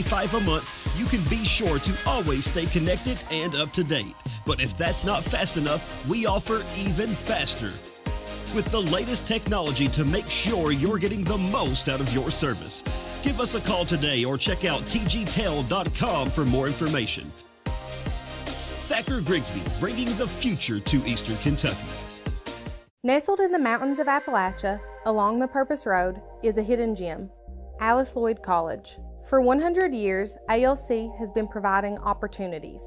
$3.95 a month, you can be sure to always stay connected and up to date. But if that's not fast enough, we offer even faster, with the layest technology to make sure you're getting the most out of your service. Give us a call today or check out tgtel.com for more information. Thacker Grigsby, bringing the future to Eastern Kentucky. Nestled in the mountains of Appalachia, along the Purpose Road, is a hidden gem, Alice Lloyd College. For 100 years, ALC has been providing opportunities.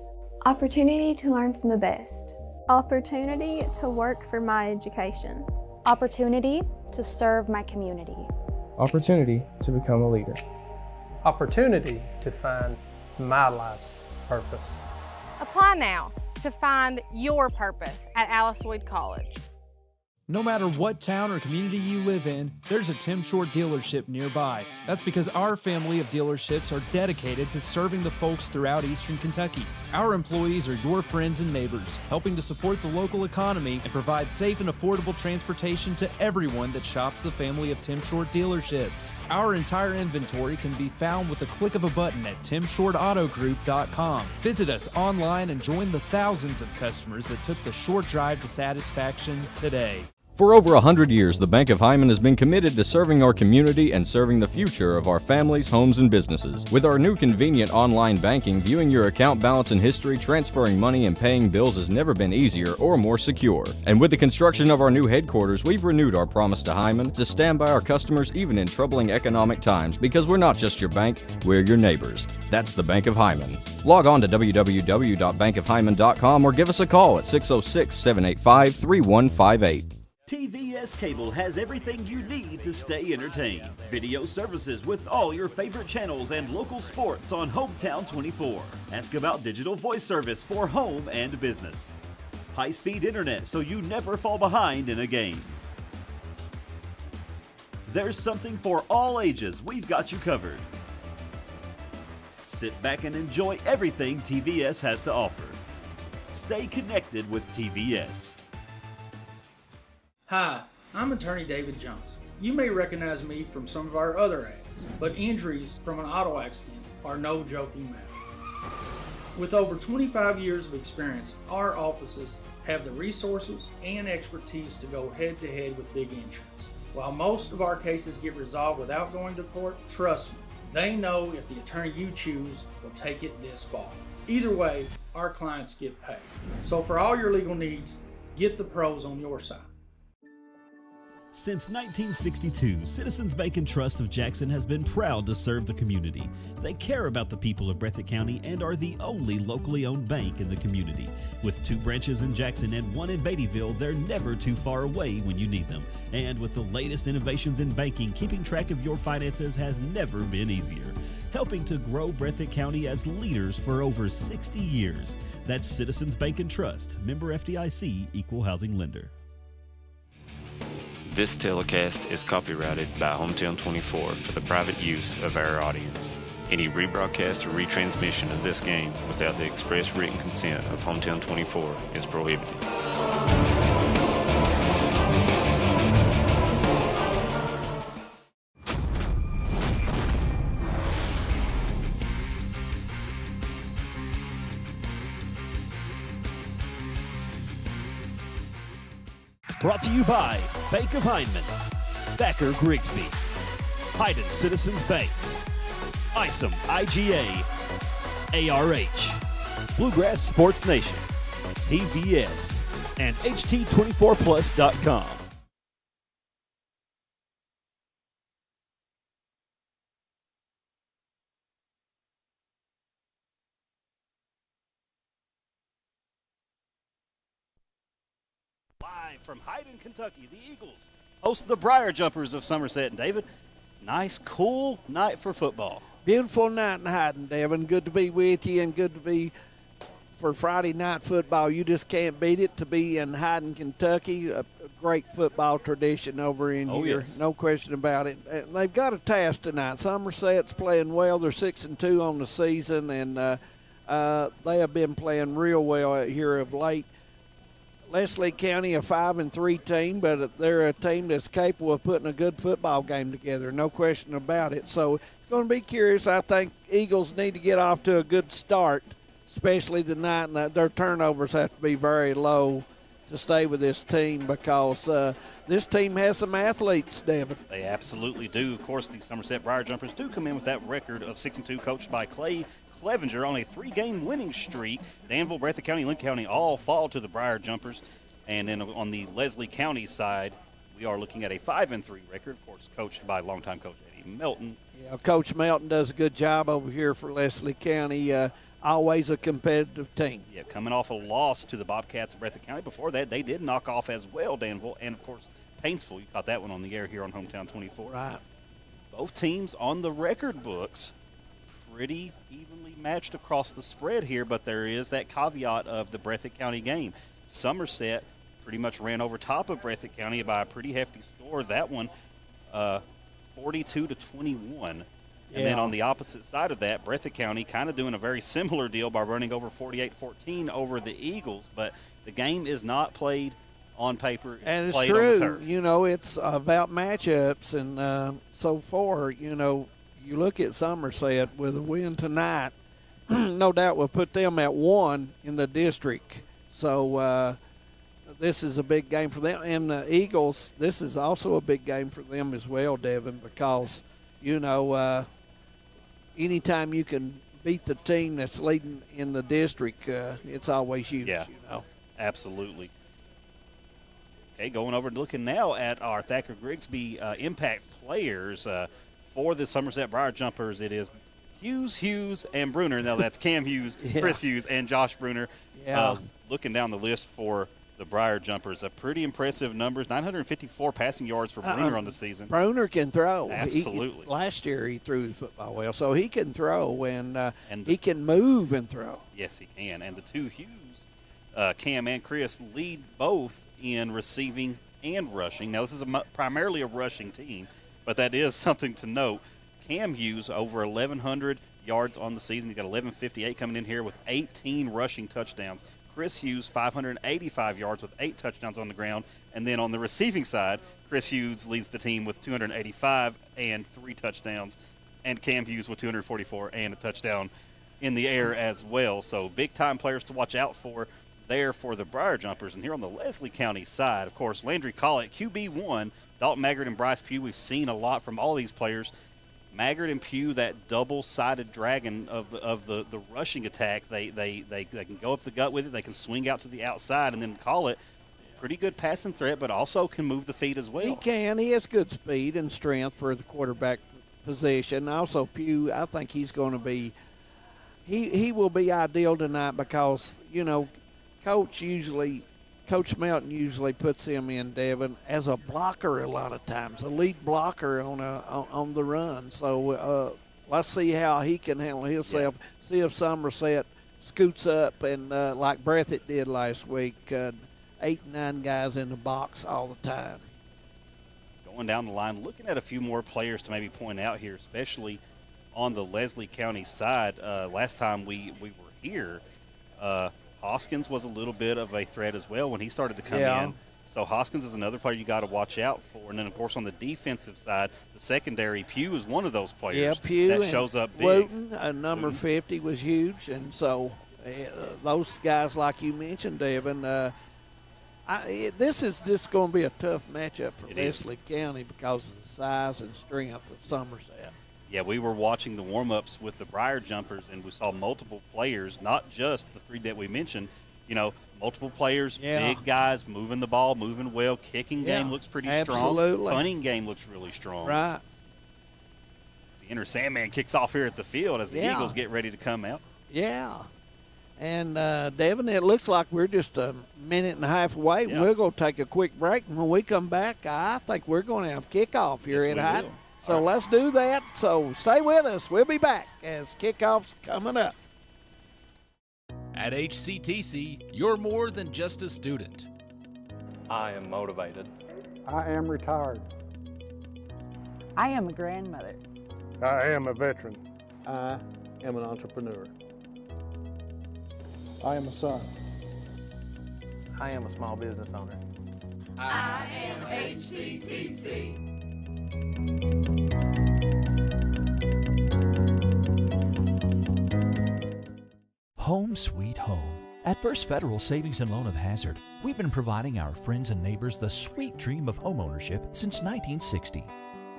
Opportunity to learn from the best. Opportunity to work for my education. Opportunity to serve my community. Opportunity to become a leader. Opportunity to find my life's purpose. Apply now to find your purpose at Alice Lloyd College. No matter what town or community you live in, there's a Tim Short dealership nearby. That's because our family of dealerships are dedicated to serving the folks throughout Eastern Kentucky. Our employees are your friends and neighbors, helping to support the local economy and provide safe and affordable transportation to everyone that shops the family of Tim Short dealerships. Our entire inventory can be found with a click of a button at timshortautogroup.com. Visit us online and join the thousands of customers that took the short drive to satisfaction today. For over 100 years, the Bank of Hyman has been committed to serving our community and serving the future of our families, homes, and businesses. With our new convenient online banking, viewing your account balance and history, transferring money, and paying bills has never been easier or more secure. And with the construction of our new headquarters, we've renewed our promise to Hyman to stand by our customers even in troubling economic times, because we're not just your bank, we're your neighbors. That's the Bank of Hyman. Log on to www.bankofhyman.com or give us a call at 606-785-3158. TVS Cable has everything you need to stay entertained. Video services with all your favorite channels and local sports on Hometown 24. Ask about digital voice service for home and business. High-speed internet so you never fall behind in a game. There's something for all ages. We've got you covered. Sit back and enjoy everything TVS has to offer. Stay connected with TVS. Hi, I'm attorney David Johnson. You may recognize me from some of our other ads, but injuries from an auto accident are no joking matter. With over 25 years of experience, our offices have the resources and expertise to go head-to-head with big insurance. While most of our cases get resolved without going to court, trust me, they know if the attorney you choose will take it this far. Either way, our clients get paid. So for all your legal needs, get the pros on your side. Since 1962, Citizens Bank and Trust of Jackson has been proud to serve the community. They care about the people of Breathitt County and are the only locally owned bank in the community. With 2 branches in Jackson and 1 in Beattyville, they're never too far away when you need them. And with the latest innovations in banking, keeping track of your finances has never been easier. Helping to grow Breathitt County as leaders for over 60 years. That's Citizens Bank and Trust, member FDIC, equal housing lender. This telecast is copyrighted by Hometown 24 for the private use of our audience. Any rebroadcast or retransmission of this game without the express written consent of Hometown 24 is prohibited. Brought to you by Bank of Hyman, Thacker Grigsby, Hayden Citizens Bank, ISOM IGA, ARH, Bluegrass Sports Nation, TVS, and HT24plus.com. From Hayden, Kentucky, the Eagles host the Briar Jumpers of Somerset. And David, nice, cool night for football. Beautiful night in Hayden, Devin. Good to be with you and good to be for Friday night football. You just can't beat it to be in Hayden, Kentucky. A great football tradition over in here. Yes. No question about it. And they've got a task tonight. Somerset's playing well. They're 6-2 on the season, and they have been playing real well here of late. Leslie County a 5-3 team, but they're a team that's capable of putting a good football game together, no question about it. So it's going to be curious. I think Eagles need to get off to a good start, especially tonight, and their turnovers have to be very low to stay with this team because this team has some athletes, Devin. They absolutely do. Of course, the Somerset Briar Jumpers do come in with that record of 6-2, coached by Clay Clevenger on a 3-game winning streak. Danville, Breathitt County, Lincoln County all fall to the Briar Jumpers. And then on the Leslie County side, we are looking at a 5-3 record, of course, coached by longtime coach Eddie Melton. Yeah, Coach Melton does a good job over here for Leslie County. Always a competitive team. Yeah, coming off a loss to the Bobcats of Breathitt County. Before that, they did knock off as well Danville and, of course, Paintsville. You caught that one on the air here on Hometown 24. Right. Both teams on the record books pretty evenly matched across the spread here, but there is that caveat of the Breathitt County game. Somerset pretty much ran over top of Breathitt County by a pretty hefty score. That one, 42-21. And then on the opposite side of that, Breathitt County kind of doing a very similar deal by running over 48-14 over the Eagles. But the game is not played on paper. And it's played on the true. turf. You know, it's about matchups. And so far, you know, you look at Somerset with a win tonight, no doubt will put them at 1 in the district. So this is a big game for them. And the Eagles, this is also a big game for them as well, Devin, because, you know, anytime you can beat the team that's leading in the district, it's always huge, Yeah, you know. Absolutely. Okay, going over and looking now at our Thacker Grigsby impact players for the Somerset Briar Jumpers. It is Hughes, and Bruner. Now that's Cam Hughes, Chris Hughes, and Josh Bruner. Yeah. Looking down the list for the Briar Jumpers, pretty impressive numbers. 954 passing yards for Bruner on the season. Bruner can throw. Absolutely. Last year he threw the football well, so he can throw, and he can move and throw. Yes, he can. And the two Hughes, Cam and Chris, lead both in receiving and rushing. Now, this is primarily a rushing team, but that is something to note. Cam Hughes, over 1,100 yards on the season. He's got 1,158 coming in here with 18 rushing touchdowns. Chris Hughes, 585 yards with 8 touchdowns on the ground. And then on the receiving side, Chris Hughes leads the team with 285 and 3 touchdowns. And Cam Hughes with 244 and a touchdown in the air as well. So big-time players to watch out for there for the Briar Jumpers. And here on the Leslie County side, of course, Landry Collett, QB1, Dalton Maggard and Bryce Pugh. We've seen a lot from all these players. Maggard and Pugh, that double-sided dragon of the rushing attack. They can go up the gut with it. They can swing out to the outside, and then Collett, pretty good passing threat, but also can move the feet as well. He can. He has good speed and strength for the quarterback position. Also, Pugh, I think he's going to be he will be ideal tonight because, you know, Coach Melton usually puts him in, Devin, as a blocker a lot of times, a lead blocker on the run. So let's see how he can handle himself. Yeah. See if Somerset scoots up and like Breathitt did last week, 8, 9 guys in the box all the time. Going down the line, looking at a few more players to maybe point out here, especially on the Leslie County side. Last time we were here, Hoskins was a little bit of a threat as well when he started to come in. So Hoskins is another player you got to watch out for. And then, of course, on the defensive side, the secondary, Pugh is one of those players that shows up big. Wooten, number 50, was huge. And so those guys, like you mentioned, Devin, this is just going to be a tough matchup for Leslie County because of the size and strength of Somerset. Yeah, we were watching the warm-ups with the Briar Jumpers, and we saw multiple players, not just the 3 that we mentioned, you know, multiple players, big guys, moving the ball, moving well. Kicking game looks pretty strong. Punting game looks really strong. Right. The inner Sandman kicks off here at the field as the Eagles get ready to come out. Yeah. And, Devin, it looks like we're just a minute and a half away. Yeah. We're going to take a quick break, and when we come back, I think we're going to have kickoff here at Hyden. So let's do that. So stay with us. We'll be back as kickoff's coming up. At HCTC, you're more than just a student. I am motivated. I am retired. I am a grandmother. I am a veteran. I am an entrepreneur. I am a son. I am a small business owner. I am HCTC. Home sweet home. At First Federal Savings and Loan of Hazard, we've been providing our friends and neighbors the sweet dream of homeownership since 1960.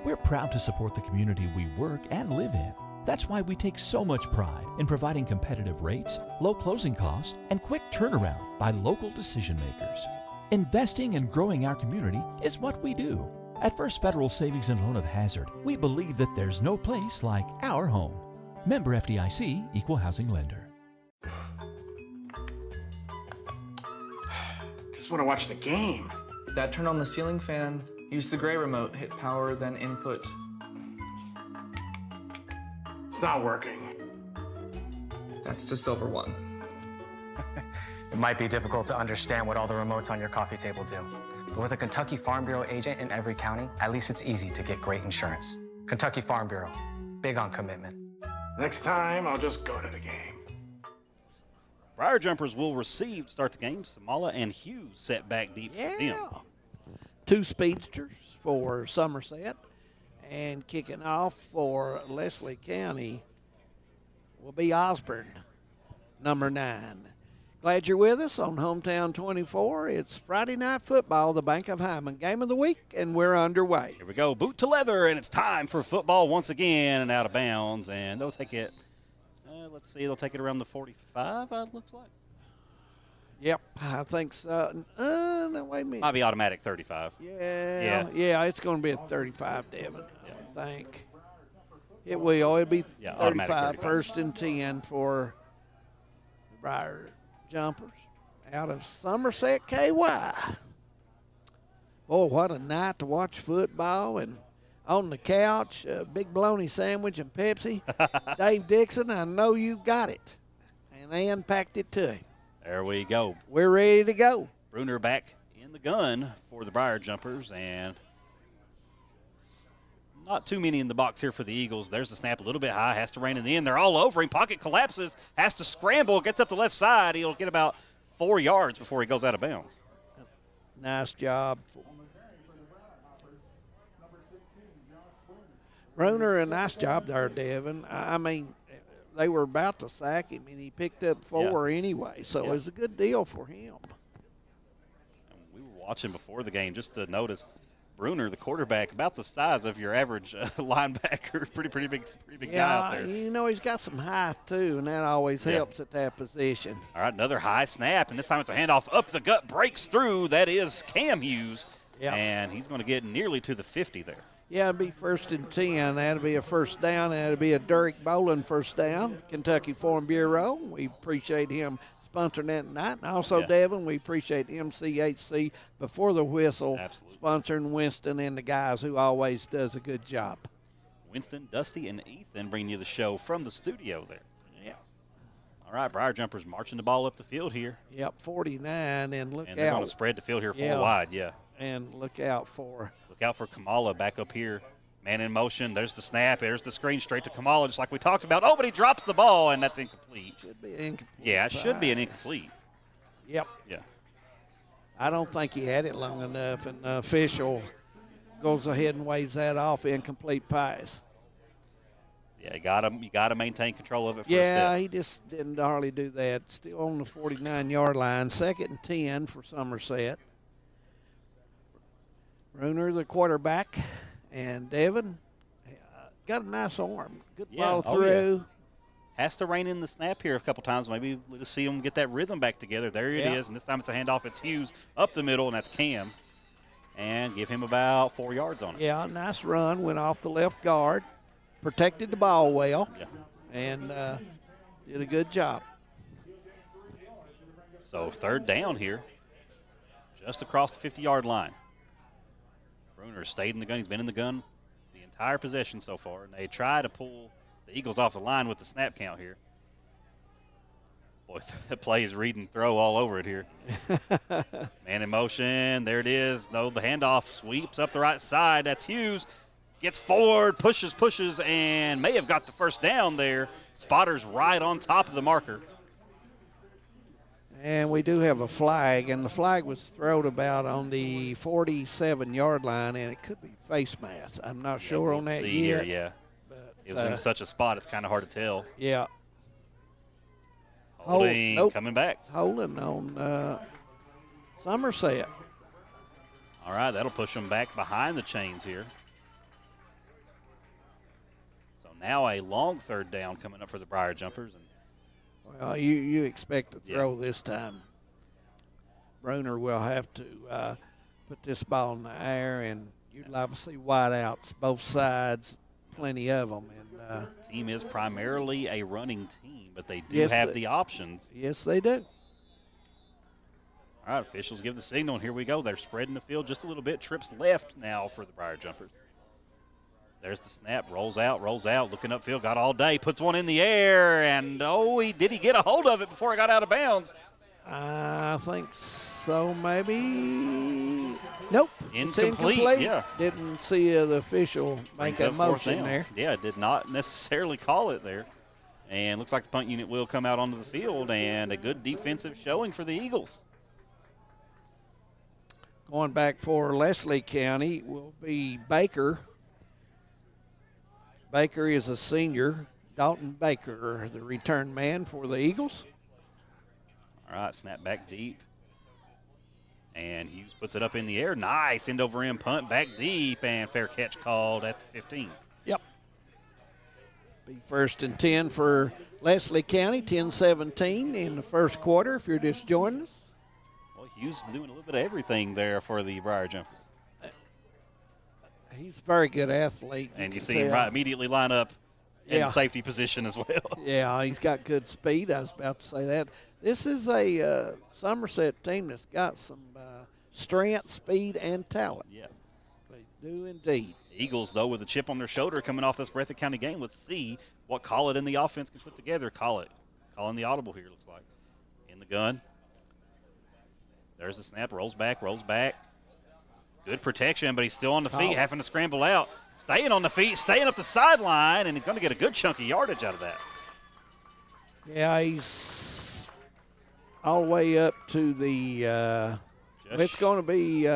We're proud to support the community we work and live in. That's why we take so much pride in providing competitive rates, low closing costs, and quick turnaround by local decision makers. Investing and growing our community is what we do. At First Federal Savings and Loan of Hazard, we believe that there's no place like our home. Member FDIC, Equal Housing Lender. Just want to watch the game. Dad, turn on the ceiling fan. Use the gray remote. Hit power, then input. It's not working. That's the silver one. It might be difficult to understand what all the remotes on your coffee table do. But with a Kentucky Farm Bureau agent in every county, at least it's easy to get great insurance. Kentucky Farm Bureau, big on commitment. Next time, I'll just go to the game. Briar Jumpers will receive to start the game. Samala and Hughes set back deep for them. Two speedsters for Somerset. And kicking off for Leslie County will be Osborne, number 9. Glad you're with us on Hometown 24. It's Friday Night Football, the Bank of Hyman game of the week, and we're underway. Here we go, boot to leather, and it's time for football once again, and out of bounds, and they'll take it, let's see, they'll take it around the 45, it looks like. Yep, I think so. No, wait a minute. Might be automatic 35. Yeah, it's going to be a 35, Devin, I think. It will. It'll be 35, first and 10 for the Briar Jumpers out of Somerset, KY. Oh, what a night to watch football and on the couch, a big bologna sandwich and Pepsi. Dave Dixon, I know you got it. And they unpacked it to him. There we go. We're ready to go. Bruner back in the gun for the Briar Jumpers, and not too many in the box here for the Eagles. There's the snap a little bit high, has to rein it in. They're all over him. Pocket collapses, has to scramble, gets up the left side. He'll get about 4 yards before he goes out of bounds. Nice job. Bruner, a nice job there, Devin. I mean, they were about to sack him, and he picked up 4 anyway, so it was a good deal for him. We were watching before the game just to notice Bruner, the quarterback, about the size of your average linebacker. Pretty big guy out there. You know, he's got some height, too, and that always helps at that position. All right, another high snap, and this time it's a handoff up the gut, breaks through. That is Cam Hughes, and he's going to get nearly to the 50 there. Yeah, it'll be first and 10. That'll be a first down, and it'll be a Derek Boland first down, Kentucky Farm Bureau. We appreciate him sponsoring that tonight. And also, Devin, we appreciate MCHC before the whistle sponsoring Winston and the guys who always does a good job. Winston, Dusty, and Ethan bring you the show from the studio there. Yeah. All right, Briar Jumpers marching the ball up the field here. Yep, 49, and look out. And they're going to spread the field here 4 wide, And look out for Kamala back up here. Man in motion. There's the snap. There's the screen straight to Kamala, just like we talked about. Oh, but he drops the ball, and that's incomplete. Should be incomplete. Yeah, it should be an incomplete. Yep. Yeah. I don't think he had it long enough, and the official goes ahead and waves that off, incomplete pass. Yeah, you got to maintain control of it for a Yeah, step. he just didn't hardly do that. Still on the 49-yard line. 2nd and 10 for Somerset. Bruner, the quarterback, and Devin got a nice arm. Good follow through. Has to rein in the snap here a couple times. Maybe we'll just see him get that rhythm back together. There it is, and this time it's a handoff. It's Hughes up the middle, and that's Cam. And give him about 4 yards on it. Yeah, nice run. Went off the left guard. Protected the ball well. And did a good job. So 3rd down here, just across the 50-yard line. Bruner stayed in the gun. He's been in the gun the entire possession so far. And they try to pull the Eagles off the line with the snap count here. Boy, that play is read and throw all over it here. Man in motion. There it is. No, the handoff sweeps up the right side. That's Hughes. Gets forward, pushes, and may have got the first down there. Spotter's right on top of the marker. And we do have a flag, and the flag was thrown about on the 47-yard line, and it could be face mask. I'm not sure on that see yet. Here, yeah. But, it was in such a spot, it's kind of hard to tell. Yeah. Holding, nope. Coming back. It's holding on Somerset. All right, that'll push them back behind the chains here. So now a long third down coming up for the Briar Jumpers. Well, you expect to throw this time. Bruner will have to put this ball in the air, and you'd like to see wideouts both sides, plenty of them. And team is primarily a running team, but they do have the options. Yes, they do. All right, officials give the signal, and here we go. They're spreading the field just a little bit. Trips left now for the Briar Jumpers. There's the snap, rolls out, looking upfield, got all day, puts one in the air, and did he get a hold of it before it got out of bounds? I think so, maybe. Nope. Incomplete. Yeah. Didn't see the official make a motion there. Yeah, did not necessarily call it there. And looks like the punt unit will come out onto the field, and a good defensive showing for the Eagles. Going back for Leslie County will be Baker. Baker is a senior. Dalton Baker, the return man for the Eagles. All right, snap back deep. And Hughes puts it up in the air. Nice end over end punt back deep, and fair catch called at the 15. Yep. Be 1st and 10 for Leslie County, 10-17 in the first quarter if you're just joining us. Well, Hughes doing a little bit of everything there for the Briar Jumpers. He's a very good athlete. And you see him immediately line up in safety position as well. Yeah, he's got good speed. I was about to say that. This is a Somerset team that's got some strength, speed, and talent. Yeah. They do indeed. Eagles, though, with a chip on their shoulder coming off this Breathitt County game. Let's see what Collett and the offense can put together. Collett calling the audible here, looks like. In the gun. There's the snap. Rolls back. Good protection, but he's still on the feet, having to scramble out. Staying on the feet, staying up the sideline, and he's going to get a good chunk of yardage out of that. Yeah, he's all the way up to the it's going to be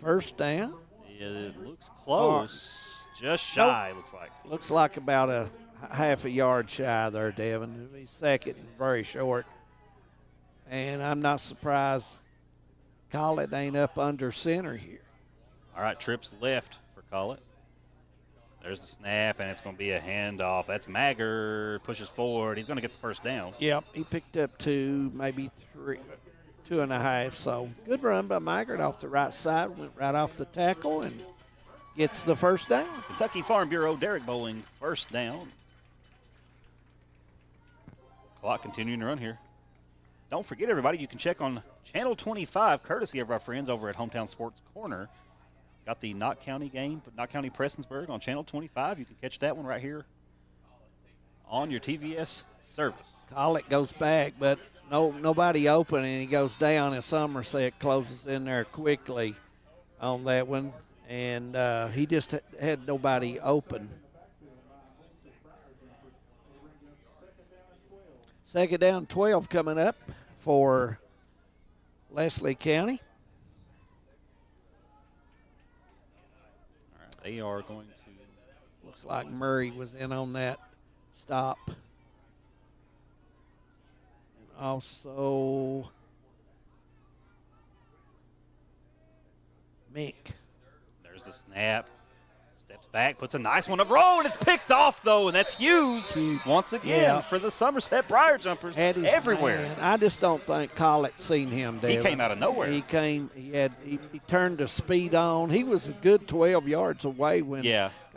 first down. It looks close. Just shy, looks like. Looks like about a half a yard shy there, Devin. It'll be second and very short. And I'm not surprised Collett ain't up under center here. All right, trips left for Collett. There's the snap, and it's going to be a handoff. That's Magger, pushes forward. He's going to get the first down. Yep, he picked up 2, maybe 3, 2.5. So good run by Maggard off the right side. Went right off the tackle and gets the first down. Kentucky Farm Bureau, Derek Bowling, first down. Clock continuing to run here. Don't forget, everybody, you can check on Channel 25, courtesy of our friends over at Hometown Sports Corner. Got the Knott County game, Knott County Prestonsburg on Channel 25. You can catch that one right here on your TVS service. Collett goes back, but nobody open, and he goes down, and Somerset closes in there quickly on that one, and he just had nobody open. Second down, 12 coming up for Leslie County. All right, they are going to. Looks like Murray was in on that stop. And also Mink. There's the snap. Steps back, puts a nice one up. Roll, and it's picked off, though, and that's Hughes once again for the Somerset Briar Jumpers everywhere. Man. I just don't think Collett seen him, David. He came out of nowhere. He turned the speed on. He was a good 12 yards away when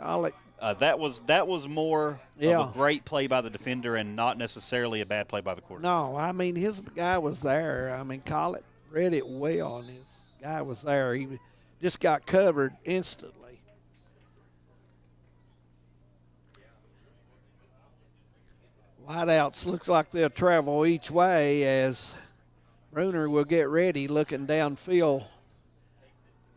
Collett. That was more of a great play by the defender and not necessarily a bad play by the quarterback. No, I mean, his guy was there. I mean, Collett read it well, and his guy was there. He just got covered instantly. Wideouts looks like they'll travel each way as Bruner will get ready looking downfield.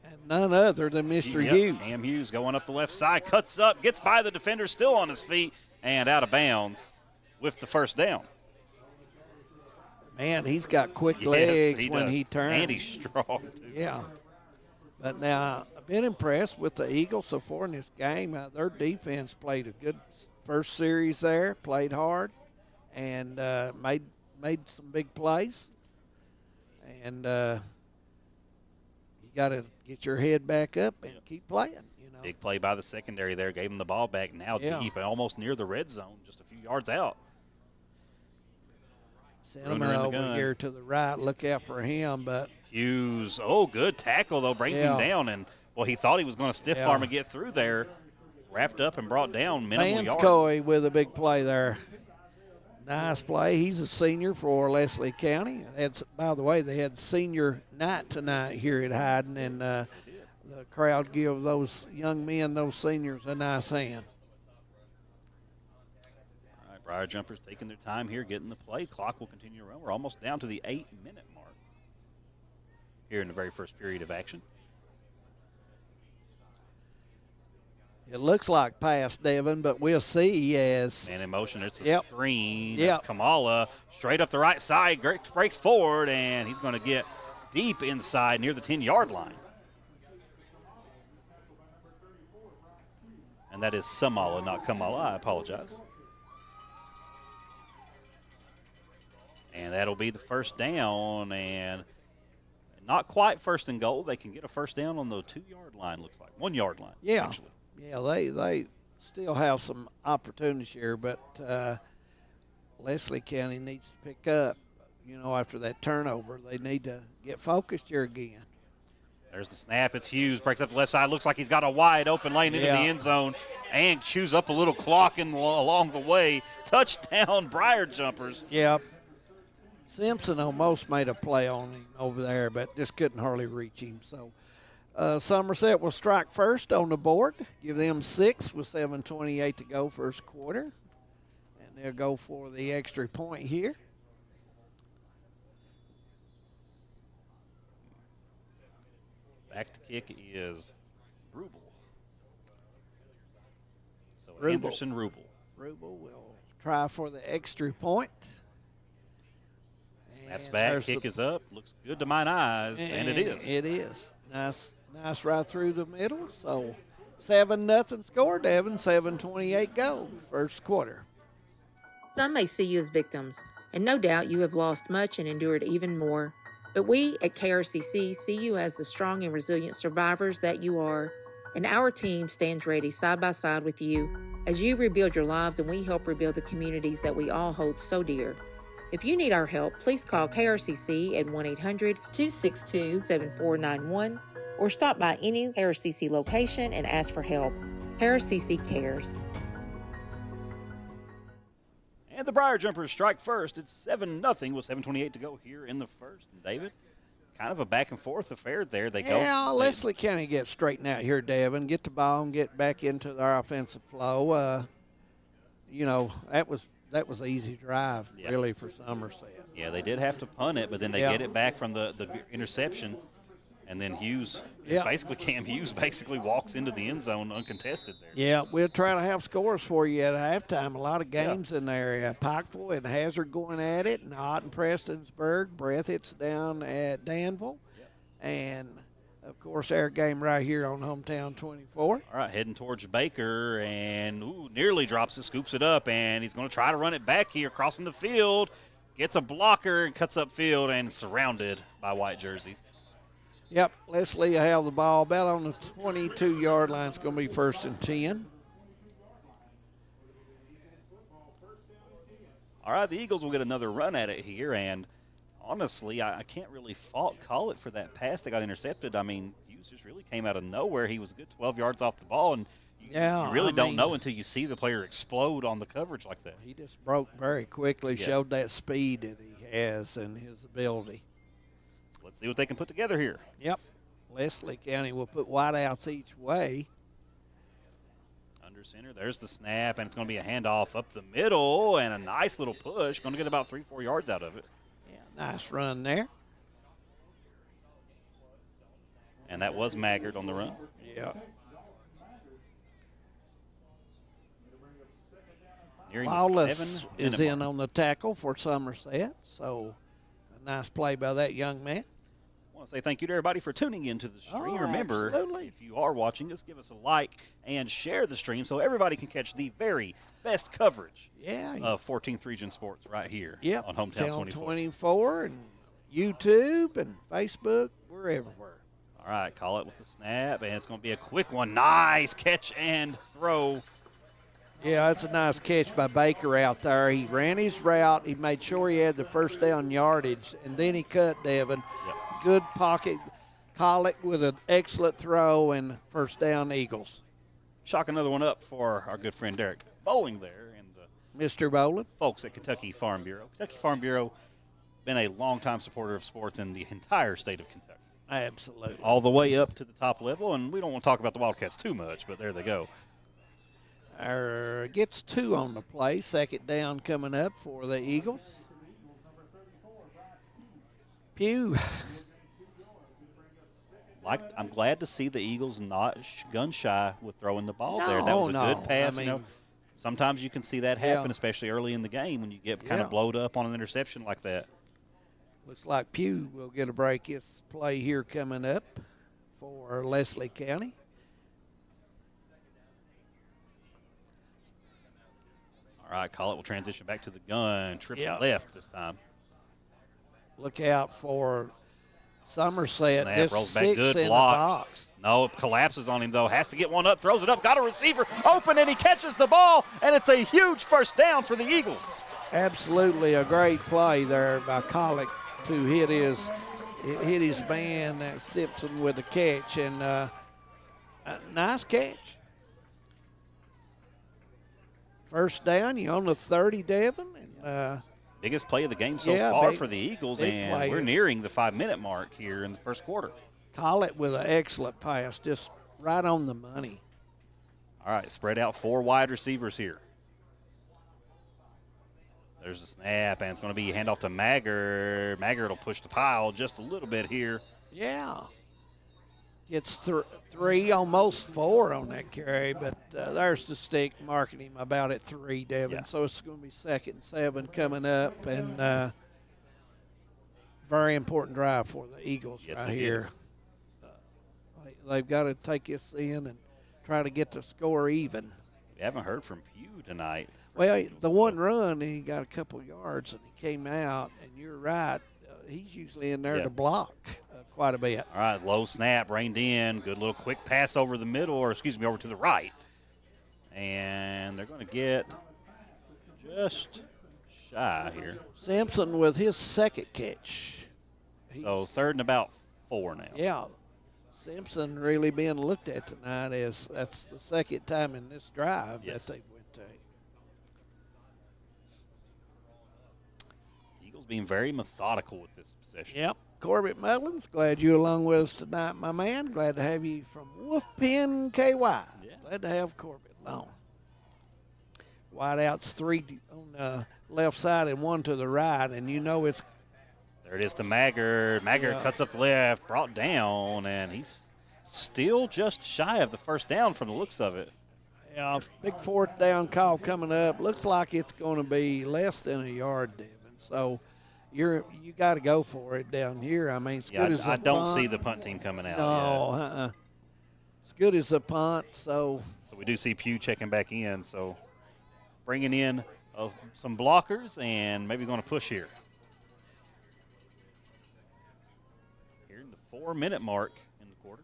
And none other than Mr. Hughes. Cam Hughes going up the left side, cuts up, gets by the defender, still on his feet, and out of bounds with the first down. Man, he's got quick Yes, legs when does. he turns. And he's strong, too. Yeah. But now, I've been impressed with the Eagles so far in this game. Their defense played a good first series there, played hard, and made some big plays. And you got to get your head back up and keep playing. Big play by the secondary there. Gave him the ball back now deep and almost near the red zone, just a few yards out. Send him over here to the right. Look out for him. But Hughes, good tackle, though. Brings him down. And, well, he thought he was going to stiff arm and get through there. Wrapped up and brought down minimal yards. Vanscoy with a big play there. Nice play. He's a senior for Leslie County. By the way, they had senior night tonight here at Hyden, and the crowd give those young men, those seniors, a nice hand. All right, Briar Jumpers taking their time here, getting the play. Clock will continue to run. We're almost down to the 8-minute mark here in the very first period of action. It looks like pass, Devin, but we'll see as. Man in motion. It's a screen. Yep. That's Kamala. Straight up the right side. Breaks forward, and he's going to get deep inside near the 10-yard line. And that is Samala, not Kamala. I apologize. And that'll be the first down, and not quite first and goal. They can get a first down on the 2-yard line, looks like. 1-yard line, actually. Yeah, they still have some opportunities here, but Leslie County needs to pick up, after that turnover. They need to get focused here again. There's the snap. It's Hughes. Breaks up the left side. Looks like he's got a wide open lane into the end zone and chews up a little clock along the way. Touchdown, Briar Jumpers. Yep. Simpson almost made a play on him over there, but just couldn't hardly reach him. So Somerset will strike first on the board. Give them 6 with 7:28 to go first quarter. And they'll go for the extra point here. Back to kick is Rubel. So Rubel. Anderson Rubel. Rubel will try for the extra point. Snaps back, kick is up. Looks good to mine eyes, and it is. It is. Nice right through the middle. So 7-0 score, Devin. 7:28 go, first quarter. Some may see you as victims, and no doubt you have lost much and endured even more. But we at KRCC see you as the strong and resilient survivors that you are, and our team stands ready side by side with you as you rebuild your lives and we help rebuild the communities that we all hold so dear. If you need our help, please call KRCC at 1-800-262-7491 or stop by any KRCC location and ask for help. KRCC cares. And the Briar Jumpers strike first. It's 7-0 with 7:28 to go here in the first. And David, kind of a back-and-forth affair there. Leslie County gets straightened out here, Devin. Get the ball and get back into their offensive flow. That was an easy drive, really, for Somerset. Yeah, they did have to punt it, but then they get it back from the interception. And then Cam Hughes walks into the end zone uncontested there. Yeah, we'll try to have scores for you at halftime. A lot of games in there. Pikeville and Hazard going at it, and Houghton, Prestonsburg. Breathitt's down at Danville. And, of course, our game right here on Hometown 24. All right, heading towards Baker, and nearly drops it, scoops it up, and he's going to try to run it back here, crossing the field. Gets a blocker and cuts up field and surrounded by white jerseys. Yep, Leslie have the ball about on the 22-yard line. It's going to be 1st and 10. All right, the Eagles will get another run at it here, and honestly, I can't really call it for that pass that got intercepted. I mean, Hughes just really came out of nowhere. He was a good 12 yards off the ball, and you really don't know until you see the player explode on the coverage like that. He just broke very quickly, showed that speed that he has and his ability. Let's see what they can put together here. Yep. Leslie County will put wideouts each way. Under center, there's the snap, and it's going to be a handoff up the middle and a nice little push. Going to get about 3-4 yards out of it. Yeah, nice run there. And that was Maggard on the run. Yeah. Nearing Lawless is in on the tackle for Somerset, so Nice play by that young man. I want to say thank you to everybody for tuning into the stream. Remember, absolutely. if you are watching us, give us a like and share the stream so everybody can catch the very best coverage of 14th Region Sports right here on Hometown 24 and YouTube and Facebook. We're everywhere. All right, call it with the snap, and it's going to be a quick one. Nice catch and throw. Yeah, that's a nice catch by Baker out there. He ran his route. He made sure he had the first down yardage, and then he cut Devin. Yep. Good pocket. Collick with an excellent throw and first down Eagles. Chalk another one up for our good friend Derek Bowling there. And Mr. Bowling. Folks at Kentucky Farm Bureau. Kentucky Farm Bureau, been a longtime supporter of sports in the entire state of Kentucky. Absolutely. All the way up to the top level, and we don't want to talk about the Wildcats too much, but there they go. Gets 2 on the play. Second down coming up for the Eagles. Pugh. I'm glad to see the Eagles not gun shy with throwing the ball there. That was a good pass. I mean, sometimes you can see that happen, especially early in the game when you get kind of blowed up on an interception like that. Looks like Pugh will get a break. It's play here coming up for Leslie County. All right, Collett will transition back to the gun. Trips left this time. Look out for Somerset. Snap, this rolls back, 6 good in blocks. the box. No, it collapses on him, though. Has to get one up, throws it up, got a receiver open, and he catches the ball, and it's a huge first down for the Eagles. Absolutely a great play there by Collick to hit his man, Simpson, with the catch, and a nice catch. First down, you on the 30, Devin. And, biggest play of the game so far for the Eagles, and we're nearing the 5-minute mark here in the first quarter. Collett with an excellent pass, just right on the money. All right, spread out 4 wide receivers here. There's the snap, and it's going to be a handoff to Maggard. Maggard will push the pile just a little bit here. Yeah. Gets 3, almost 4 on that carry, but there's the stick marking him about at 3, Devin. Yeah. So it's going to be 2nd and 7 coming up, and very important drive for the Eagles right here. They've got to take this in and try to get the score even. We haven't heard from Pugh tonight. Well, the one run, he got a couple yards, and he came out, and you're right. He's usually in there to block quite a bit. All right, low snap, reined in. Good little quick pass over the middle, or excuse me, over to the right. And they're going to get just shy here. Simpson with his 2nd catch. So 3rd and about 4 now. Yeah. Simpson really being looked at tonight as that's the 2nd time in this drive that they went to. Eagles being very methodical with this possession. Yep. Corbett Mullins, glad you're along with us tonight, my man. Glad to have you from Wolf Pen, KY. Yeah. Glad to have Corbett along. Wideouts 3 on the left side and 1 to the right, and you know it's. There it is to Maggard. Maggard cuts up the left, brought down, and he's still just shy of the first down from the looks of it. Yeah, big 4th down call coming up. Looks like it's going to be less than a yard, Devin. So you got to go for it down here. I mean, it's good as a punt. I don't see the punt team coming out. No, It's good as a punt. So we do see Pugh checking back in. So bringing in some blockers and maybe going to push here. Here in the 4-minute mark in the quarter.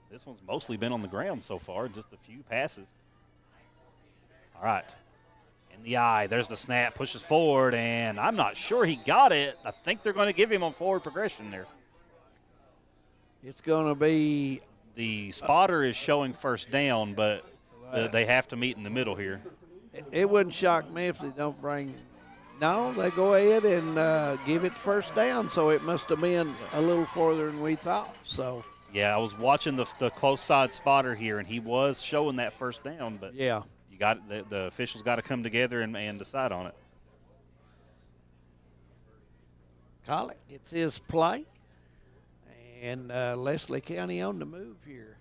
This one's mostly been on the ground so far, just a few passes. All right. In the eye, there's the snap, pushes forward, and I'm not sure he got it. I think they're going to give him on forward progression there. It's going to be. The spotter is showing first down, but they have to meet in the middle here. It wouldn't shock me if they don't bring. No, they go ahead and give it first down, so it must have been a little farther than we thought. So. Yeah, I was watching the close side spotter here, and he was showing that first down, but yeah. The officials got to come together and decide on it. Collick gets his play, and Leslie County on the move here.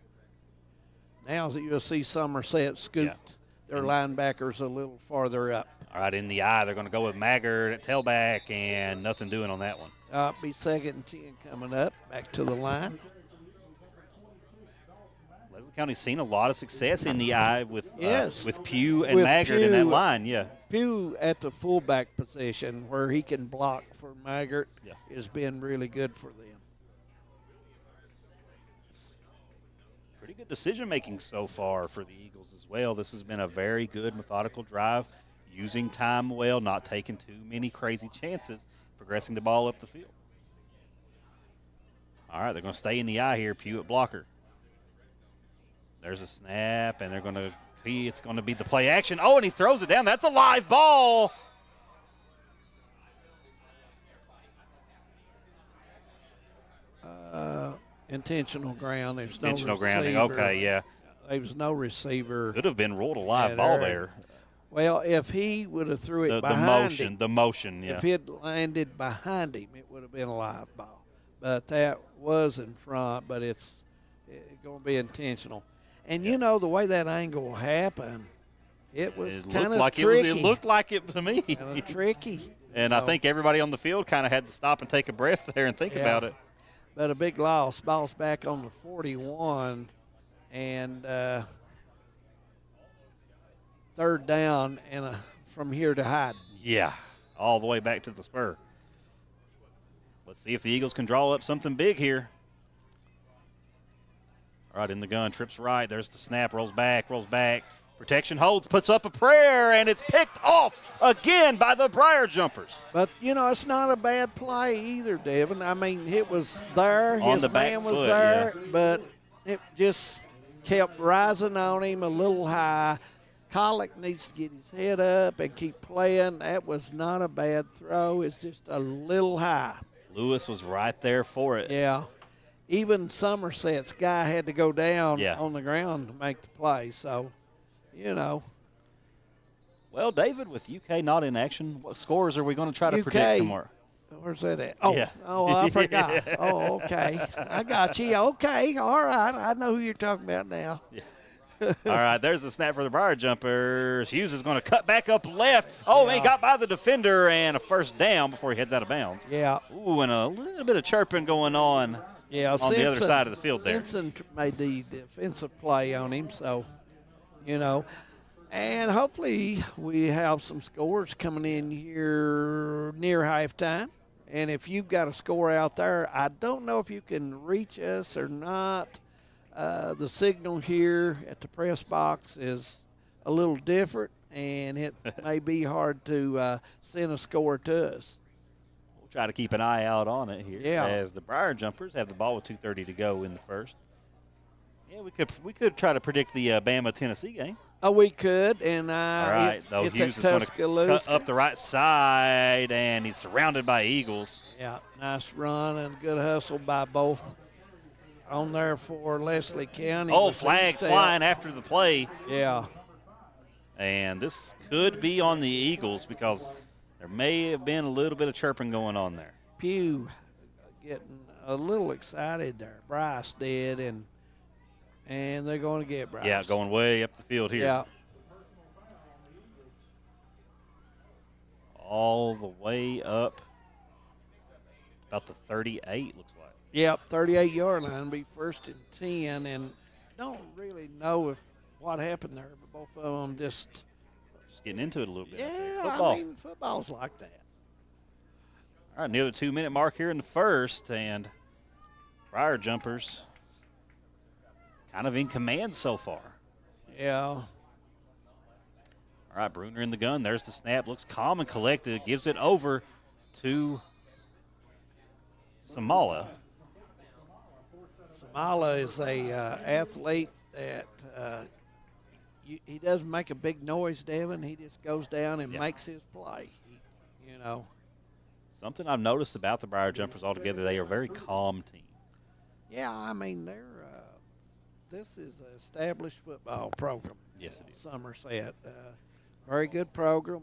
Now you'll see Somerset scoot their linebackers a little farther up. All right, in the eye, they're going to go with Maggard at tailback, and nothing doing on that one. Be 2nd and 10 coming up. Back to the line. Leslie County's seen a lot of success in the eye with Pugh and With Maggart in that line. Yeah. Pugh at the fullback position where he can block for Maggart has been really good for them. Pretty good decision-making so far for the Eagles as well. This has been a very good, methodical drive, using time well, not taking too many crazy chances, progressing the ball up the field. All right, they're going to stay in the eye here, Pugh at blocker. There's a snap, and it's going to be the play action. Oh, and he throws it down. That's a live ball. Intentional ground. There's Intentional no grounding. receiver. Okay, yeah. There was no receiver. Could have been ruled a live ball there. Well, if he would have threw it the motion, yeah. If it landed behind him, it would have been a live ball. But that was in front, but it's going to be intentional. And, you know, the way that angle happened, it was kind of tricky. It looked like it to me. Kind of tricky. And I think everybody on the field kind of had to stop and take a breath there and think about it. But a big loss. Ball's back on the 41. And 3rd down and from here to Hyden. Yeah, all the way back to the spur. Let's see if the Eagles can draw up something big here. All right, in the gun, trips right. There's the snap, rolls back. Protection holds, puts up a prayer, and it's picked off again by the Briar Jumpers. But, you know, it's not a bad play either, Devin. I mean, it was there. On His the back man was foot, there, yeah. but it just kept rising on him a little high. Colick needs to get his head up and keep playing. That was not a bad throw. It's just a little high. Lewis was right there for it. Yeah. Even Somerset's guy had to go down on the ground to make the play. So, you know. Well, David, with UK not in action, what scores are we going to try to predict tomorrow? Where's that at? Oh, I forgot. Oh, okay. I got you. Okay, all right. I know who you're talking about now. Yeah. All right, there's the snap for the Briar Jumpers. Hughes is going to cut back up left. Oh, he got by the defender and a first down before he heads out of bounds. Yeah. Ooh, and a little bit of chirping going on on the other side of the field there. Simpson made the defensive play on him, so, you know. And hopefully we have some scores coming in here near halftime. And if you've got a score out there, I don't know if you can reach us or not. The signal here at the press box is a little different, and it may be hard to send a score to us. We'll try to keep an eye out on it here as the Briar Jumpers have the ball with 2:30 to go in the first. Yeah, we could try to predict the Bama-Tennessee game. Oh, we could, and all right, it's Hughes is going to cut up the right side, and he's surrounded by Eagles. Yeah, nice run and good hustle by both on there for Leslie County. Oh, flags flying after the play. Yeah. And this could be on the Eagles because there may have been a little bit of chirping going on there. Pugh getting a little excited there. Bryce did, and they're going to get Bryce. Yeah, going way up the field here. Yeah. All the way up about the 38, looks like. Yep, 38-yard line be 1st and 10, and don't really know what happened there, but both of them just getting into it a little bit. Yeah, football. I mean, football's like that. All right, near the 2-minute mark here in the first, and Briar Jumpers kind of in command so far. Yeah. All right, Bruner in the gun. There's the snap. Looks calm and collected. Gives it over to Samala. Samala is a athlete that he doesn't make a big noise, Devin. He just goes down and makes his play, you know. Something I've noticed about the Briar Jumpers altogether, they are a very calm team. Yeah, I mean, this is an established football program. Yes, it is. Somerset. Very good program.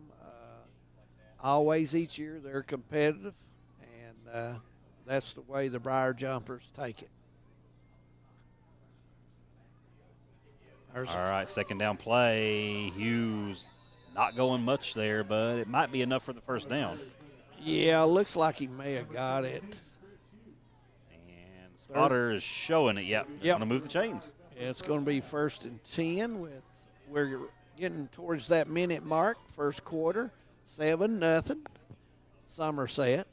Always each year they're competitive, and that's the way the Briar Jumpers take it. All right, second down play. Hughes not going much there, but it might be enough for the first down. Yeah, looks like he may have got it. And spotter is showing it. Yep. They're going to move the chains. It's going to be 1st and 10 we're getting towards that minute mark, first quarter, 7-0, Somerset.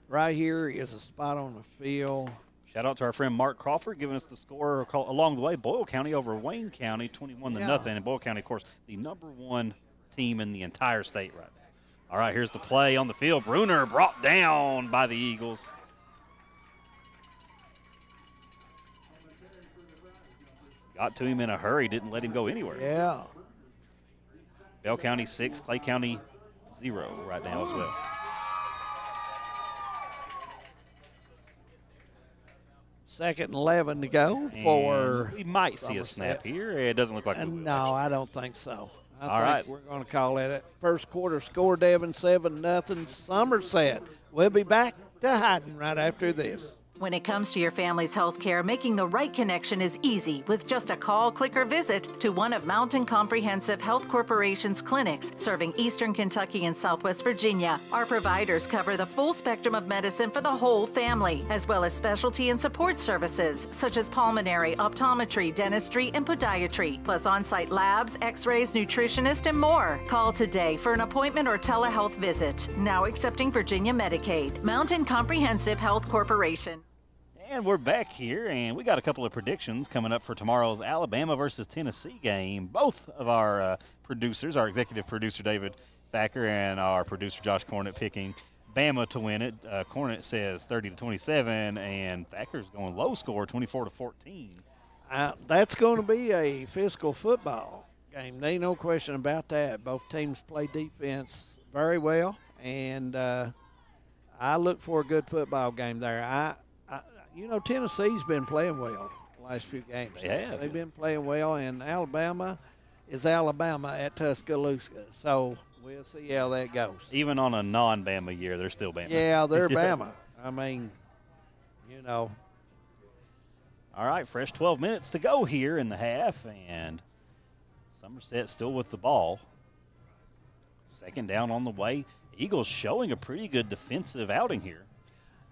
Right here is a spot on the field. Shout out to our friend Mark Crawford giving us the score along the way. Boyle County over Wayne County, 21-0. And Boyle County, of course, the #1 team in the entire state right now. All right, here's the play on the field. Bruner brought down by the Eagles. Got to him in a hurry, didn't let him go anywhere. Yeah. Bell County 6, Clay County 0 right now as well. Second and 11 to go for. And we might see a snap here. It doesn't look like we will. No, I don't think so. I think we're going to call it. First quarter score, Devin, 7-0, Somerset. We'll be back to Hyden right after this. When it comes to your family's health care, making the right connection is easy with just a call, click, or visit to one of Mountain Comprehensive Health Corporation's clinics serving Eastern Kentucky and Southwest Virginia. Our providers cover the full spectrum of medicine for the whole family, as well as specialty and support services such as pulmonary, optometry, dentistry, and podiatry, plus on-site labs, x-rays, nutritionist, and more. Call today for an appointment or telehealth visit. Now accepting Virginia Medicaid. Mountain Comprehensive Health Corporation. And we're back here, and we got a couple of predictions coming up for tomorrow's Alabama versus Tennessee game. Both of our producers, our executive producer David Thacker and our producer Josh Cornett, picking Bama to win it. Cornett says 30-27, and Thacker's going low score, 24-14. That's going to be a physical football game. There ain't no question about that. Both teams play defense very well, and I look for a good football game there. Tennessee's been playing well the last few games. Yeah. They've been playing well, and Alabama is Alabama at Tuscaloosa. So we'll see how that goes. Even on a non-Bama year, they're still Bama. Yeah, they're Bama. I mean, All right, fresh 12 minutes to go here in the half, and Somerset still with the ball. Second down on the way. Eagles showing a pretty good defensive outing here.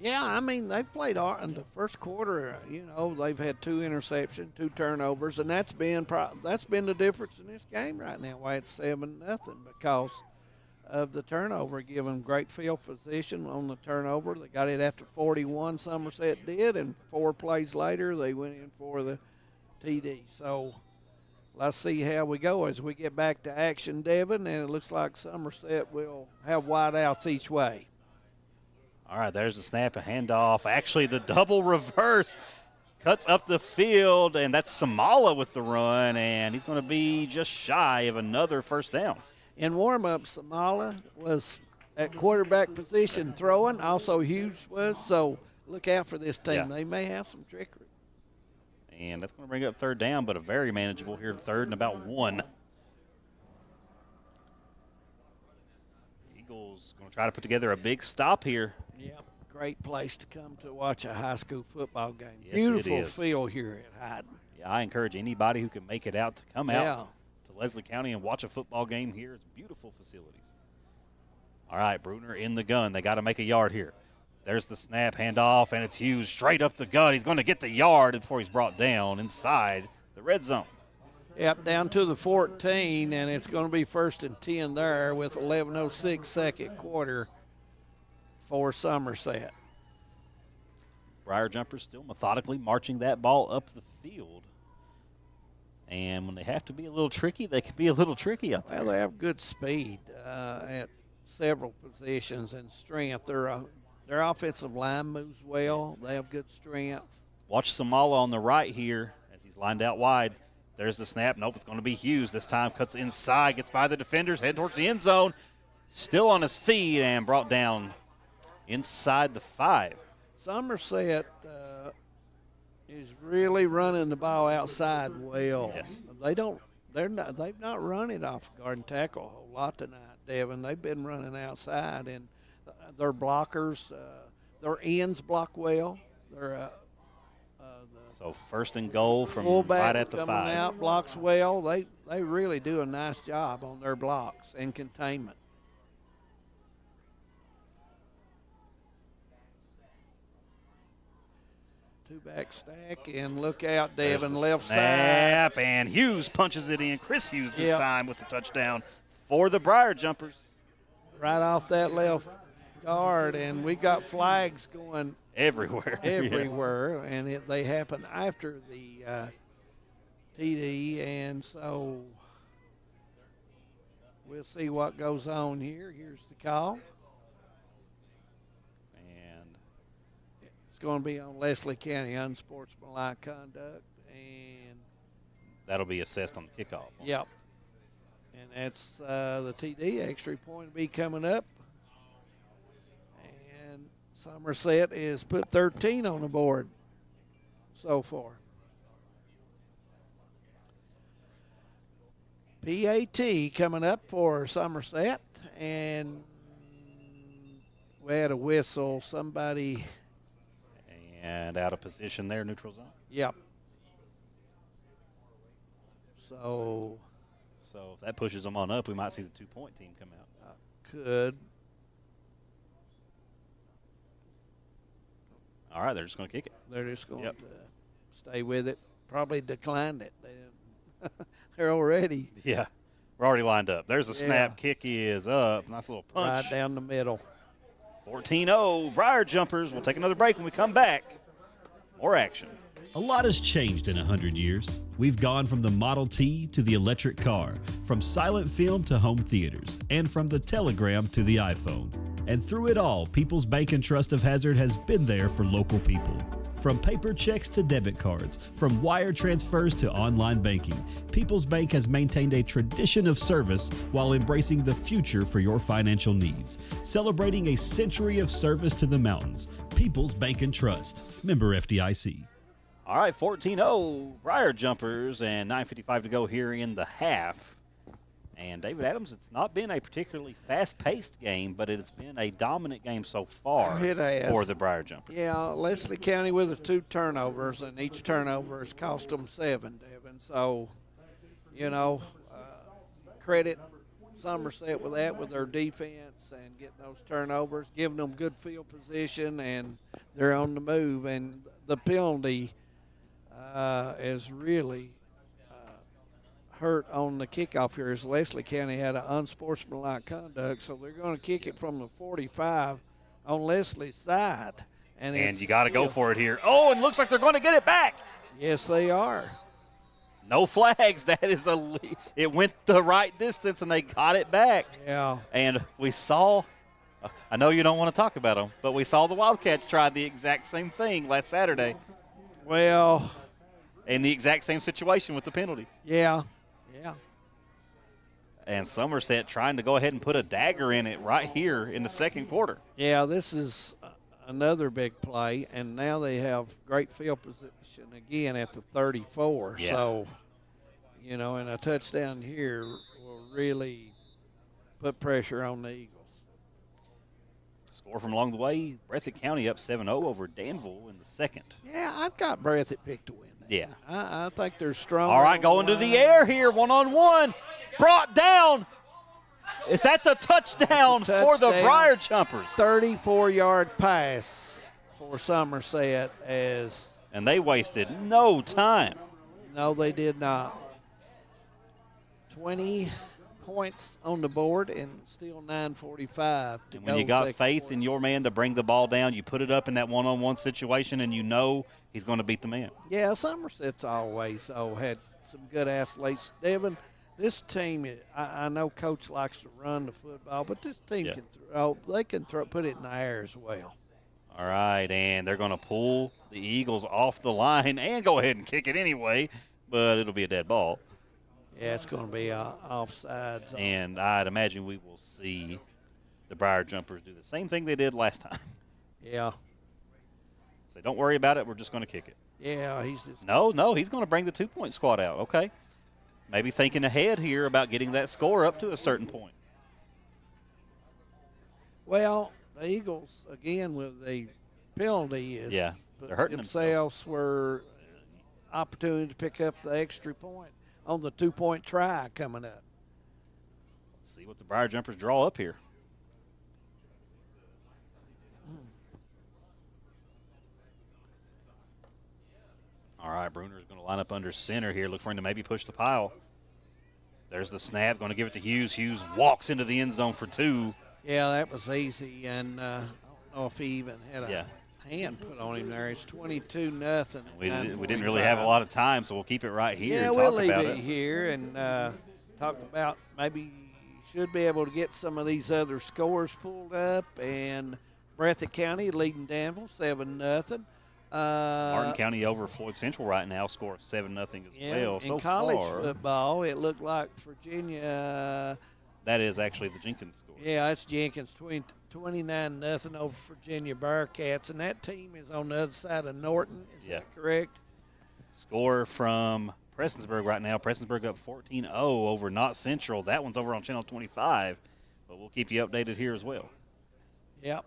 Yeah, I mean, they've played in the first quarter. They've had 2 interceptions, 2 turnovers, and that's been the difference in this game right now. Why it's 7-0 because of the turnover, giving great field position on the turnover. They got it after 41. Somerset did, and 4 plays later they went in for the TD. So let's see how we go as we get back to action, Devin, and it looks like Somerset will have wideouts each way. All right, there's the snap and handoff. Actually, the double reverse cuts up the field, and that's Samala with the run, and he's going to be just shy of another first down. In warm-up, Samala was at quarterback position throwing. Also, Hughes was, so look out for this team. Yeah. They may have some trickery. And that's going to bring up third down, but a very manageable here, third and about 1. Eagles going to try to put together a big stop here. Yeah, great place to come to watch a high school football game. Yes, Beautiful it is. field here at Hyden. Yeah, I encourage anybody who can make it out to come out to Leslie County and watch a football game here. It's beautiful facilities. All right, Bruner in the gun. They got to make a yard here. There's the snap, handoff, and it's Hughes straight up the gut. He's going to get the yard before he's brought down inside the red zone. Yep, down to the 14, and it's going to be 1st and 10 there with 11:06 second quarter for Somerset. Briar Jumpers still methodically marching that ball up the field. And when they have to be a little tricky, they can be a little tricky out there. Well, they have good speed at several positions and strength. Their offensive line moves well. They have good strength. Watch Samala on the right here as he's lined out wide. There's the snap. Nope, it's going to be Hughes. This time cuts inside, gets by the defenders, head towards the end zone. Still on his feet and brought down inside the 5. Somerset is really running the ball outside well. Yes. They've not run it off guard and tackle a whole lot tonight, Devin. They've been running outside, and their blockers, their ends block well. So first and goal from fullback right at the coming 5. out, blocks well. They really do a nice job on their blocks and containment. Two-back stack, and look out, Devin, left snap, side. And Hughes punches it in. Chris Hughes this time with the touchdown for the Briar Jumpers. Right off that left guard, and we got flags going everywhere. Everywhere, and they happen after the TD, and so we'll see what goes on here. Here's the call. It's going to be on Leslie County, unsportsmanlike conduct, and that'll be assessed on the kickoff. Yep. And that's the TD. Extra point will be coming up. And Somerset has put 13 on the board so far. PAT coming up for Somerset, and we had a whistle. Somebody... And out of position there, neutral zone. Yep. So if that pushes them on up, we might see the 2-point team come out. Could. All right, they're just going to kick it. They're just going to stay with it. Probably declined it. They're already. Yeah, we're already lined up. There's a snap. Kick is up. Nice little punch. Right down the middle. 14-0, Briar Jumpers. We'll take another break when we come back. More action. A lot has changed in 100 years. We've gone from the Model T to the electric car, from silent film to home theaters, and from the telegram to the iPhone. And through it all, People's Bank and Trust of Hazard has been there for local people. From paper checks to debit cards, from wire transfers to online banking, People's Bank has maintained a tradition of service while embracing the future for your financial needs. Celebrating a century of service to the mountains. People's Bank and Trust. Member FDIC. All right, 14-0, Briar Jumpers, and 9:55 to go here in the half. And David Adams, it's not been a particularly fast-paced game, but it's been a dominant game so far for the Briar Jumpers. Yeah, Leslie County with the 2 turnovers, and each turnover has cost them 7, Devin. So, credit Somerset with that, with their defense and getting those turnovers, giving them good field position, and they're on the move. And the penalty is really hurt on the kickoff here, as Leslie County had an unsportsmanlike conduct, so they're going to kick it from the 45 on Leslie's side. And you got to go for it here. Oh, and looks like they're going to get it back. Yes, they are. No flags. That is it went the right distance, and they got it back. Yeah. And we saw, I know you don't want to talk about them, but we saw the Wildcats try the exact same thing last Saturday. Well. In the exact same situation with the penalty. Yeah. And Somerset trying to go ahead and put a dagger in it right here in the second quarter. Yeah, this is another big play, and now they have great field position again at the 34. Yeah. So, and a touchdown here will really put pressure on the Eagles. Score from along the way, Breathitt County up 7-0 over Danville in the second. Yeah, I've got Breathitt picked to win. Yeah. I think they're strong. All right, going to the air here, one-on-one. Brought down. That's a touchdown for the Briar Jumpers. 34-yard pass for Somerset. And they wasted no time. No, they did not. 20 points on the board and still 9:45 to go. When you got faith in your man to bring the ball down, you put it up in that one-on-one situation, and you know he's going to beat the man. Yeah, Somerset's always had some good athletes. Devin, this team, I know Coach likes to run the football, but this team can throw. They can put it in the air as well. All right, and they're going to pull the Eagles off the line and go ahead and kick it anyway, but it'll be a dead ball. Yeah, it's going to be offsides. And I'd imagine we will see the Briar Jumpers do the same thing they did last time. Yeah. So don't worry about it. We're just going to kick it. Yeah, he's just. No, he's going to bring the 2-point squad out. Okay. Maybe thinking ahead here about getting that score up to a certain point. Well, the Eagles, again, with the penalty, they're hurting themselves were, opportunity to pick up the extra point on the 2-point try coming up. Let's see what the Briar Jumpers draw up here. All right, Bruner's going to line up under center here. Look for him to maybe push the pile. There's the snap. Going to give it to Hughes. Hughes walks into the end zone for 2. Yeah, that was easy, and I don't know if he even had a hand put on him there. It's 22-0. We didn't really have a lot of time, so we'll keep it right here. Yeah, and we'll talk leave about it here and talk about maybe should be able to get some of these other scores pulled up. And Breathitt County leading Danville 7-0. Martin County over Floyd Central right now, score 7-0 as well. In So college far, football, it looked like Virginia. That is actually the Jenkins score. Yeah, it's Jenkins 29-0 over Virginia Bearcats, and that team is on the other side of Norton. Is that correct? Score from Prestonsburg right now. Prestonsburg up 14-0 over Knott Central. That one's over on Channel 25, but we'll keep you updated here as well. Yep.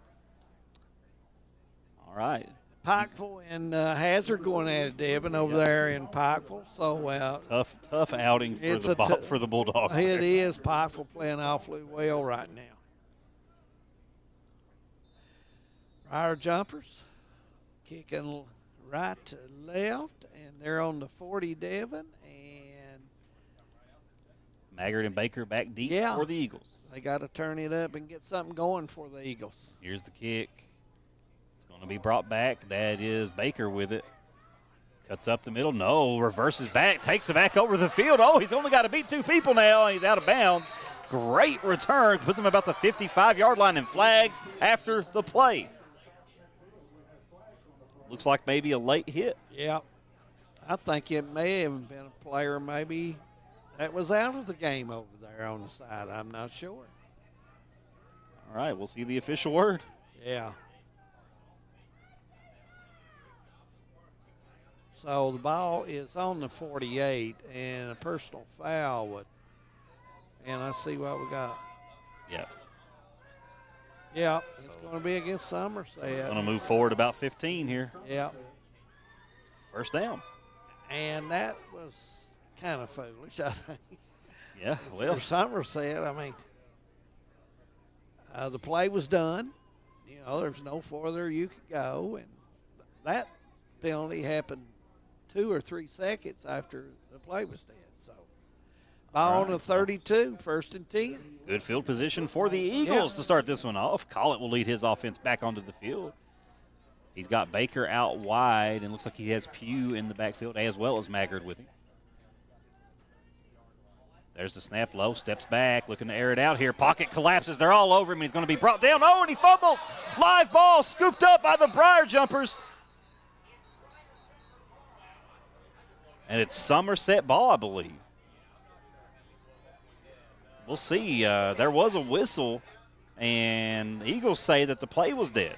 All right. Pikeville and Hazard going at it, Devin, over there in Pikeville. So tough outing for the Bulldogs. It is. Pikeville playing awfully well right now. Briar Jumpers kicking right to left, and they're on the 40, Devin, and Maggard and Baker back deep for the Eagles. They got to turn it up and get something going for the Eagles. Here's the kick. Going to be brought back. That is Baker with it. Cuts up the middle. No, reverses back. Takes it back over the field. Oh, he's only got to beat 2 people now. He's out of bounds. Great return. Puts him about the 55-yard line and flags after the play. Looks like maybe a late hit. Yeah. I think it may have been a player maybe that was out of the game over there on the side. I'm not sure. All right, we'll see the official word. Yeah. So the ball is on the 48, and a personal foul would. And let's see what we got. Yep. Yeah, it's going to be against Somerset. So it's going to move forward about 15 here. Yeah. First down. And that was kind of foolish, I think. Yeah, well. For Somerset, I mean, the play was done. You know, there's no further you could go. And that penalty happened 2 or 3 seconds after the play was dead. So, ball on the 32, 1st and 10. Good field position for the Eagles to start this one off. Collett will lead his offense back onto the field. He's got Baker out wide, and looks like he has Pugh in the backfield as well as Maggard with him. There's the snap low, steps back, looking to air it out here. Pocket collapses. They're all over him. He's going to be brought down. Oh, and he fumbles. Live ball scooped up by the Briar Jumpers. And it's Somerset ball, I believe. We'll see. There was a whistle, and the Eagles say that the play was dead.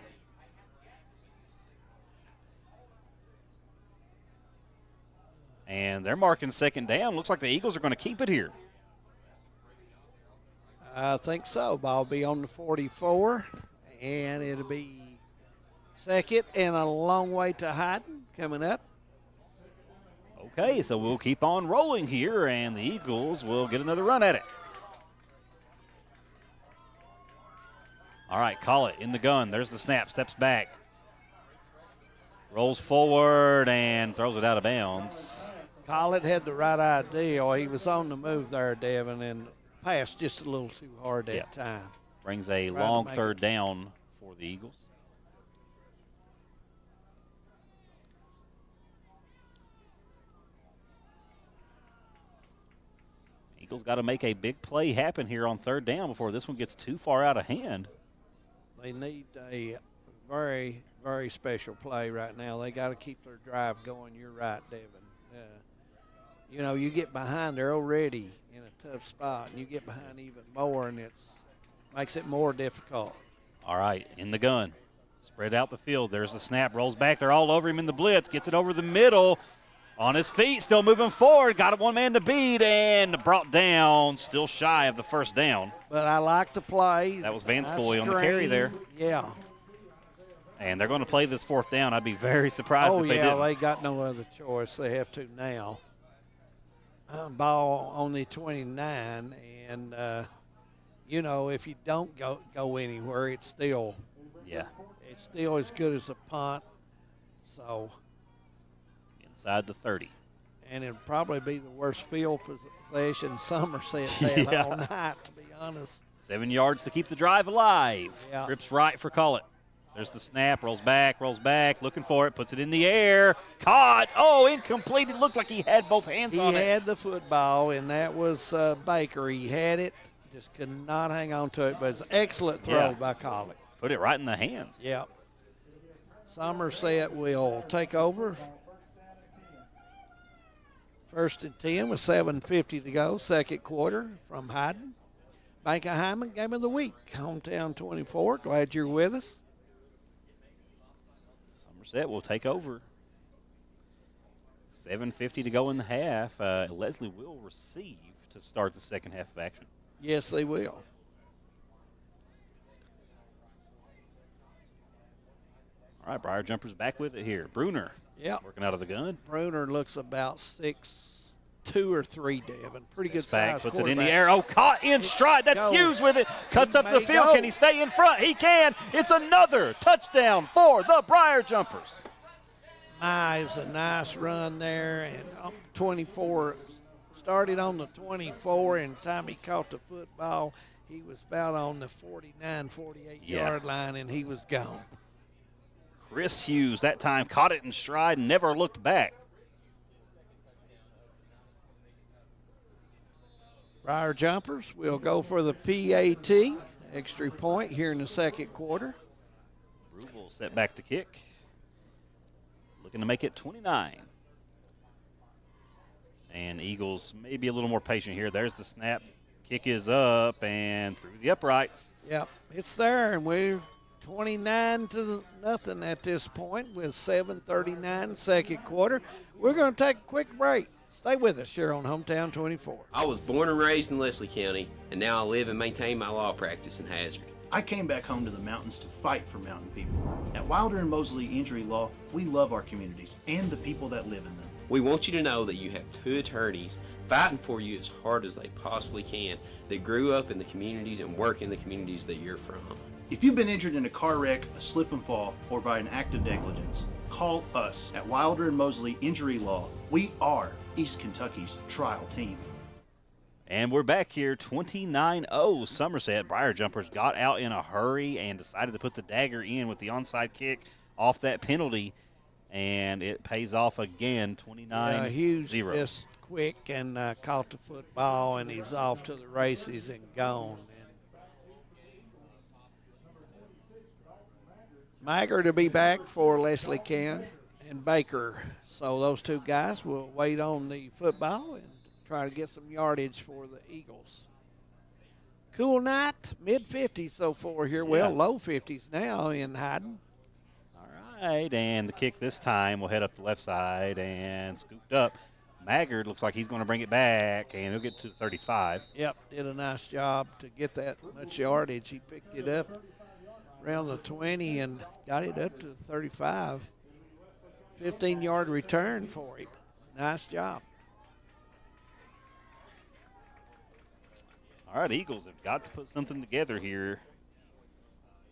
And they're marking 2nd down. Looks like the Eagles are going to keep it here. I think so. Ball will be on the 44, and it'll be 2nd and a long way to Hyden coming up. Okay, so we'll keep on rolling here, and the Eagles will get another run at it. All right, call it in the gun. There's the snap, steps back. Rolls forward and throws it out of bounds. Collett had the right idea. He was on the move there, Devin, and passed just a little too hard that time. Brings a long 3rd down for the Eagles. Eagles got to make a big play happen here on 3rd down before this one gets too far out of hand. They need a very, very special play right now. They got to keep their drive going. You're right, Devin. You know, you get behind, they're already in a tough spot, and you get behind even more, and it makes it more difficult. All right, in the gun. Spread out the field. There's the snap, rolls back. They're all over him in the blitz. Gets it over the middle. On his feet, still moving forward. Got one man to beat and brought down, still shy of the 1st down. But I like the play. That was Van Scoy on the carry there. Yeah. And they're going to play this 4th down. I'd be very surprised if they didn't. They got no other choice. They have to now. Ball on the 29, and you know, if you don't go anywhere, it's still as good as a punt. So inside the 30. And it'd probably be the worst field possession Somerset's had all night, to be honest. 7 yards to keep the drive alive. Yeah. Trips right for Collett. There's the snap, rolls back, looking for it, puts it in the air. Caught. Oh, incomplete. It looked like he had both hands on it. He had the football, and that was Baker. He had it, just could not hang on to it, but it's an excellent throw by Collett. Put it right in the hands. Yep. Somerset will take over. 1st and 10 with 7:50 to go, 2nd quarter from Hyden. Bank of Hyman, game of the week, Hometown 24. Glad you're with us. Somerset will take over. 7:50 to go in the half. Leslie will receive to start the second half of action. Yes, they will. All right, Briar Jumpers back with it here. Bruner working out of the gun. Bruner looks about 6'2" or 3", Devin. Pretty good size. Puts it in the air. Oh, caught in stride. That's Hughes with it. Cuts up the field. Go. Can he stay in front? He can. It's another touchdown for the Briar Jumpers. It's a nice run there. And 24, started on the 24, and the time he caught the football, he was about on the 49, 48-yard line, and he was gone. Chris Hughes that time caught it in stride and never looked back. Briar Jumpers will go for the PAT, extra point here in the 2nd quarter. Brew will set back the kick. Looking to make it 29. And Eagles may be a little more patient here. There's the snap. Kick is up and through the uprights. Yep, it's there, and we're 29-0 at this point with 7:39 2nd quarter. We're going to take a quick break. Stay with us here on Hometown 24. I was born and raised in Leslie County, and now I live and maintain my law practice in Hazard. I came back home to the mountains to fight for mountain people. At Wilder and Mosley Injury Law, we love our communities and the people that live in them. We want you to know that you have 2 attorneys fighting for you as hard as they possibly can that grew up in the communities and work in the communities that you're from. If you've been injured in a car wreck, a slip and fall, or by an act of negligence, call us at Wilder and Mosley Injury Law. We are East Kentucky's trial team. And we're back here, 29-0 Somerset. Briar Jumpers got out in a hurry and decided to put the dagger in with the onside kick off that penalty, and it pays off again, 29-0. Hughes just quick and caught the football, and he's off to the races and gone. Maggard to be back for Leslie Can and Baker. So those 2 guys will wait on the football and try to get some yardage for the Eagles. Cool night, mid-50s so far here. Well, low 50s now in Hyden. All right, and the kick this time will head up the left side and scooped up. Maggard looks like he's going to bring it back, and he'll get to the 35. Yep, did a nice job to get that much yardage. He picked it up around the 20 and got it up to the 35. 15-yard return for him. Nice job. All right, Eagles have got to put something together here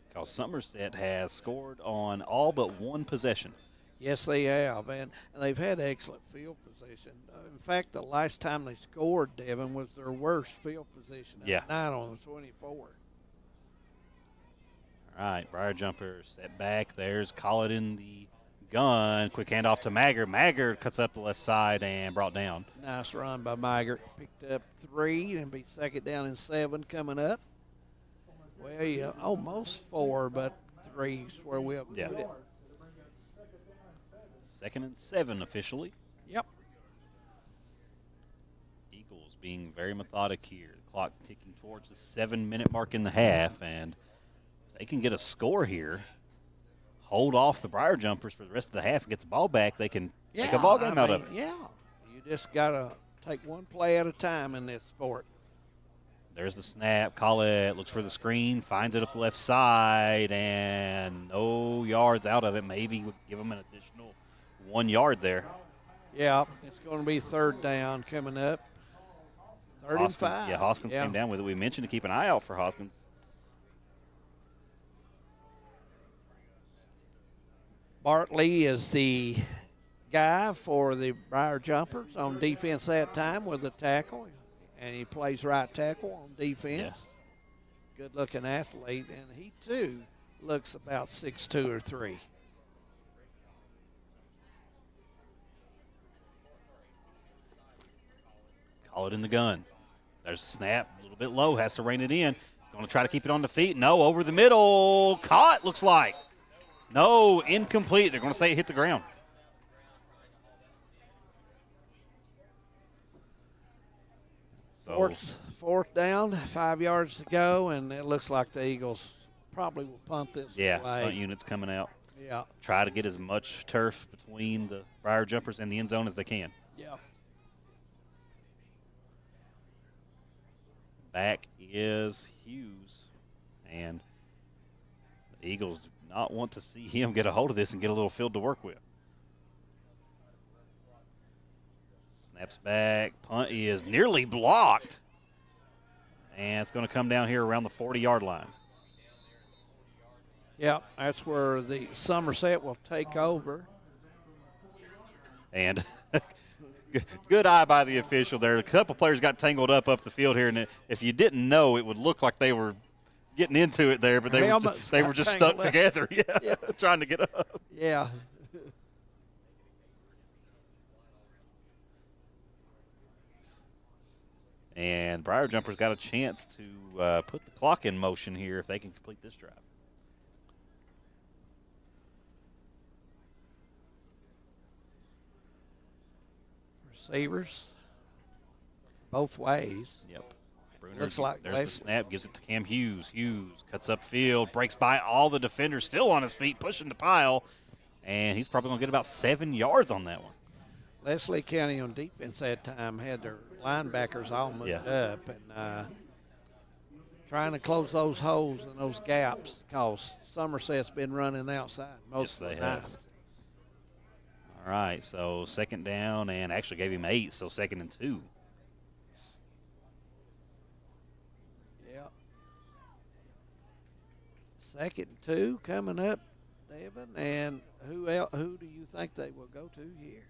because Somerset has scored on all but 1 possession. Yes, they have, and they've had excellent field position. In fact, the last time they scored, Devin, was their worst field position of the night on the 24. All right, Briar Jumpers set back. There's Collett in the gun. Quick handoff to Maggard. Maggard cuts up the left side and brought down. Nice run by Maggard. Picked up 3 and be 2nd down and 7 coming up. Well, yeah, almost 4, but 3 is where we'll put it. 2nd and 7 officially. Yep. Eagles being very methodic here. The clock ticking towards the 7-minute mark in the half, and they can get a score here, hold off the Briar Jumpers for the rest of the half and get the ball back, they can make a ball game out of it. Yeah, you just got to take one play at a time in this sport. There's the snap. Collette looks for the screen, finds it up the left side, and no yards out of it. Maybe we'll give him an additional 1 yard there. Yeah, it's going to be 3rd down coming up. 3rd and 5. Yeah, Hoskins came down with it. We mentioned to keep an eye out for Hoskins. Bartley is the guy for the Briar Jumpers on defense that time with the tackle, and he plays right tackle on defense. Yes. Good-looking athlete, and he, too, looks about 6'2" or 3. Call it in the gun. There's a snap, a little bit low, has to rein it in. He's going to try to keep it on the feet. No, over the middle. Caught, looks like. No, incomplete. They're going to say it hit the ground. So, fourth down, 5 yards to go, and it looks like the Eagles probably will punt this yeah, away. punt unit's coming out. Yeah. Try to get as much turf between the Briar Jumpers and the end zone as they can. Yeah. Back is Hughes, and the Eagles do not want to see him get a hold of this and get a little field to work with. Snaps back. Punt is nearly blocked, and it's going to come down here around the 40-yard line. Yeah, that's where the Somerset will take over. And good eye by the official there. A couple players got tangled up the field here, and if you didn't know, it would look like they were getting into it there, but they were just stuck together, yeah, trying to get up. Yeah. And Briar Jumpers got a chance to put the clock in motion here if they can complete this drive. Receivers, both ways. Yep. Bruner Looks like there's the snap, gives it to Cam Hughes. Hughes cuts up field, breaks by all the defenders, still on his feet, pushing the pile, and he's probably going to get about 7 yards on that one. Leslie County on defense that time had their linebackers all moved up and trying to close those holes and those gaps because Somerset's been running outside most of the night. All right, so 2nd down, and actually gave him 8, so 2nd and 2. Yeah. 2nd and 2 coming up, Devin, and who do you think they will go to here?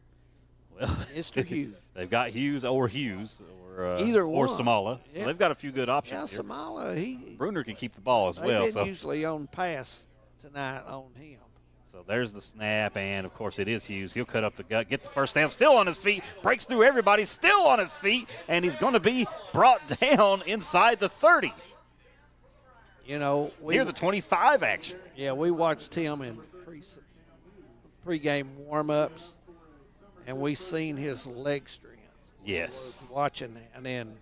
Well, Mr. Hughes. They've got Hughes or either one. Or Samala. So yeah. they've got a few good options. Yeah, here. Samala, Bruner can keep the ball as well. They've been usually on pass tonight on him. So there's the snap, and, of course, it is Hughes. He'll cut up the gut, get the first down, still on his feet, breaks through everybody, still on his feet, and he's going to be brought down inside the 30. You know, near the 25 action. Yeah, we watched him in pregame warm-ups, and we seen his leg strength. Yes. Watching that, and then,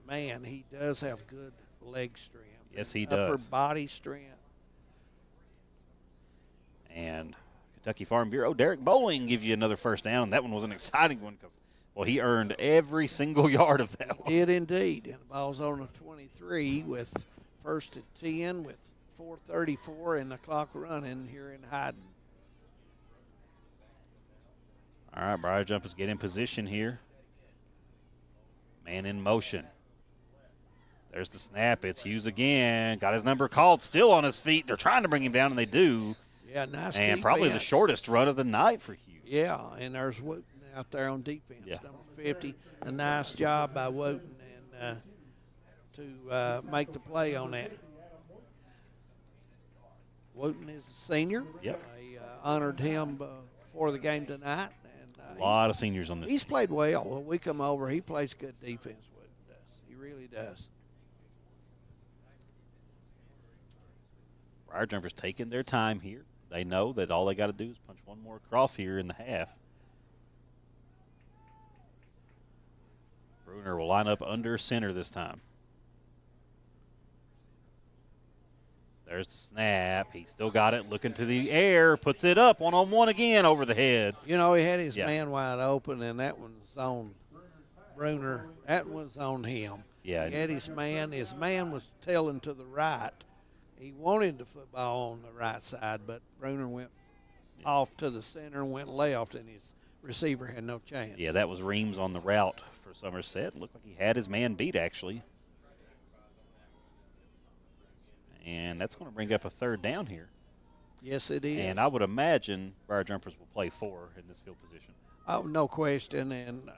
man, he does have good leg strength. Yes, he upper does. Body strength. And Kentucky Farm Bureau, Derek Bowling gives you another first down, and that one was an exciting one because, well, he earned every single yard of that one. He did indeed, and the ball's on the 23 with 1st and 10 with 4:34 and the clock running here in Hyden. All right, Briar Jumpers get in position here. Man in motion. There's the snap. It's Hughes again. Got his number called. Still on his feet. They're trying to bring him down, and they do. Yeah, nice And defense. probably the shortest run of the night for Hughes. Yeah, and there's Wooten out there on defense, number 50. A nice job by Wooten and to make the play on that. Wooten is a senior. Yep. They honored him before the game tonight. And a lot of seniors on this He's team. played well. When we come over, he plays good defense, Wooten does. He really does. Briar Jumpers taking their time here. They know that all they got to do is punch one more across here in the half. Bruner will line up under center this time. There's the snap. He still got it. Looking to the air. Puts it up. One-on-one again over the head. You know, he had his man wide open, and that one's on Bruner. That was on him. Yeah. He had his man. His man was tailing to the right. He wanted the football on the right side, but Bruner went off to the center and went left, and his receiver had no chance. Yeah, that was Reams on the route for Somerset. Looked like he had his man beat, actually. And that's going to bring up a third down here. Yes, it is. And I would imagine Briar Jumpers will play 4 in this field position. Oh, no question. And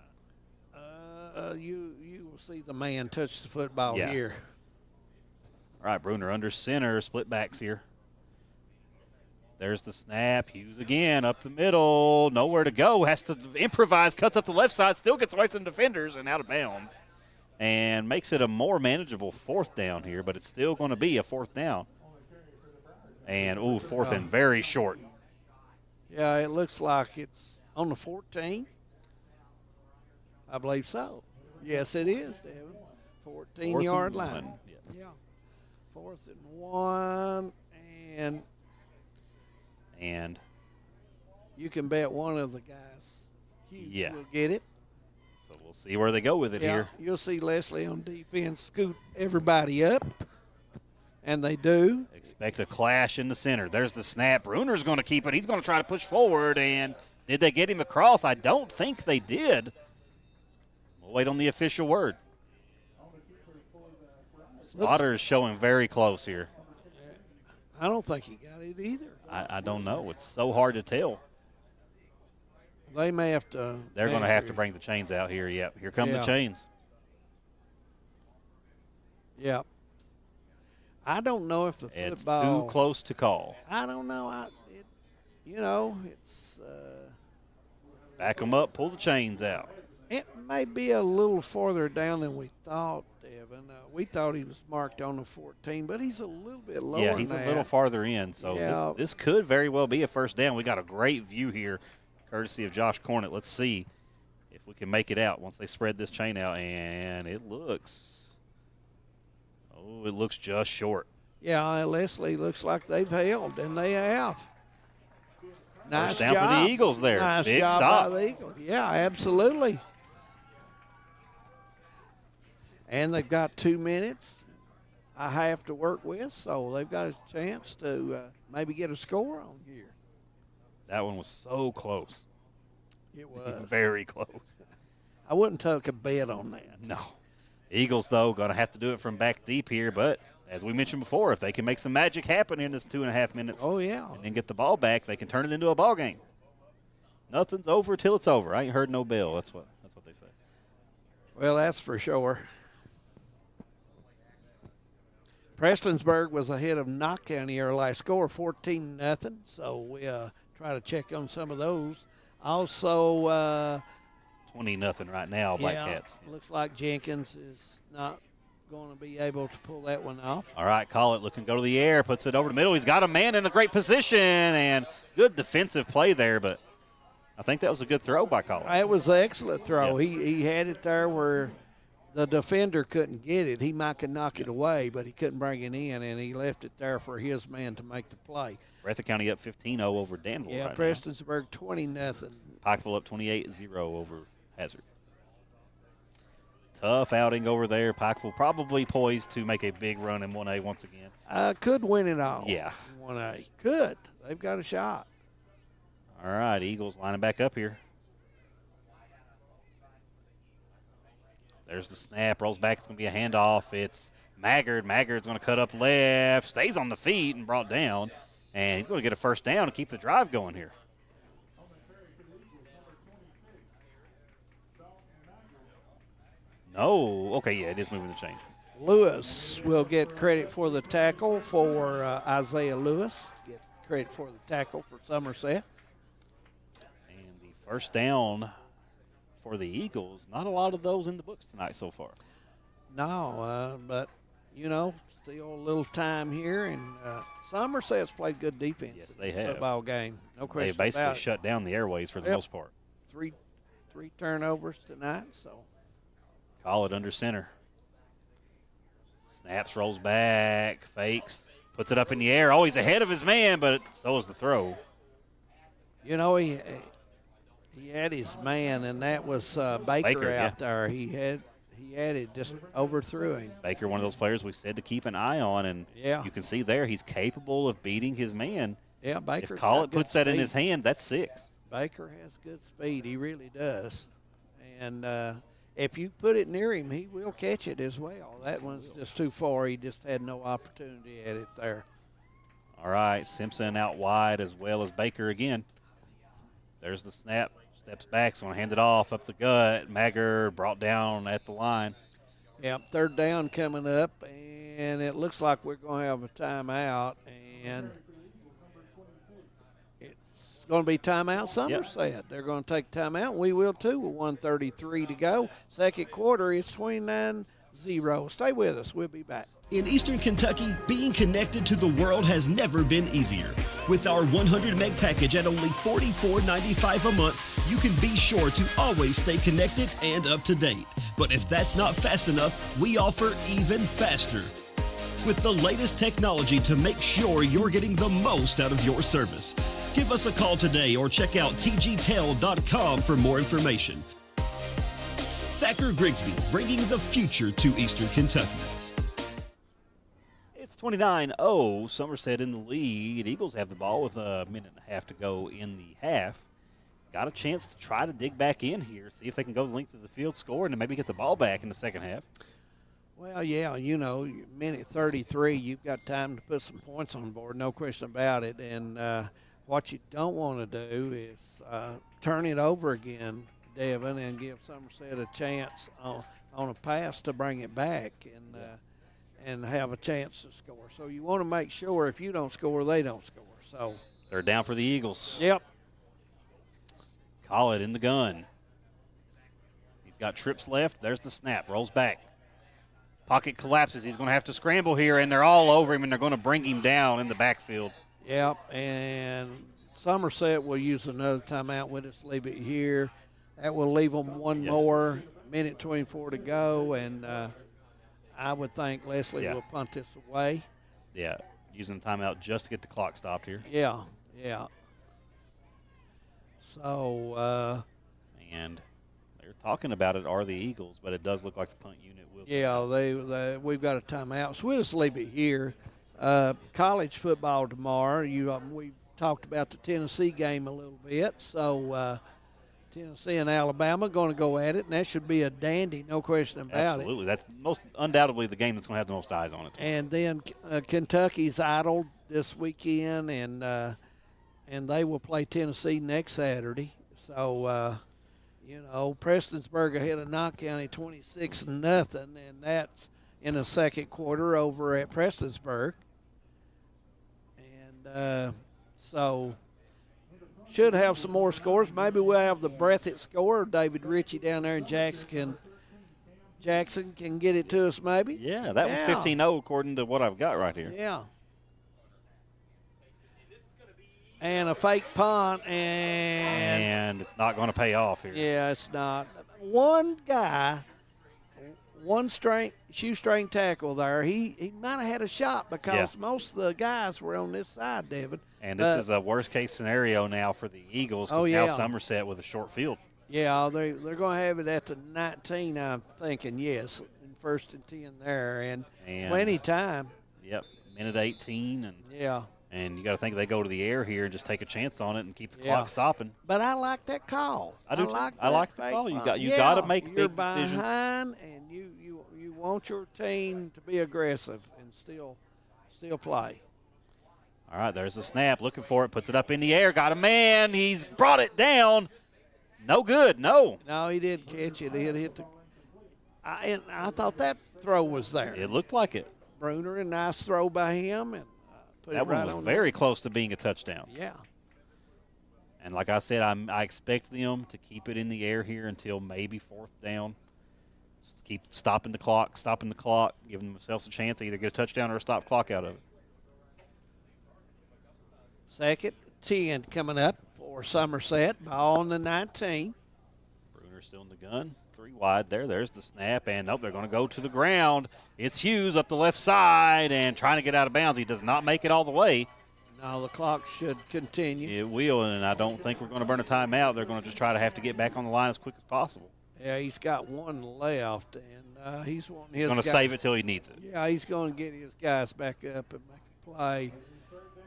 you will see the man touch the football here. All right, Bruner under center, split backs here. There's the snap. Hughes again up the middle. Nowhere to go. Has to improvise. Cuts up the left side. Still gets away from defenders and out of bounds. And makes it a more manageable 4th down here, but it's still going to be a 4th down. And, 4th and very short. Yeah, it looks like it's on the 14. I believe so. Yes, it is, Devin. 14-yard line. Yeah. 4th and 1. And you can bet one of the guys Hughes will get it. So we'll see where they go with it here. You'll see Leslie on defense scoot everybody up, and they do. Expect a clash in the center. There's the snap. Bruner's going to keep it. He's going to try to push forward, and did they get him across? I don't think they did. We'll wait on the official word. Spotter is showing very close here. I don't think he got it either. I don't know. It's so hard to tell. They may have to. They're going to have to bring the chains out here. Yep, here come the chains. Yep. I don't know if the football. It's too close to call. I don't know. It's. Back them up. Pull the chains out. It may be a little farther down than we thought, Devin. We thought he was marked on the 14, but he's a little bit lower. Yeah, he's than a little farther in, so this could very well be a 1st down. We got a great view here, courtesy of Josh Cornett. Let's see if we can make it out once they spread this chain out, and it looks just short. Yeah, Leslie looks like they've held, and they have. Nice First down job for the Eagles there. Nice Big job stop. by the Eagles. Yeah, absolutely. And they've got 2 minutes I have to work with, so they've got a chance to maybe get a score on here. That one was so close. It was. Very close. I wouldn't take a bet on that. No. Eagles, though, going to have to do it from back deep here, but as we mentioned before, if they can make some magic happen in this 2.5 minutes and then get the ball back, they can turn it into a ball game. Nothing's over till it's over. I ain't heard no bell. That's what they say. Well, that's for sure. Prestonsburg was ahead of Knott County our last score, 14-0. So we try to check on some of those. Also, 20-0 right now, Black Cats. Looks like Jenkins is not going to be able to pull that one off. All right, Collett looking to go to the air, puts it over the middle. He's got a man in a great position, and good defensive play there, but I think that was a good throw by Collett. It was an excellent throw. He had it there where the defender couldn't get it. He might could knock it away, but he couldn't bring it in, and he left it there for his man to make the play. Breathitt County up 15-0 over Danville. Yeah, right Prestonsburg 20-0. Pikeville up 28-0 over Hazard. Tough outing over there. Pikeville probably poised to make a big run in 1A once again. Could win it all. Yeah. 1A. Could. They've got a shot. All right, Eagles lining back up here. There's the snap. Rolls back. It's going to be a handoff. It's Maggard. Maggard's going to cut up left. Stays on the feet and brought down. And he's going to get a 1st down to keep the drive going here. No. Okay, yeah, it is moving the chains. Lewis will get credit for the tackle for Isaiah Lewis. Get credit for the tackle for Somerset. And the 1st down for the Eagles. Not a lot of those in the books tonight so far. No, but, still a little time here. And Somerset's played good defense. Yes, they have. Football game. No question They basically about it. shut down the airways for the most part. Three turnovers tonight, so. Collett under center. Snaps, rolls back, fakes, puts it up in the air. Oh, he's ahead of his man, but so is the throw. He had his man, and that was Baker out there. He at it, just overthrew him. Baker, one of those players we said to keep an eye on, and you can see there he's capable of beating his man. Yeah, Baker's if Collett got puts good that in speed. his hand, that's 6. Baker has good speed. He really does. And if you put it near him, he will catch it as well. That one's just too far. He just had no opportunity at it there. All right, Simpson out wide as well as Baker again. There's the snap. Steps back, so going to hand it off up the gut. Magger brought down at the line. Yep, third down coming up, and it looks like we're going to have a timeout, and it's going to be timeout Somerset. Yep. They're going to take timeout, and we will too with 1:33 to go. Second quarter is 29-0. Stay with us. We'll be back. In Eastern Kentucky, being connected to the world has never been easier. With our 100 meg package at only $44.95 a month, you can be sure to always stay connected and up to date. But if that's not fast enough, we offer even faster. With the layest technology to make sure you're getting the most out of your service. Give us a call today or check out tgtel.com for more information. Thacker Grigsby, bringing the future to Eastern Kentucky. It's 29-0, Somerset in the lead. Eagles have the ball with a minute and a half to go in the half. Got a chance to try to dig back in here, see if they can go the length of the field, score, and then maybe get the ball back in the second half. Well, yeah, minute 33, you've got time to put some points on the board, no question about it. And what you don't want to do is turn it over again, Devin, and give Somerset a chance on a pass to bring it back and have a chance to score. So you want to make sure if you don't score, they don't score. So they're down for the Eagles. Yep. Collett in the gun. He's got trips left. There's the snap. Rolls back. Pocket collapses. He's going to have to scramble here, and they're all over him, and they're going to bring him down in the backfield. Yep, and Somerset will use another timeout. We'll just leave it here. That will leave them one more, minute 24 to go, and I would think Leslie will punt this away. Yeah, using the timeout just to get the clock stopped here. Yeah. So. And they're talking about it are the Eagles, but it does look like the punt unit will. Yeah, we've got a timeout. So we'll just leave it here. College football tomorrow. We talked about the Tennessee game a little bit. So Tennessee and Alabama going to go at it, and that should be a dandy, no question about it. Absolutely. That's most undoubtedly the game that's going to have the most eyes on it. And then Kentucky's idled this weekend, and they will play Tennessee next Saturday. So, Prestonsburg ahead of Knott County 26-0, and that's in the second quarter over at Prestonsburg. And so should have some more scores. Maybe we'll have the Breathitt score. David Ritchie down there in Jackson can get it to us maybe. Yeah, that was 15-0 according to what I've got right here. Yeah. And a fake punt, and it's not going to pay off here. Yeah, it's not. One guy, one shoestring tackle there, he might have had a shot because most of the guys were on this side, David. And this is a worst-case scenario now for the Eagles because now Somerset with a short field. Yeah, they're going to have it at the 19, I'm thinking, yes, in 1st and 10 there, and plenty of time. Yep, minute 18. And you got to think they go to the air here and just take a chance on it and keep the clock stopping. But I like that call. I do too. I like the call. You got to make big decisions. You're behind, and you want your team to be aggressive and still play. All right, there's the snap. Looking for it. Puts it up in the air. Got a man. He's brought it down. No good. No, he didn't catch it. He had hit the – I thought that throw was there. It looked like it. Bruner, a nice throw by him, and that one was very close to being a touchdown. Yeah. And like I said, I expect them to keep it in the air here until maybe 4th down. Just keep stopping the clock, giving themselves a chance to either get a touchdown or a stop clock out of it. 2nd 10 coming up for Somerset. Ball on the 19. Bruner still in the gun. 3 wide there. There's the snap. And nope, they're going to go to the ground. It's Hughes up the left side and trying to get out of bounds. He does not make it all the way. No, the clock should continue. It will, and I don't think we're going to burn a timeout. They're going to just try to have to get back on the line as quick as possible. Yeah, he's got one left, and he's wanting his going to save it till he needs it. Yeah, he's going to get his guys back up and make a play.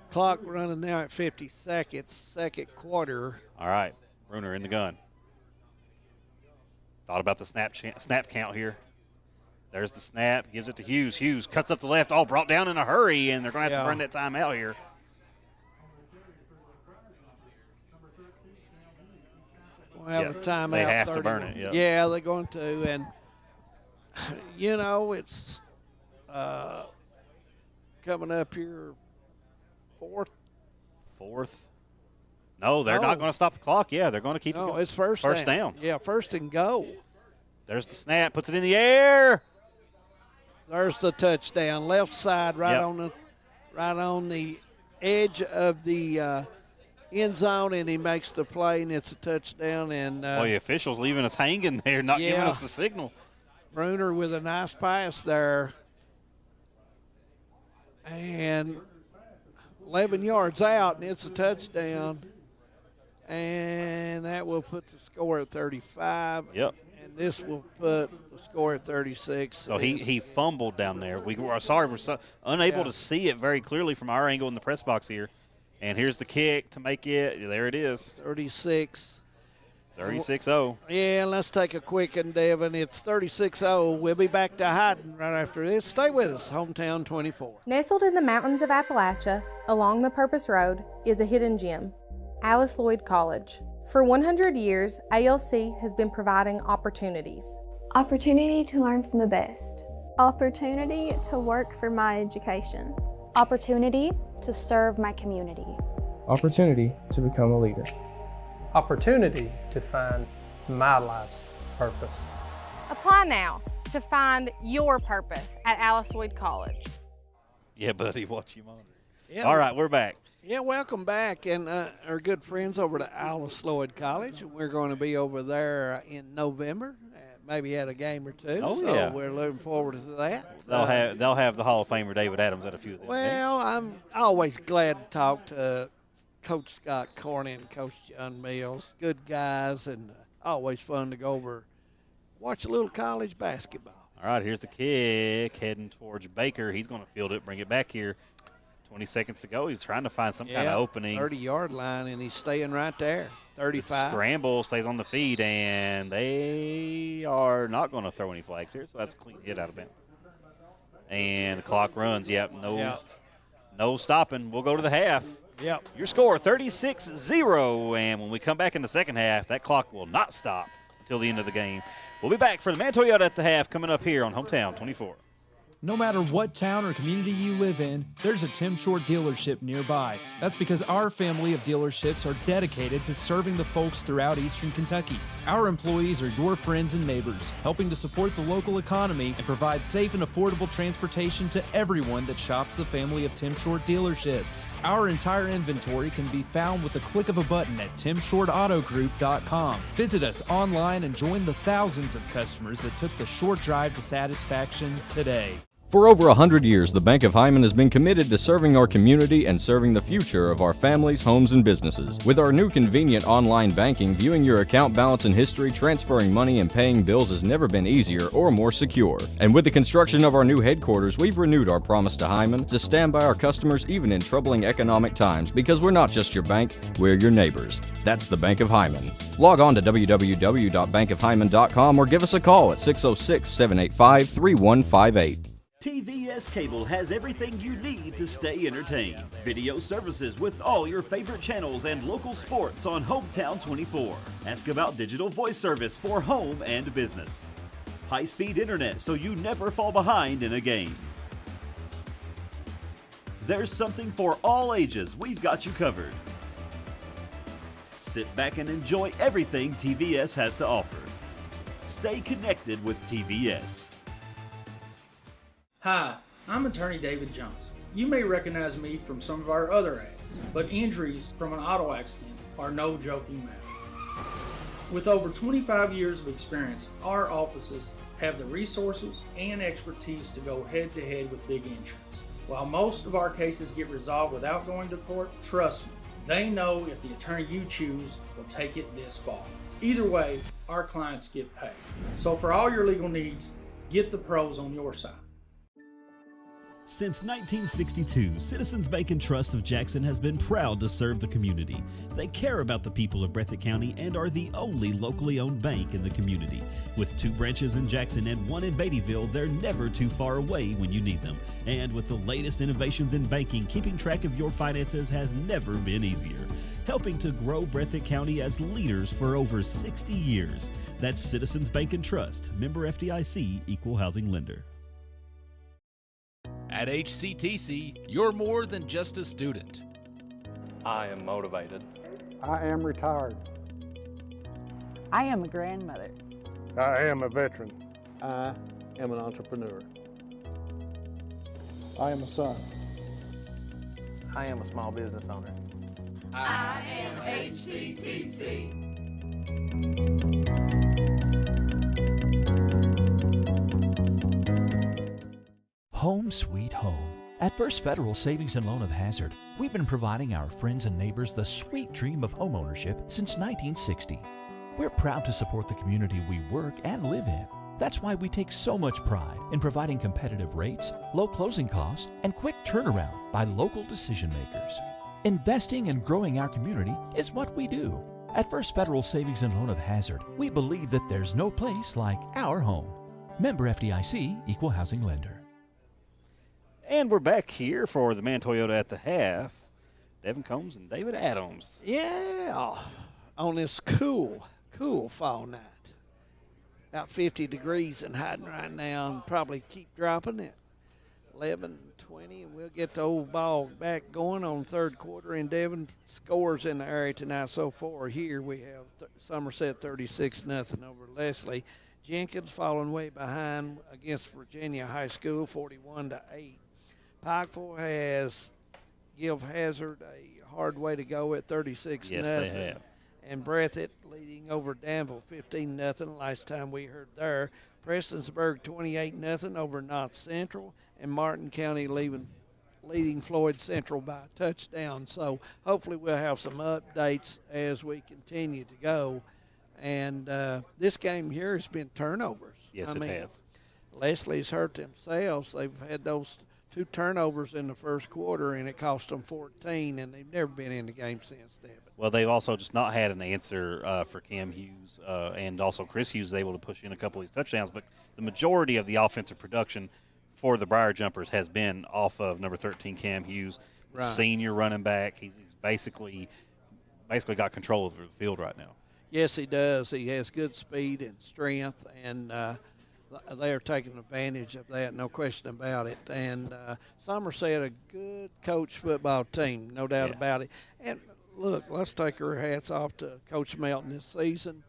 Clock running now at 50 seconds, second quarter. All right, Bruner in the gun. Thought about the snap count here. There's the snap, gives it to Hughes. Hughes cuts up the left, all brought down in a hurry, and they're going to have to burn that time out here. We'll have a timeout. They have to burn it. Yep. Yeah, they're going to. And, you know, it's coming up here fourth. No, they're not going to stop the clock. Yeah, they're going to keep it going. No, it's first down. Yeah, first and goal. There's the snap, puts it in the air. There's the touchdown, left side, right on the edge of the end zone, and he makes the play, and it's a touchdown. And the officials leaving us hanging there, not giving us the signal. Bruner with a nice pass there, and 11 yards out, and it's a touchdown. And that will put the score at 35. Yep. And this will put the score at 36. So he fumbled down there. We're unable to see it very clearly from our angle in the press box here. And here's the kick to make it. There it is. 36. 36-0. Yeah, let's take a quick one, Devin. It's 36-0. We'll be back to Hyden right after this. Stay with us. Hometown 24. Nestled in the mountains of Appalachia, along the Purpose Road, is a hidden gem, Alice Lloyd College. For 100 years, ALC has been providing opportunities. Opportunity to learn from the best. Opportunity to work for my education. Opportunity to serve my community. Opportunity to become a leader. Opportunity to find my life's purpose. Apply now to find your purpose at Alice Lloyd College. Yeah, buddy, watch your monitor. Yeah, all right, we're back. Yeah, welcome back. And our good friends over to Alice Lloyd College. We're going to be over there in November, maybe at a game or two. Oh, so yeah. we're looking forward to that. They'll have the Hall of Famer David Adams at a few of them. Well, I'm always glad to talk to Coach Scott Cornyn and Coach John Mills. Good guys, and always fun to go over, watch a little college basketball. All right, here's the kick heading towards Baker. He's going to field it, bring it back here. 20 seconds to go. He's trying to find some kind of opening. 30-yard line, and he's staying right there. 35. The scramble stays on the feet, and they are not going to throw any flags here, so that's a clean hit out of bounds. And the clock runs. No stopping. We'll go to the half. Yep. Your score, 36-0, and when we come back in the second half, that clock will not stop until the end of the game. We'll be back for the Man Toyota at the half coming up here on Hometown 24. No matter what town or community you live in, there's a Tim Short dealership nearby. That's because our family of dealerships are dedicated to serving the folks throughout Eastern Kentucky. Our employees are your friends and neighbors, helping to support the local economy and provide safe and affordable transportation to everyone that shops the family of Tim Short dealerships. Our entire inventory can be found with the click of a button at timshortautogroup.com. Visit us online and join the thousands of customers that took the short drive to satisfaction today. For over 100 years, the Bank of Hyman has been committed to serving our community and serving the future of our families, homes, and businesses. With our new convenient online banking, viewing your account balance and history, transferring money, and paying bills has never been easier or more secure. And with the construction of our new headquarters, we've renewed our promise to Hyman to stand by our customers even in troubling economic times, because we're not just your bank, we're your neighbors. That's the Bank of Hyman. Log on to www.bankofhyman.com or give us a call at 606-785-3158. TVS Cable has everything you need to stay entertained. Video services with all your favorite channels and local sports on Hometown 24. Ask about digital voice service for home and business. High-speed internet so you never fall behind in a game. There's something for all ages. We've got you covered. Sit back and enjoy everything TVS has to offer. Stay connected with TVS. Hi, I'm attorney David Johnson. You may recognize me from some of our other ads, but injuries from an auto accident are no joking matter. With over 25 years of experience, our offices have the resources and expertise to go head-to-head with big insurance. While most of our cases get resolved without going to court, trust me, they know if the attorney you choose will take it this far. Either way, our clients get paid. So for all your legal needs, get the pros on your side. Since 1962, Citizens Bank and Trust of Jackson has been proud to serve the community. They care about the people of Breathitt County and are the only locally owned bank in the community. With 2 branches in Jackson and 1 in Beattyville, they're never too far away when you need them. And with the latest innovations in banking, keeping track of your finances has never been easier. Helping to grow Breathitt County as leaders for over 60 years. That's Citizens Bank and Trust, member FDIC, equal housing lender. At HCTC, you're more than just a student. I am motivated. I am retired. I am a grandmother. I am a veteran. I am an entrepreneur. I am a son. I am a small business owner. I am HCTC. Home sweet home. At First Federal Savings and Loan of Hazard, we've been providing our friends and neighbors the sweet dream of homeownership since 1960. We're proud to support the community we work and live in. That's why we take so much pride in providing competitive rates, low closing costs, and quick turnaround by local decision makers. Investing and growing our community is what we do. At First Federal Savings and Loan of Hazard, we believe that there's no place like our home. Member FDIC, equal housing lender. And we're back here for the Man Toyota at the Half. Devin Combs and David Adams. Yeah, on this cool fall night. About 50 degrees in Haddon right now, and probably keep dropping it. 11:20, and we'll get the old ball back going on third quarter. And Devin scores in the area tonight so far. Here we have Somerset 36-0 over Leslie. Jenkins falling way behind against Virginia High School, 41-8. Pikeville has give Hazard a hard way to go at 36-0. Yes, they have. And Breathitt leading over Danville 15-0 last time we heard there. Prestonsburg 28-0 over Knott Central, and Martin County leading Floyd Central by a touchdown. So hopefully we'll have some updates as we continue to go. And this game here has been turnovers. Yes, it has. Leslie's hurt themselves. They've had those 2 turnovers in the first quarter, and it cost them 14, and they've never been in the game since, David. Well, they've also just not had an answer for Cam Hughes, and also Chris Hughes is able to push in a couple of these touchdowns. But the majority of the offensive production for the Briar Jumpers has been off of number 13, Cam Hughes, Right. senior running back. He's basically got control of the field right now. Yes, he does. He has good speed and strength, and they are taking advantage of that, no question about it. And Somerset, a good coach football team, no doubt about it. And look, let's take our hats off to Coach Melton this season.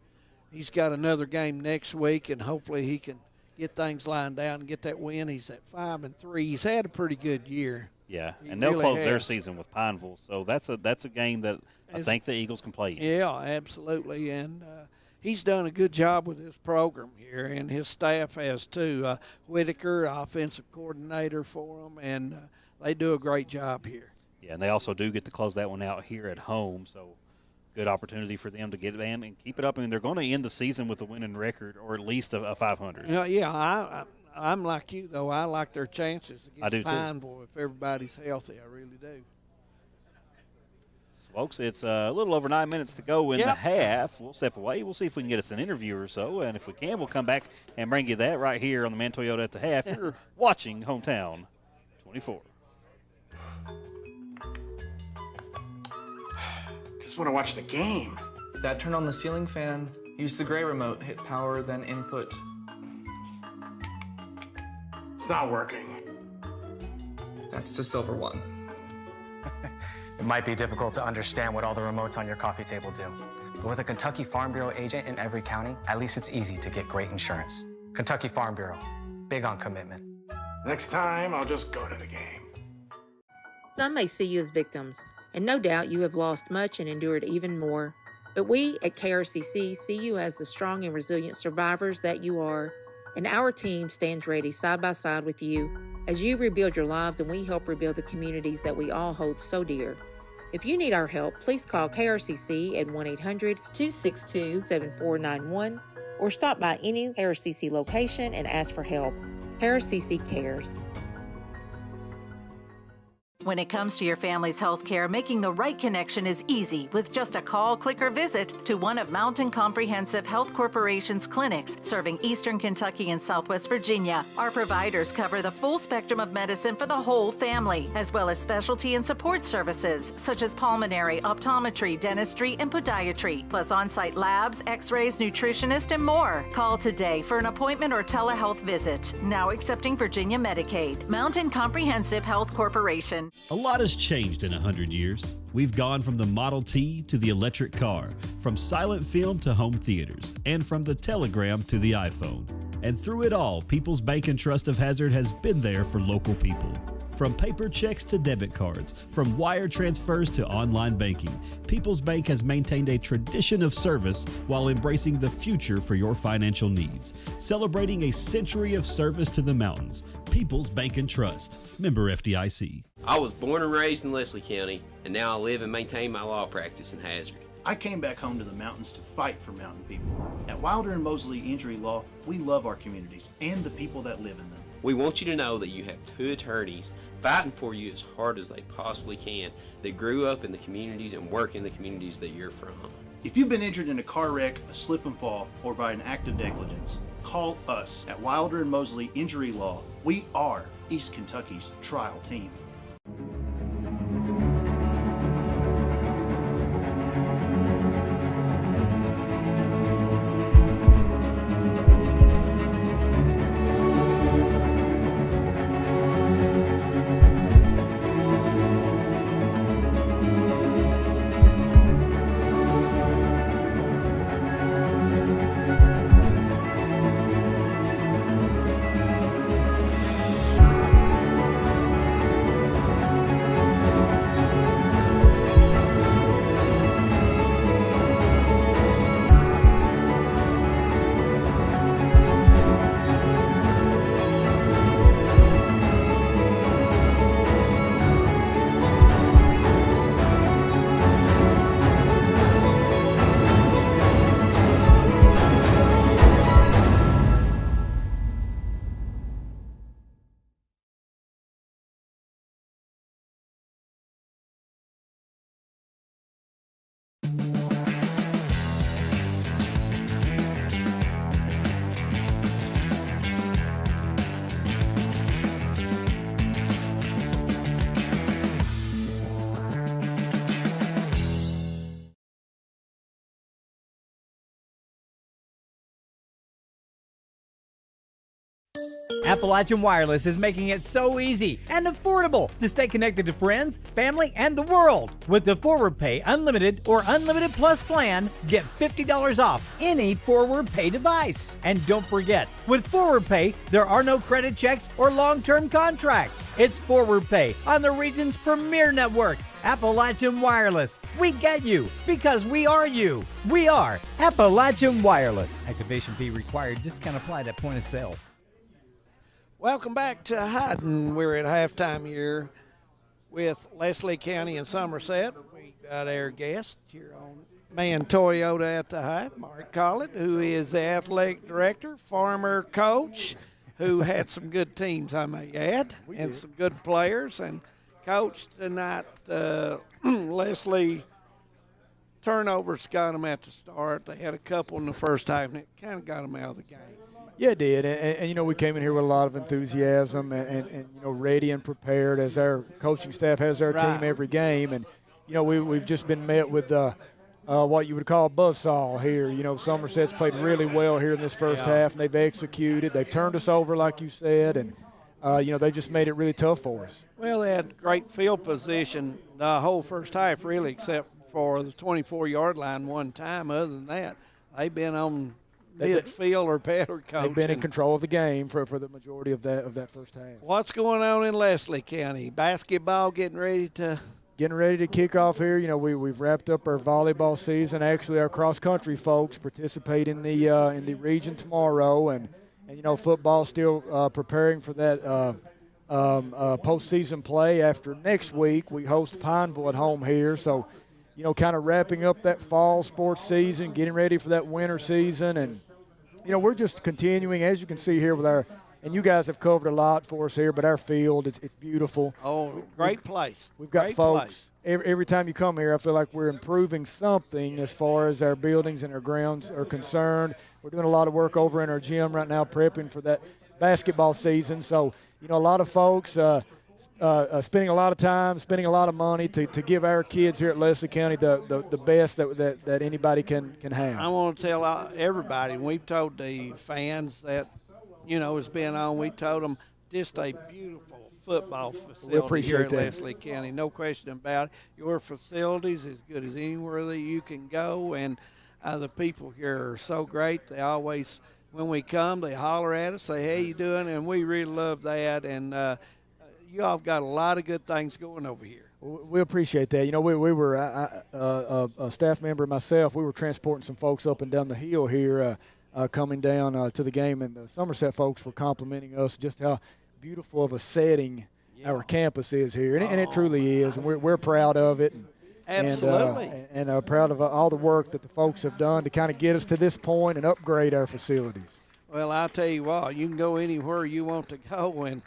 He's got another game next week, and hopefully he can get things lined out and get that win. He's at 5-3. He's had a pretty good year. Yeah, He and they'll really close has. their season with Pineville. So that's a game that I think the Eagles can play in. Yeah, absolutely. And he's done a good job with his program here, and his staff has too. Whitaker, offensive coordinator for them, and they do a great job here. Yeah, and they also do get to close that one out here at home. So good opportunity for them to get it in and keep it up. I mean, they're going to end the season with a winning record or at least a 500. Yeah, I'm like you, though. I like their chances I do against too. Pineville if everybody's healthy. I really do. Folks, it's a little over 9 minutes to go in the half. We'll step away. We'll see if we can get us an interview or so. And if we can, we'll come back and bring you that right here on the Man Toyota at the half. You're watching Hometown 24. Just want to watch the game. That turn on the ceiling fan, use the gray remote, hit power, then input. It's not working. That's the silver one. It might be difficult to understand what all the remotes on your coffee table do. But with a Kentucky Farm Bureau agent in every county, at least it's easy to get great insurance. Kentucky Farm Bureau, big on commitment. Next time, I'll just go to the game. Some may see you as victims, and no doubt you have lost much and endured even more. But we at KRCC see you as the strong and resilient survivors that you are, and our team stands ready side by side with you as you rebuild your lives and we help rebuild the communities that we all hold so dear. If you need our help, please call KRCC at 1-800-262-7491 or stop by any Harris CC location and ask for help. Harris CC cares. When it comes to your family's health care, making the right connection is easy with just a call, click, or visit to one of Mountain Comprehensive Health Corporation's clinics serving Eastern Kentucky and Southwest Virginia. Our providers cover the full spectrum of medicine for the whole family, as well as specialty and support services such as pulmonary, optometry, dentistry, and podiatry, plus on-site labs, x-rays, nutritionist, and more. Call today for an appointment or telehealth visit. Now accepting Virginia Medicaid. Mountain Comprehensive Health Corporation. A lot has changed in 100 years. We've gone from the Model T to the electric car, from silent film to home theaters, and from the telegram to the iPhone. And through it all, People's Bank and Trust of Hazard has been there for local people. From paper checks to debit cards, from wire transfers to online banking, People's Bank has maintained a tradition of service while embracing the future for your financial needs. Celebrating a century of service to the mountains. People's Bank and Trust. Member FDIC. I was born and raised in Leslie County, and now I live and maintain my law practice in Hazard. I came back home to the mountains to fight for mountain people. At Wilder and Mosley Injury Law, we love our communities and the people that live in them. We want you to know that you have two attorneys fighting for you as hard as they possibly can that grew up in the communities and work in the communities that you're from. If you've been injured in a car wreck, a slip and fall, or by an act of negligence, call us at Wilder and Mosley Injury Law. We are East Kentucky's trial team. Appalachian Wireless is making it so easy and affordable to stay connected to friends, family, and the world. With the Forward Pay Unlimited or Unlimited Plus plan, get $50 off any Forward Pay device. And don't forget, with Forward Pay, there are no credit checks or long-term contracts. It's Forward Pay on the region's premier network, Appalachian Wireless. We get you because we are you. We are Appalachian Wireless. Activation fee required. Discount applied at point of sale. Welcome back to Hyden. We're at halftime here with Leslie County and Somerset. We got our guest here on Man Toyota at the Hyde, Mark Collett, who is the athletic director, former coach, who had some good teams, I may add, and some good players. And coach tonight, Leslie, turnovers got them at the start. They had a couple in the first half, and it kind of got them out of the game. Yeah, it did. And, you know, we came in here with a lot of enthusiasm and you know, ready and prepared as our coaching staff has our team every game. And, you know, we've just been met with what you would call a buzzsaw here. You know, Somerset's played really well here in this first half, and they've executed. They've turned us over, like you said, and, you know, they just made it really tough for us. Well, they had great field position the whole first half, really, except for the 24-yard line one time. Other than that, they've been on midfield or better coaching. They've been in control of the game for the majority of that first half. What's going on in Leslie County? Basketball getting ready to kick off here. You know, we've wrapped up our volleyball season. Actually, our cross-country folks participate in the region tomorrow, and you know, football still preparing for that postseason play. After next week, we host Pineville at home here, so you know, kind of wrapping up that fall sports season, getting ready for that winter season, and we're just continuing, as you can see here with our, and you guys have covered a lot for us here, but our field, it's beautiful. Oh, great place. We've got Great folks. place. Every time you come here, I feel like we're improving something as far as our buildings and our grounds are concerned. We're doing a lot of work over in our gym right now, prepping for that basketball season. So, a lot of folks spending a lot of time, spending a lot of money to give our kids here at Leslie County the best that anybody can have. I want to tell everybody, and we've told the fans that, has been on, we told them just a beautiful football facility here at Leslie County. No question about it. Your facility's as good as anywhere that you can go, and the people here are so great. They always, when we come, they holler at us, say, "Hey, you doing?" And we really love that. And you all got a lot of good things going over here. We appreciate that. We were a staff member myself. We were transporting some folks up and down the hill here, coming down to the game, and the Somerset folks were complimenting us just how beautiful of a setting our campus is here, and it truly is, and we're proud of it. Absolutely. And proud of all the work that the folks have done to kind of get us to this point and upgrade our facilities. Well, I'll tell you what, you can go anywhere you want to go, and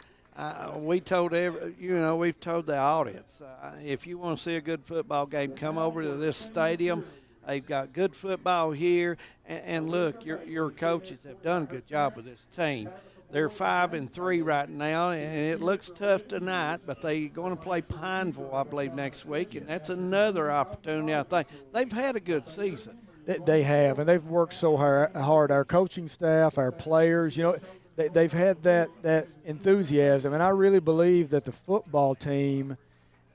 we told we've told the audience, if you want to see a good football game, come over to this stadium. They've got good football here, and look, your coaches have done a good job with this team. They're 5-3 right now, and it looks tough tonight, but they're going to play Pineville, I believe, next week, and that's another opportunity, I think. They've had a good season. They have, and they've worked so hard. Our coaching staff, our players, they've had that enthusiasm, and I really believe that the football team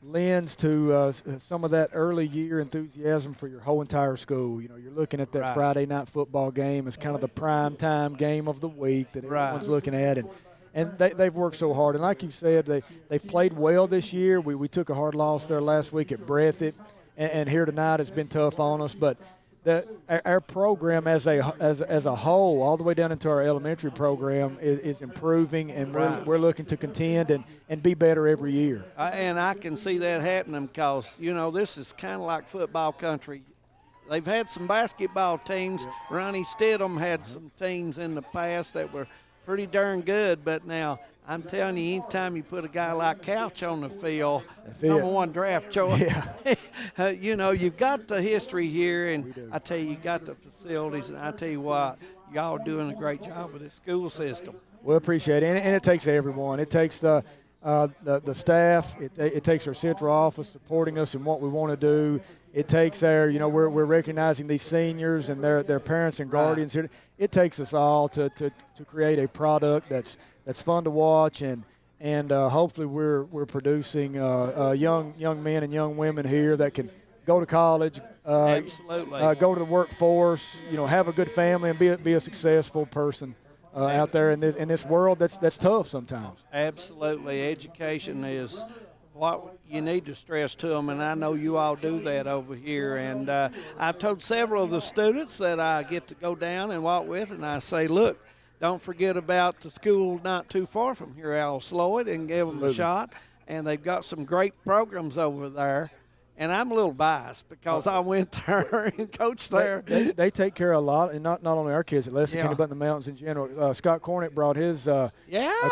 lends to some of that early year enthusiasm for your whole entire school. You're looking at that Friday night football game as kind of the prime time game of the week that everyone's looking at, and they've worked so hard. And like you said, they've played well this year. We took a hard loss there last week at Breathitt, and here tonight has been tough on us, but our program as a whole, all the way down into our elementary program, is improving, and we're looking to contend and be better every year. And I can see that happening because, this is kind of like football country. They've had some basketball teams. Ronnie Stidham had some teams in the past that were pretty darn good, but now I'm telling you, anytime you put a guy like Couch on the field, number one draft choice, you've got the history here, and I tell you, you got the facilities, and I tell you what, y'all are doing a great job with this school system. We appreciate it, and it takes everyone. It takes the staff. It takes our central office supporting us in what we want to do. It takes our, we're recognizing these seniors and their parents and guardians here. It takes us all to create a product that's fun to watch, and hopefully we're producing young men and young women here that can go to college, absolutely, go to the workforce, have a good family and be a successful person out there in this world that's tough sometimes. Absolutely, education is what you need to stress to them, and I know you all do that over here. And I've told several of the students that I get to go down and walk with, and I say, look, don't forget about the school not too far from here, Al Sloyd, and give them a shot. And they've got some great programs over there. And I'm a little biased because I went there and coached there. They take care of a lot, and not only our kids at Leslie County, but in the mountains in general. Scott Cornick brought his crew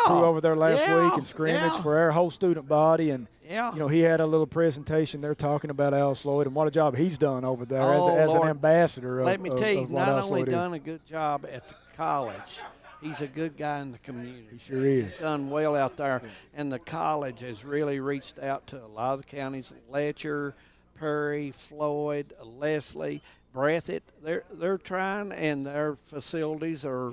over there last week and scrimmage for our whole student body. And, he had a little presentation there talking about Al Sloyd and what a job he's done over there as an ambassador. Let me tell you, not only done a good job at the college, he's a good guy in the community. He sure is. He's done well out there, and the college has really reached out to a lot of the counties, Letcher, Perry, Floyd, Leslie, Breathitt. They're trying, and their facilities are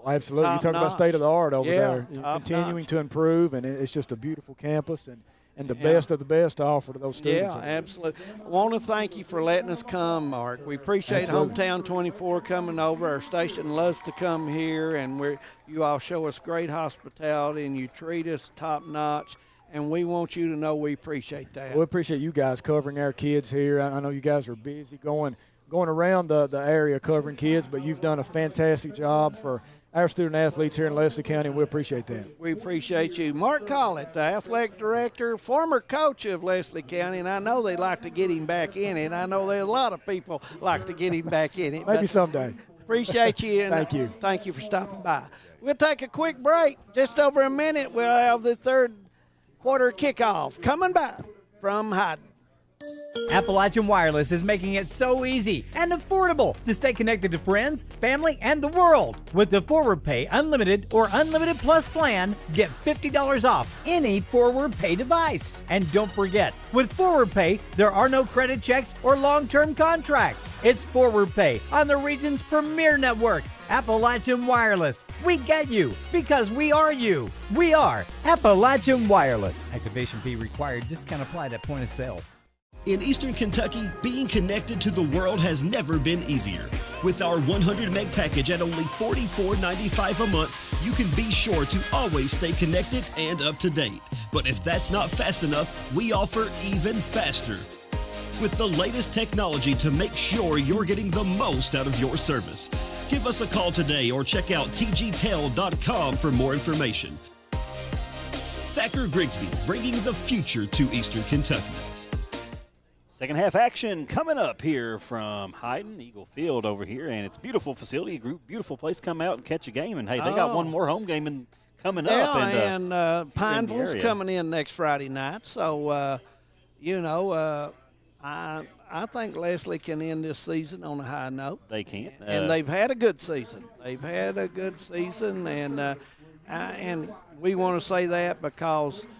absolutely. You talk about state of the art over there. Continuing to improve, and it's just a beautiful campus and the best of the best to offer to those students. Yeah, absolutely. I want to thank you for letting us come, Mark. We appreciate Hometown 24 coming over. Our station loves to come here, and you all show us great hospitality, and you treat us top-notch, and we want you to know we appreciate that. We appreciate you guys covering our kids here. I know you guys are busy going around the area covering kids, but you've done a fantastic job for our student-athletes here in Leslie County, and we appreciate that. We appreciate you. Mark Collett, the athletic director, former coach of Leslie County, and I know they'd like to get him back in it. I know there's a lot of people like to get him back in it. Maybe someday. Appreciate you. And Thank you. Thank you for stopping by. We'll take a quick break. Just over a minute, we'll have the third quarter kickoff coming back from Hyden. Appalachian Wireless is making it so easy and affordable to stay connected to friends, family, and the world. With the Forward Pay Unlimited or Unlimited Plus plan, get $50 off any Forward Pay device. And don't forget, with Forward Pay, there are no credit checks or long-term contracts. It's Forward Pay on the region's premier network, Appalachian Wireless. We get you because we are you. We are Appalachian Wireless. Activation fee required. Discount applied at point of sale. In Eastern Kentucky, being connected to the world has never been easier. With our 100 meg package at only $44.95 a month, you can be sure to always stay connected and up to date. But if that's not fast enough, we offer even faster. With the layest technology to make sure you're getting the most out of your service. Give us a call today or check out tgtel.com for more information. Thacker Grigsby, bringing the future to Eastern Kentucky. Second half action coming up here from Hyden, Eagle Field over here, and it's a beautiful facility, beautiful place to come out and catch a game. And, hey, they got one more home game coming up. And Pineville's coming in next Friday night. So, I think Leslie can end this season on a high note. They can. And they've had a good season. And we want to say that because –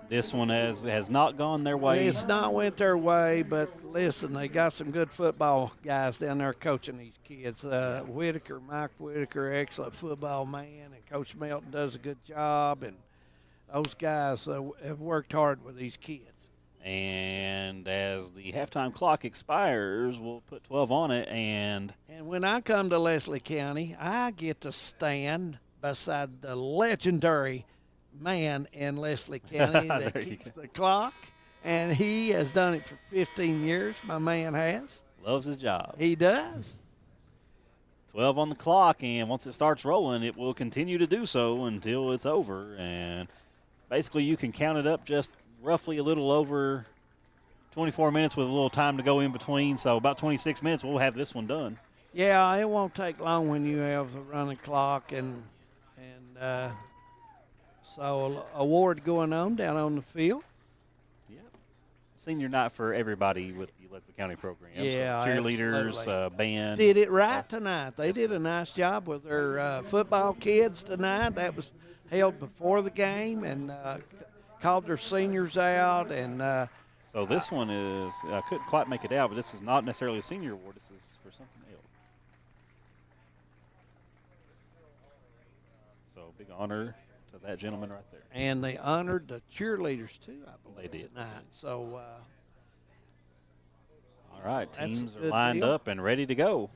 this one has not gone their way. It's not went their way, but listen, they got some good football guys down there coaching these kids. Mike Whitaker, excellent football man, and Coach Melton does a good job, and those guys have worked hard with these kids. And as the halftime clock expires, we'll put 12 on it. And when I come to Leslie County, I get to stand beside the legendary man in Leslie County that keeps the clock, and he has done it for 15 years. My man has. Loves his job. He does. 12 on the clock, and once it starts rolling, it will continue to do so until it's over. And basically you can count it up just roughly a little over 24 minutes with a little time to go in between. So about 26 minutes, we'll have this one done. Yeah, it won't take long when you have the running clock and so award going on down on the field. Yeah. Senior night for everybody with the Leslie County program. Yeah, so cheerleaders, band. Did it right tonight. They did a nice job with their football kids tonight. That was held before the game and called their seniors out. And so this one is, I couldn't quite make it out, but this is not necessarily a senior award. This is for something else. So big honor to that gentleman right there. And they honored the cheerleaders, too, I believe, they did. tonight. So, all right, teams are lined up and ready to go.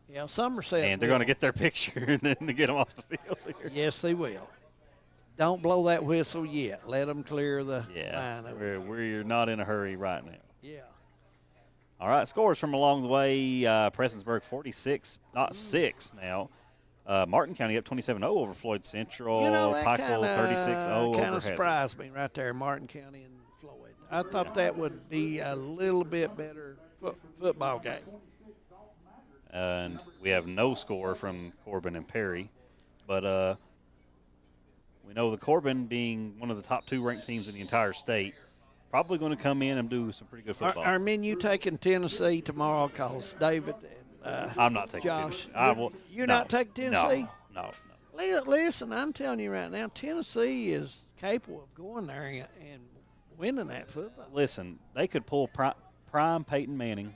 Yeah, Somerset. And they're going to get their picture and then to get them off the field here. Yes, they will. Don't blow that whistle yet. Let them clear the line. We're not in a hurry right now. Yeah. All right, scores from along the way. Prestonsburg 46, not 6 now. Martin County up 27-0 over Floyd Central. Pikeville 36-0 kind of surprised me right there, Martin County and Floyd. I thought that would be a little bit better football game. And we have no score from Corbin and Perry. But we know the Corbin, being one of the top 2 ranked teams in the entire state, probably going to come in and do some pretty good football. Are you taking Tennessee tomorrow? Because David and I'm not taking Josh. Tennessee. You're not taking Tennessee? No. Listen, I'm telling you right now, Tennessee is capable of going there and winning that football. Listen, they could pull prime Peyton Manning,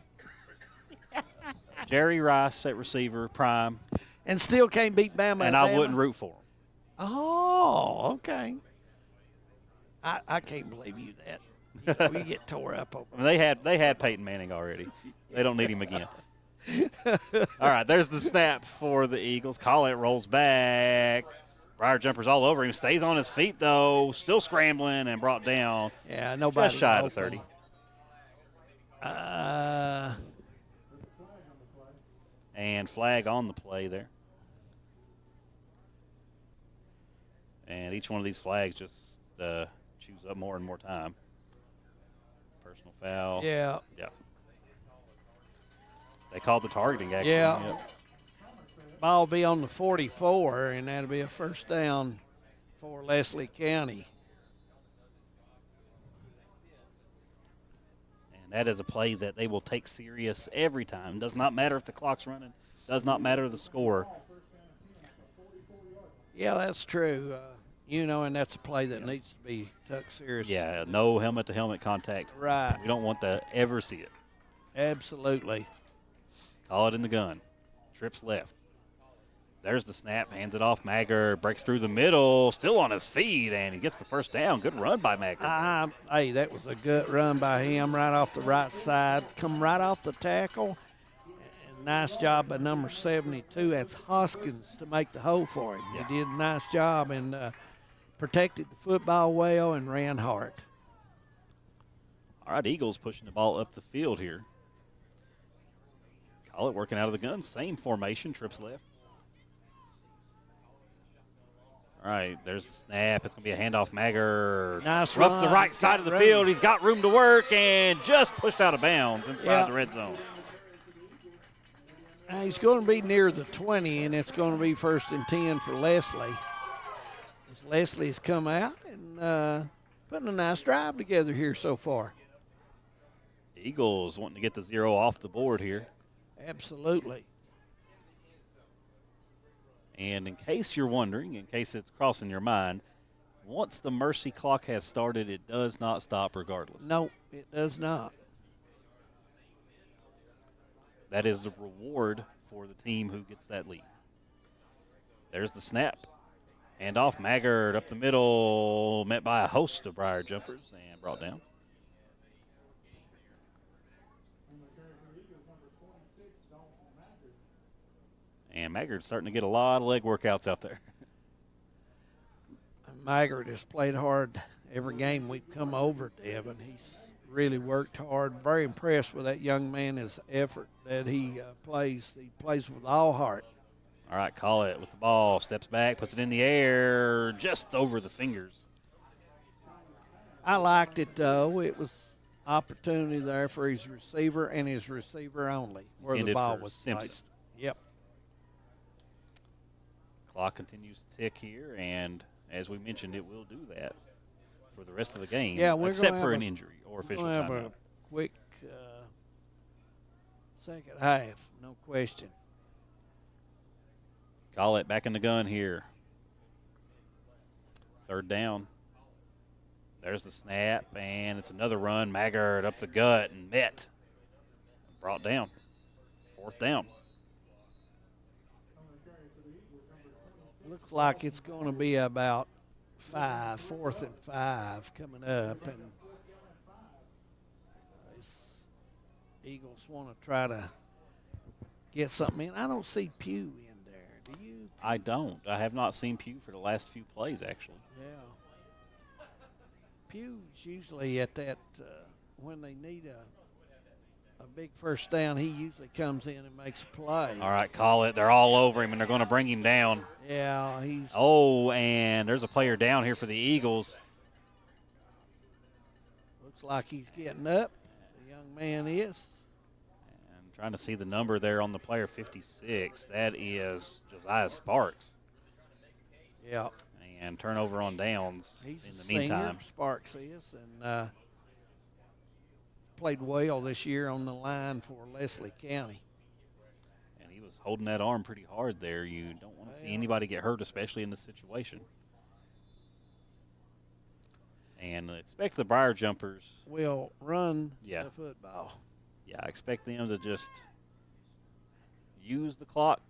Jerry Rice at receiver, prime. And still can't beat Bama. And I wouldn't root for them. Oh, okay. I can't believe you that. You get tore up over. I mean, they had Peyton Manning already. They don't need him again. All right, there's the snap for the Eagles. Collett rolls back. Briar jumper's all over him. Stays on his feet, though. Still scrambling and brought down. Yeah, nobody. Just shy of 30. And flag on the play there. And each one of these flags just chews up more and more time. Personal foul. Yeah. They called the targeting action. Yeah. Yep. Ball will be on the 44, and that'll be a first down for Leslie County. And that is a play that they will take serious every time. Does not matter if the clock's running. Does not matter the score. Yeah, that's true. And that's a play that needs to be took serious. Yeah, no helmet-to-helmet contact. Right. We don't want to ever see it. Absolutely. Call it in the gun. Trips left. There's the snap. Hands it off. Maggard breaks through the middle. Still on his feet, and he gets the first down. Good run by Maggard. Hey, that was a good run by him right off the right side. Come right off the tackle. And nice job by number 72. That's Hoskins to make the hole for him. Yeah. He did a nice job and protected the football well and ran hard. All right, Eagles pushing the ball up the field here. Call it working out of the gun. Same formation. Trips left. All right, there's the snap. It's going to be a handoff. Maggard nice up the right side of the field. He's got room to work and just pushed out of bounds inside the red zone. He's going to be near the 20, and it's going to be 1st and 10 for Leslie. As Leslie's come out and putting a nice drive together here so far. Eagles wanting to get the 0 off the board here. Absolutely. And in case you're wondering, in case it's crossing your mind, once the mercy clock has started, it does not stop regardless. No, it does not. That is the reward for the team who gets that lead. There's the snap. Hand off. Maggard up the middle, met by a host of Briar jumpers and brought down. And Maggard's starting to get a lot of leg workouts out there. Maggard has played hard every game we've come over, Devin. He's really worked hard. Very impressed with that young man, his effort that he plays. He plays with all heart. All right, call it with the ball. Steps back, puts it in the air, just over the fingers. I liked it, though. It was opportunity there for his receiver and his receiver only, where the ball was placed. Yep. Clock continues to tick here, and as we mentioned, it will do that for the rest of the game, except for an injury or official timeout. We'll have a quick second half, no question. Call it back in the gun here. 3rd down. There's the snap, and it's another run. Maggard up the gut and met. Brought down. 4th down. Looks like it's going to be about 4th and 5 coming up, and Eagles want to try to get something in. I don't see Pugh in there. Do you? I don't. I have not seen Pugh for the last few plays, actually. Yeah. Pugh's usually at that when they need a big first down, he usually comes in and makes a play. All right, call it. They're all over him, and they're going to bring him down. Yeah, he's. Oh, and there's a player down here for the Eagles. Looks like he's getting up. The young man is. And trying to see the number there on the player, 56. That is Josiah Sparks. Yeah. And turnover on downs he's in the meantime. Sparks is, and played well this year on the line for Leslie County. And he was holding that arm pretty hard there. You don't want to see anybody get hurt, especially in this situation. And expect the Briar jumpers will run the football. Yeah, I expect them to just use the clock.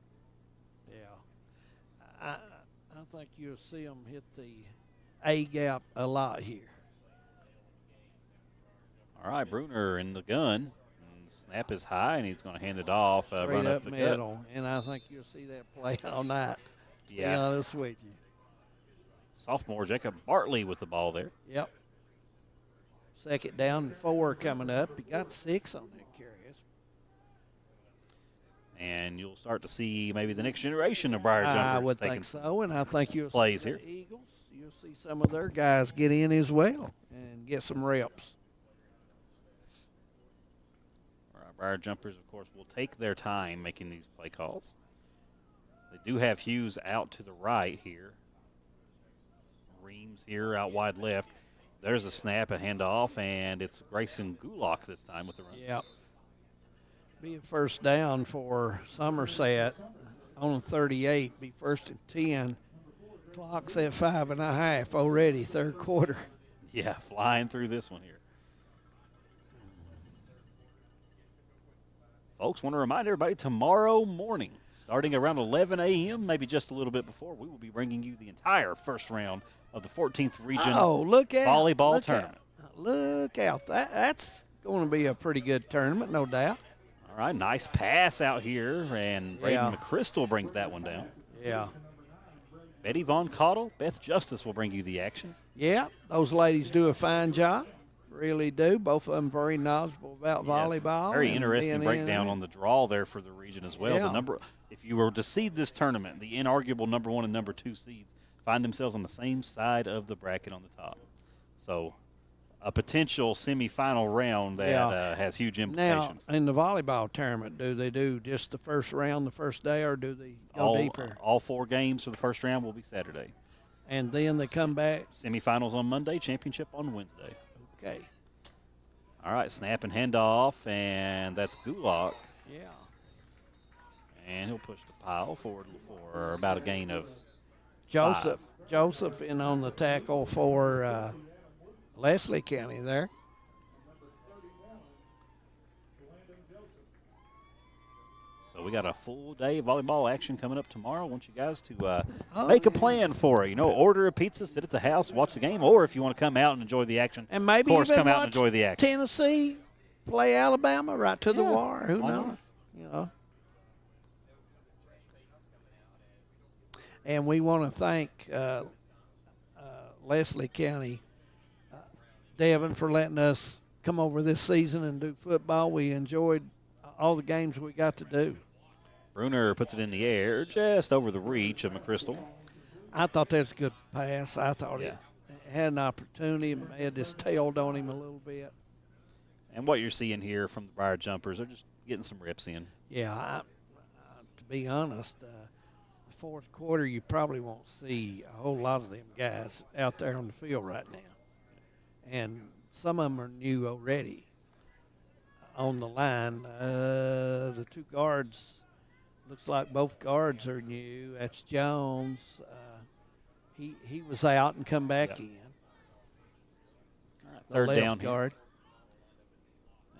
Yeah. I think you'll see them hit the A gap a lot here. All right, Bruner in the gun. And snap is high, and he's going to hand it off. Run up the middle. gut. And I think you'll see that play all night. To be honest with you. Sophomore Jacob Bartley with the ball there. Yep. 2nd down and 4 coming up. He got 6 on that carry. And you'll start to see maybe the next generation of Briar jumpers. I would think so, and I think you'll plays see here. The Eagles. You'll see some of their guys get in as well and get some reps. Briar jumpers, of course, will take their time making these play calls. They do have Hughes out to the right here. Reams here out wide left. There's a snap, a handoff, and it's Grayson Gulock this time with the run. Yep. Be a first down for Somerset on 38. Be first and 10. Clock's at 5.5 already, third quarter. Yeah, flying through this one here. Folks, want to remind everybody tomorrow morning, starting around 11 a.m., maybe just a little bit before, we will be bringing you the entire first round of the 14th Region Volleyball Tournament. Look out. That's going to be a pretty good tournament, no doubt. All right, nice pass out here, and Braden McChrystal brings that one down. Yeah. Betty Von Cottle, Beth Justice will bring you the action. Yeah, those ladies do a fine job. Really do. Both of them very knowledgeable about volleyball. Very interesting breakdown on the draw there for the region as well. Yeah. The number, if you were to seed this tournament, the inarguable number 1 and number 2 seeds find themselves on the same side of the bracket on the top. So a potential semifinal round that has huge implications. Now, in the volleyball tournament, do they do just the first round the first day, or do they go deeper? All 4 games for the first round will be Saturday. And then they come back? Semifinals on Monday, championship on Wednesday. Okay. All right, snap and handoff, and that's Gulock. Yeah. And he'll push the pile forward for about a gain of Joseph. 5. Joseph in on the tackle for Leslie County there. So we got a full day of volleyball action coming up tomorrow. I want you guys to make a plan for it. You know, order a pizza, sit at the house, watch the game, or if you want to come out and enjoy the action, and maybe of course, even come out watch and enjoy the action. Tennessee play Alabama right to the wire. Who knows? You know. And we want to thank Leslie County, Devin, for letting us come over this season and do football. We enjoyed all the games we got to do. Bruner puts it in the air just over the reach of McChrystal. I thought that's a good pass. I thought it had an opportunity. It may have just tailed on him a little bit. And what you're seeing here from the Briar Jumpers, they're just getting some reps in. Yeah, to be honest, the fourth quarter you probably won't see a whole lot of them guys out there on the field right now. And some of them are new already on the line. The 2 guards, looks like both guards are new. That's Jones. He was out and come back in. Right, The third left down guard.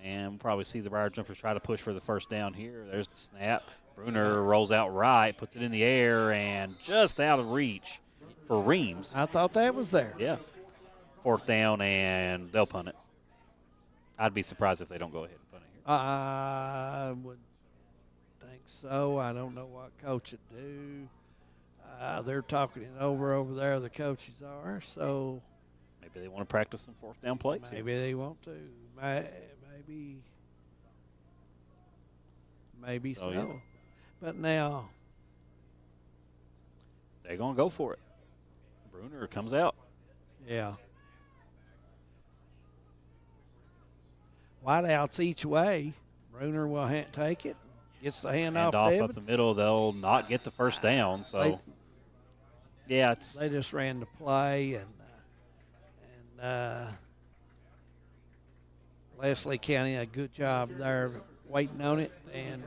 here. And we'll probably see the Briar Jumpers try to push for the first down here. There's the snap. Bruner rolls out right, puts it in the air, and just out of reach for Reams. I thought that was there. Yeah. Fourth down, and they'll punt it. I'd be surprised if they don't go ahead and punt it here. I would think so. I don't know what coach would do. They're talking it over there, the coaches are. So maybe they want to practice some fourth down plays. Maybe they want to. Maybe so. Yeah. But now they're going to go for it. Bruner comes out. Yeah. Wideouts each way. Bruner will take it. Gets the handoff. Up the middle. They'll not get the first down. So, they just ran the play, and Leslie County a good job there waiting on it. And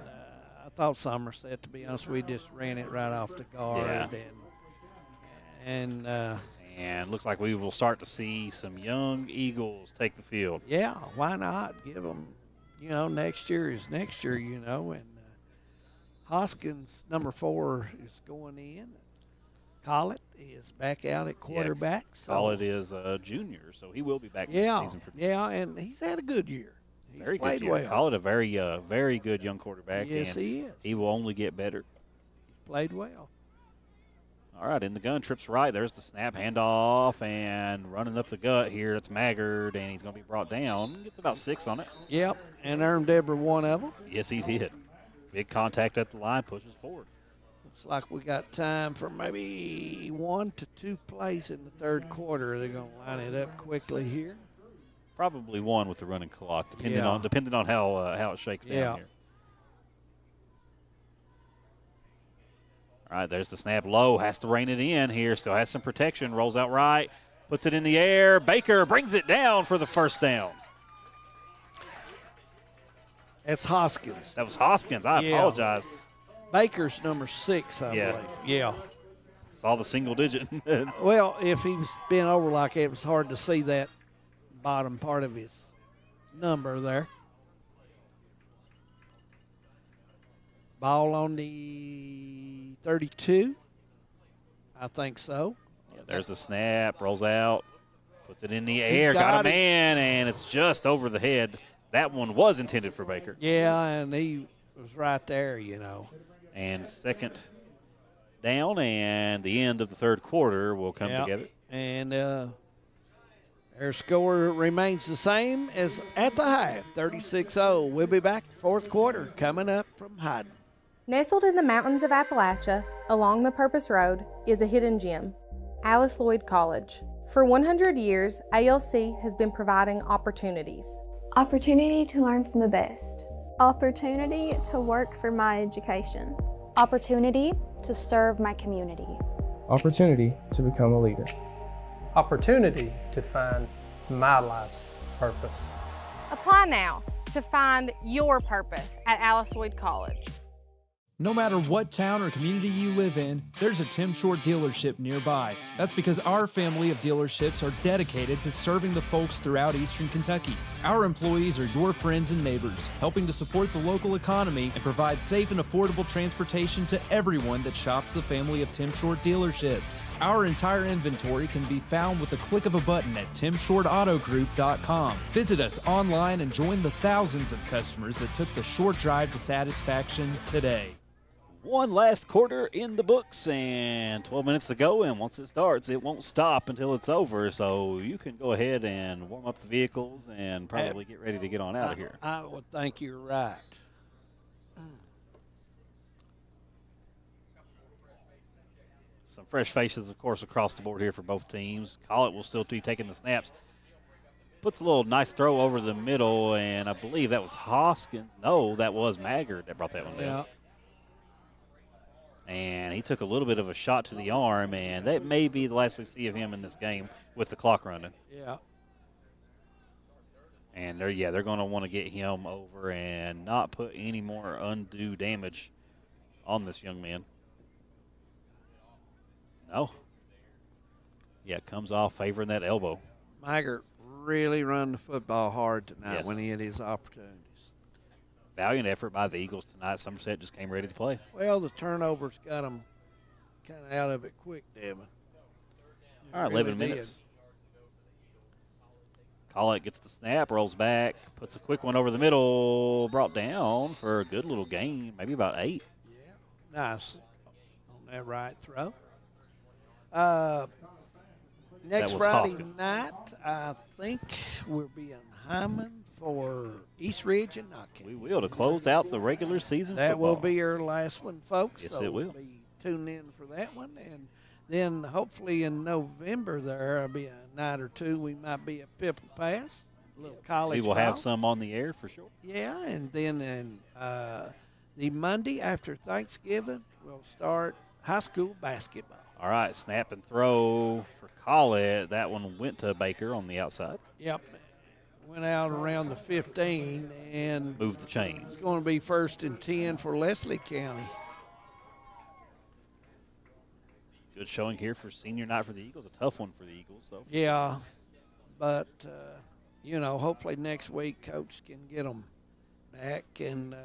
I thought Somerset, to be honest, we just ran it right off the guard. Yeah. And looks like we will start to see some young Eagles take the field. Yeah, why not? Give them, next year is next year, And Hoskins, number 4, is going in. Collett is back out at quarterback. Yeah, Collett is a junior, so he will be back next season. And he's had a good year. He's very played good year. well. Collett, a very good young quarterback. Yes, and he is. He will only get better. He's played well. All right, in the gun, trips right. There's the snap, handoff, and running up the gut here. It's Maggard, and he's going to be brought down. Gets about 6 on it. Yep, and earned Deborah one of them. Yes, he did. Big contact at the line, pushes forward. Looks like we got time for maybe 1 to 2 plays in the third quarter. They're going to line it up quickly here. Probably 1 with the running clock, depending on how it shakes down here. All right, there's the snap low. Has to rein it in here. Still has some protection. Rolls out right. Puts it in the air. Baker brings it down for the first down. It's Hoskins. That was Hoskins. I apologize. Baker's number 6, I believe. Yeah. Saw the single digit. Well, if he was bent over like that, it was hard to see that bottom part of his number there. Ball on the 32. I think so. Yeah, there's the snap. Rolls out. Puts it in the air. Got a man, and it's just over the head. That one was intended for Baker. Yeah, and he was right there, you know. And second down, and the end of the third quarter will come together. And their score remains the same as at the half, 36-0. We'll be back fourth quarter coming up from Hyden. Nestled in the mountains of Appalachia, along the Purpose Road, is a hidden gem, Alice Lloyd College. For 100 years, ALC has been providing opportunities. Opportunity to learn from the best. Opportunity to work for my education. Opportunity to serve my community. Opportunity to become a leader. Opportunity to find my life's purpose. Apply now to find your purpose at Alice Lloyd College. No matter what town or community you live in, there's a Tim Short dealership nearby. That's because our family of dealerships are dedicated to serving the folks throughout Eastern Kentucky. Our employees are your friends and neighbors, helping to support the local economy and provide safe and affordable transportation to everyone that shops the family of Tim Short dealerships. Our entire inventory can be found with the click of a button at timshortautogroup.com. Visit us online and join the thousands of customers that took the short drive to satisfaction today. One last quarter in the books and 12 minutes to go, and once it starts, it won't stop until it's over, so you can go ahead and warm up the vehicles and probably get ready to get on out of here. I would think you're right. Some fresh faces, of course, across the board here for both teams. Collett will still be taking the snaps. Puts a little nice throw over the middle, and I believe that was Hoskins. No, that was Maggard that brought that one down. And he took a little bit of a shot to the arm, and that may be the last we see of him in this game with the clock running. Yeah. And they're going to want to get him over and not put any more undue damage on this young man. No. Yeah, comes off favoring that elbow. Maggart really run the football hard tonight when he had his opportunities. Valiant effort by the Eagles tonight. Somerset just came ready to play. Well, the turnovers got them kind of out of it quick, Devin. All right, 11 minutes. Collett gets the snap, rolls back, puts a quick one over the middle, brought down for a good little gain, maybe about 8. Yeah, nice on that right throw. Next Friday night, I think we'll be in Hyman for East Ridge and Knockin. We will, to close out the regular season That football. will be our last one, folks. Yes, so it will. Be tuned in for that one. And then hopefully in November there'll be a night or two. We might be at Pipple Pass, a little college We will ball. have some on the air for sure. Yeah, and then the Monday after Thanksgiving, we'll start high school basketball. All right, snap and throw for Collett. That one went to Baker on the outside. Yep. Went out around the 15 and moved the chains. It's going to be 1st and 10 for Leslie County. Good showing here for senior night for the Eagles. A tough one for the Eagles. So. Yeah, but, hopefully next week Coach can get them back and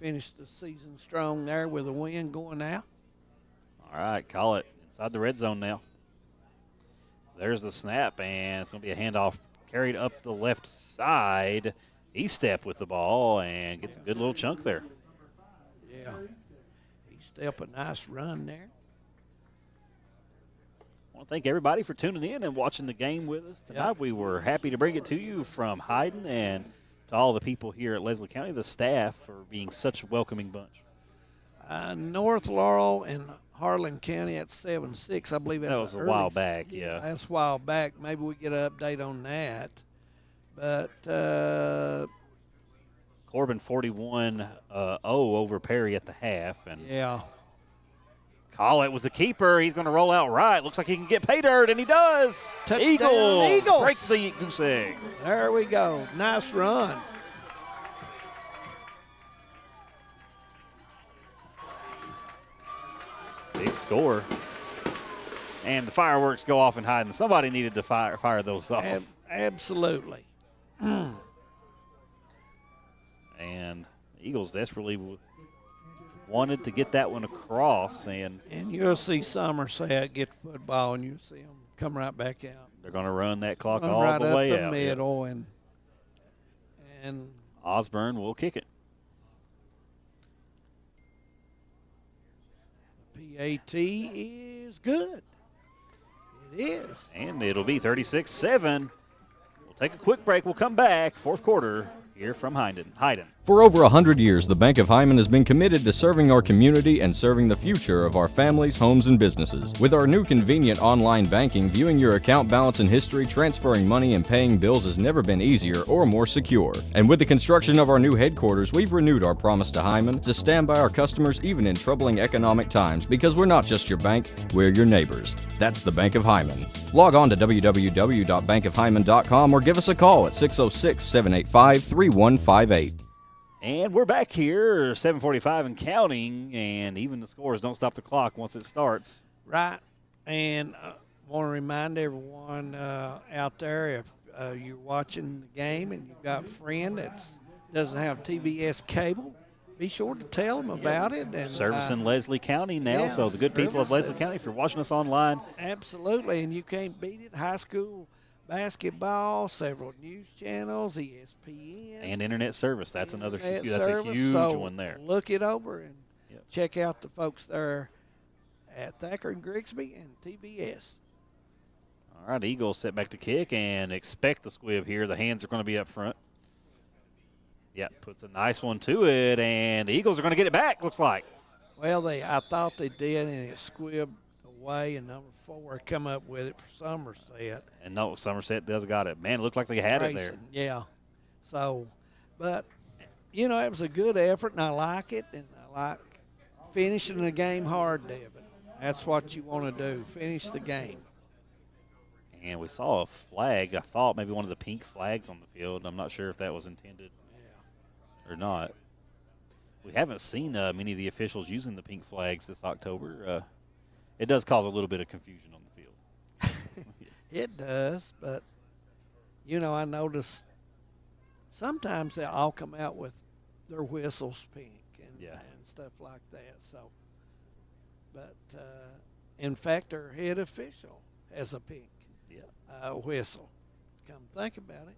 finish the season strong there with a win going out. All right, Collett inside the red zone now. There's the snap, and it's going to be a handoff carried up the left side. He stepped with the ball and gets a good little chunk there. Yeah, he stepped a nice run there. I want to thank everybody for tuning in and watching the game with us tonight. Yep. We were happy to bring it to you from Hyden, and to all the people here at Leslie County, the staff, for being such a welcoming bunch. North Laurel and Harlan County at 7-6. I believe that's that was a while back, yeah. That's a while back. Maybe we get an update on that. But Corbin 41-0 over Perry at the half. And yeah. Call it with the keeper. He's going to roll out right. Looks like he can get pay dirt, and he does. Touchdown, Eagles break the goose egg. There we go. Nice run. Big score. And the fireworks go off in Hyden. Somebody needed to fire those off. Absolutely. And the Eagles desperately wanted to get that one across. And you'll see Somerset get the football, and you'll see them come right back out. They're going to run that clock all right the way up the out. middle, and Osborne will kick it. PAT is good. It is. And it'll be 36-7. We'll take a quick break. We'll come back. Fourth quarter here from Hyden. For over 100 years, the Bank of Hyman has been committed to serving our community and serving the future of our families, homes, and businesses. With our new convenient online banking, viewing your account balance and history, transferring money, and paying bills has never been easier or more secure. And with the construction of our new headquarters, we've renewed our promise to Hyman to stand by our customers even in troubling economic times, because we're not just your bank, we're your neighbors. That's the Bank of Hyman. Log on to www.bankofhyman.com or give us a call at 606-785-3158. And we're back here, 7:45 and counting, and even the scores don't stop the clock once it starts. Right. And I want to remind everyone out there, if you're watching the game and you've got a friend that doesn't have TVS cable, be sure to tell them about it. And Servicing Leslie County now, so the good people of Leslie County, if you're watching us online. Absolutely, and you can't beat it. High school basketball, several news channels, ESPN. And internet service. That's another Internet that's service, a huge so one there. Look it over and check out the folks there at Thacker and Grigsby and TVS. All right, Eagles set back to kick and expect the squib here. The hands are going to be up front. Yeah, puts a nice one to it, and the Eagles are going to get it back, looks like. Well, I thought they did, and it squibbed away, and number 4 come up with it for Somerset. And no, Somerset does got it. Man, it looked like they had it there. Yeah. So, but, it was a good effort, and I like it, and I like finishing the game hard, Devin. That's what you want to do, finish the game. And we saw a flag. I thought maybe one of the pink flags on the field. I'm not sure if that was intended or not. We haven't seen many of the officials using the pink flags this October. It does cause a little bit of confusion on the field. It does, but, I noticed sometimes they all come out with their whistles pink and stuff like that. So, but, in fact, their head official has a pink whistle. Come think about it.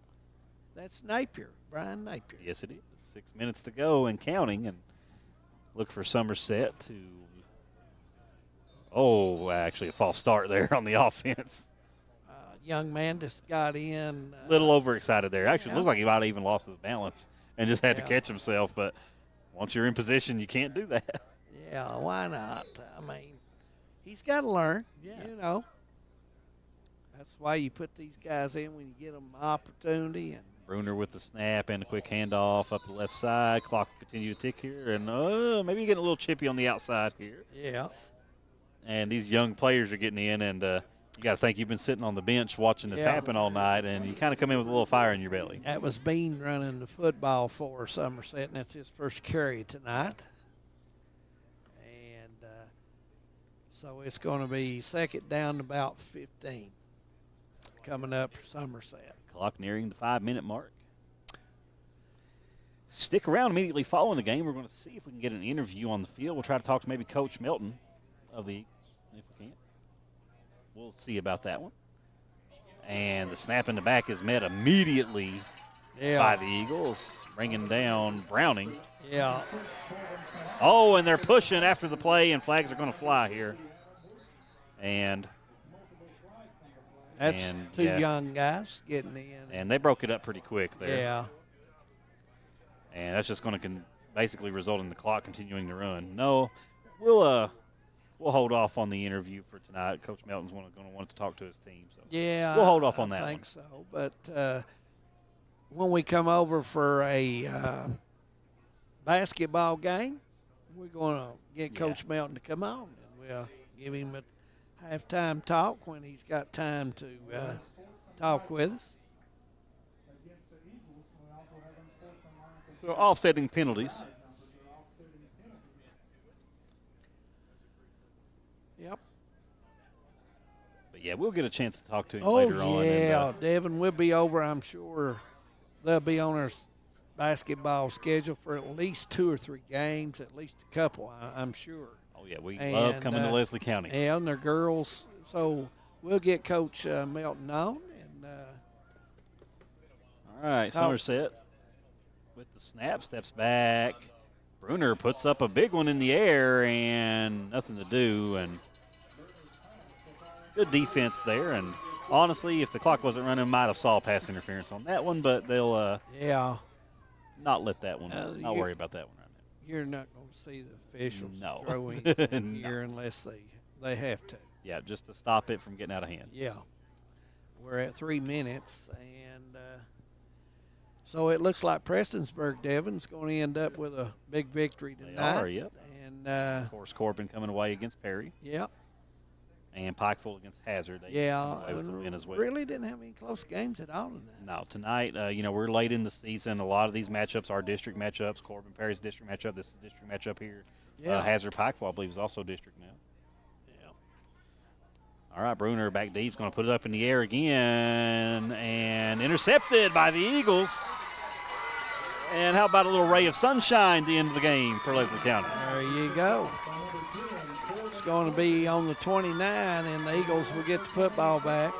That's Napier, Brian Napier. Yes, it is. 6 minutes to go and counting, and look for Somerset to actually a false start there on the offense. Young man just got in. A little overexcited there. Actually, looked like he might have even lost his balance and just had to catch himself. But once you're in position, you can't do that. Yeah, why not? I mean, he's got to learn, That's why you put these guys in when you get them opportunity. And Bruner with the snap and a quick handoff up the left side. Clock will continue to tick here. And maybe getting a little chippy on the outside here. Yeah. And these young players are getting in, and you got to think you've been sitting on the bench watching this happen all night, and you kind of come in with a little fire in your belly. That was Bean running the football for Somerset, and that's his first carry tonight. And so it's going to be second down to about 15 coming up for Somerset. Clock nearing the 5-minute mark. Stick around immediately following the game. We're going to see if we can get an interview on the field. We'll try to talk to maybe Coach Melton of the Eagles, if we can. We'll see about that one. And the snap in the back is met immediately by the Eagles, bringing down Browning. Yeah. Oh, and they're pushing after the play, and flags are going to fly here. And that's two young guys getting in. And they broke it up pretty quick there. Yeah. And that's just going to basically result in the clock continuing to run. No, we'll hold off on the interview for tonight. Coach Melton's going to want to talk to his team. So yeah, we'll hold off on that one. I think so. But when we come over for a basketball game, we're going to get Coach Melton to come on, and we'll give him a halftime talk when he's got time to talk with us. So offsetting penalties. Yep. But yeah, we'll get a chance to talk to him Oh, later on. yeah, Devin will be over, I'm sure. They'll be on our basketball schedule for at least 2 or 3 games, at least a couple, I'm sure. Oh, yeah, we love coming to Leslie County. Yeah, and their girls. So we'll get Coach Melton on. And, all right, Somerset with the snap, steps back. Bruner puts up a big one in the air and nothing to do. And good defense there. And honestly, if the clock wasn't running, might have saw pass interference on that one, but they'll not let that one, not worry about that one right now. You're not going to see the officials No. throw anything here unless they have to. Yeah, just to stop it from getting out of hand. Yeah. We're at 3 minutes, and so it looks like Prestonsburg, Devon's going to end up with a big victory tonight. They are, yep. And, of course, Corbin coming away against Perry. Yep. And Pikeville against Hazard. They come away with the win as well. Really didn't have any close games at all tonight. No, tonight, we're late in the season. A lot of these matchups are district matchups. Corbin Perry's district matchup. This is a district matchup here. Yeah. Hazard Pikeville, I believe, is also district now. All right, Bruner back deep is going to put it up in the air again and intercepted by the Eagles. And how about a little ray of sunshine at the end of the game for Leslie County? There you go. It's going to be on the 29, and the Eagles will get the football back.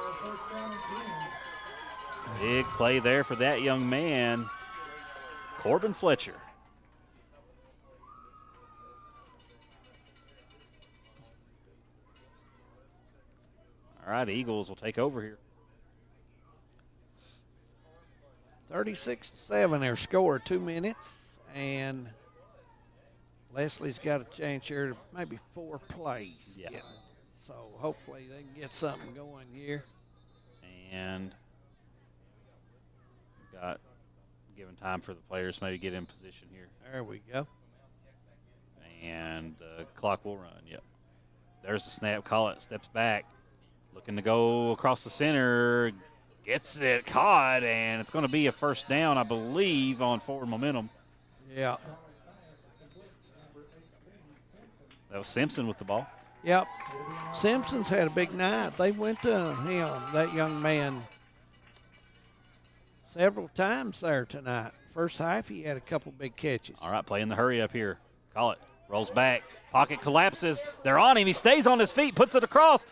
Big play there for that young man, Corbin Fletcher. All right, Eagles will take over here. 36-7 their score, 2 minutes, and Leslie's got a chance here to maybe 4 plays. Yeah. So hopefully they can get something going here. And got given time for the players to maybe get in position here. There we go. And the clock will run, yep. There's the snap, call it, steps back. Looking to go across the center, gets it caught, and it's going to be a first down, I believe, on forward momentum. Yeah. That was Simpson with the ball. Yep. Simpson's had a big night. They went to him, that young man, several times there tonight. First half, he had a couple big catches. All right, playing the hurry up here. Call it. Rolls back. Pocket collapses. They're on him. He stays on his feet, puts it across.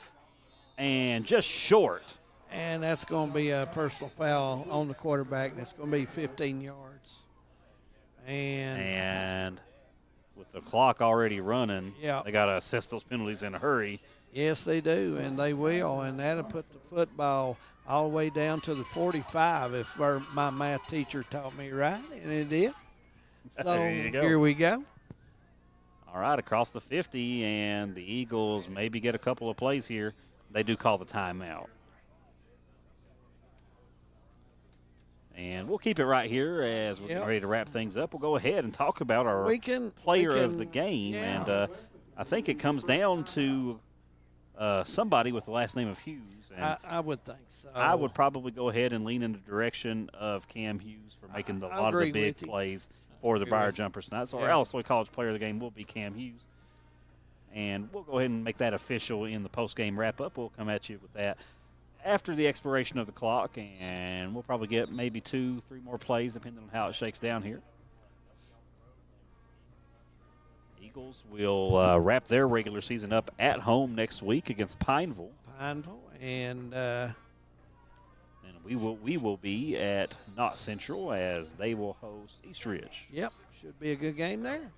And just short. And that's going to be a personal foul on the quarterback. That's going to be 15 yards. And with the clock already running, they got to assess those penalties in a hurry. Yes, they do, and they will. And that'll put the football all the way down to the 45 if my math teacher taught me right, and it did. So there you go. Here we go. All right, across the 50, and the Eagles maybe get a couple of plays here. They do call the timeout. And we'll keep it right here as we're getting ready to wrap things up. We'll go ahead and talk about our player of the game. Yeah. And I think it comes down to somebody with the last name of Hughes. And I would think so. I would probably go ahead and lean in the direction of Cam Hughes for making a lot of the big plays for the Briar Jumpers tonight. So our Alice Lloyd College player of the game will be Cam Hughes. And we'll go ahead and make that official in the post-game wrap-up. We'll come at you with that after the expiration of the clock, and we'll probably get maybe 2-3 more plays depending on how it shakes down here. Eagles will wrap their regular season up at home next week against Pineville. And we will be at Knott Central as they will host East Ridge. Yep, should be a good game there.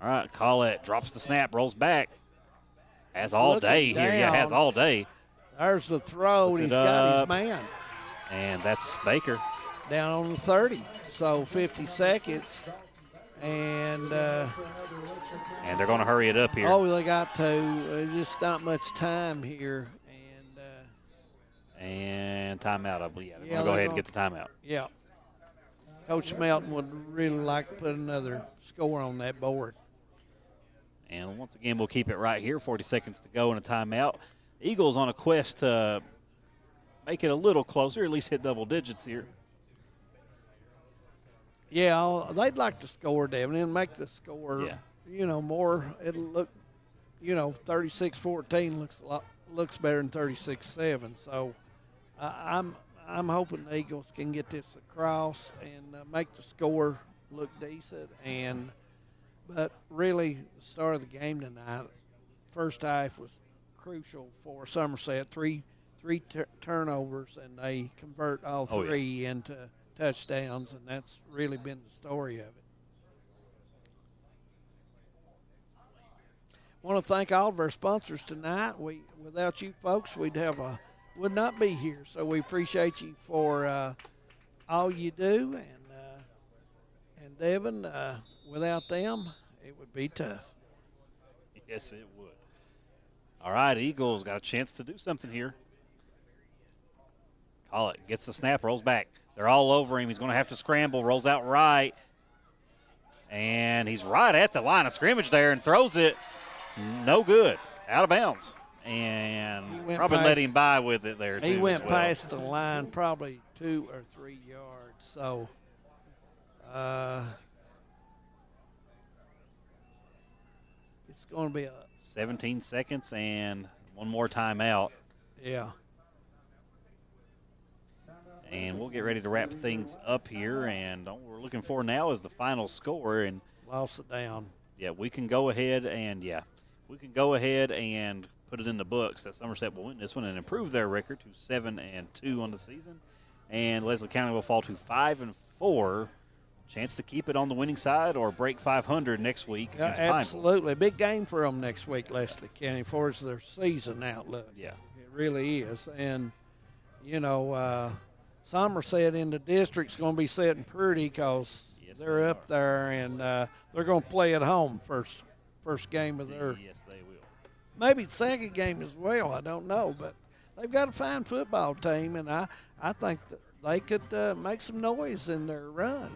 All right, Collette drops the snap, rolls back. Has all day here. Yeah, has all day. There's the throw, and he's got his man. And that's Baker. Down on the 30. So 50 seconds. And they're going to hurry it up here. Oh, they got to. Just not much time here. And timeout, I believe. They're going to go ahead and get the timeout. Yeah. Coach Melton would really like to put another score on that board. And once again, we'll keep it right here. 40 seconds to go in a timeout. Eagles on a quest to make it a little closer, at least hit double digits here. Yeah, they'd like to score, Devin, and make the score, more. It'll look, 36-14 looks better than 36-7. So I'm hoping the Eagles can get this across and make the score look decent. But really, the start of the game tonight, first half was crucial for Somerset. Three turnovers, and they convert all three into touchdowns, and that's really been the story of it. Want to thank all of our sponsors tonight. Without you folks, would not be here. So we appreciate you for all you do, and Devin, without them, it would be tough. Yes, it would. All right, Eagles got a chance to do something here. Call it. Gets the snap, rolls back. They're all over him. He's going to have to scramble, rolls out right. And he's right at the line of scrimmage there and throws it. No good. Out of bounds. And probably let him by with it there, too. He went past the line probably 2 or 3 yards. So, it's going to be 17 seconds and one more timeout. Yeah. And we'll get ready to wrap things up here. And what we're looking for now is the final score. And lost it down. Yeah, we can go ahead and put it in the books that Somerset will win this one and improve their record to 7-2 on the season. And Leslie County will fall to 5-4. Chance to keep it on the winning side or break 500 next week against Pineville. Absolutely. Big game for them next week, Leslie County, as far as their season outlook. Yeah. It really is. And, Somerset in the district's going to be sitting pretty because they're up there, and they're going to play at home first game of their. Yes, they will. Maybe second game as well. I don't know, but they've got a fine football team, and I think that they could make some noise in their run.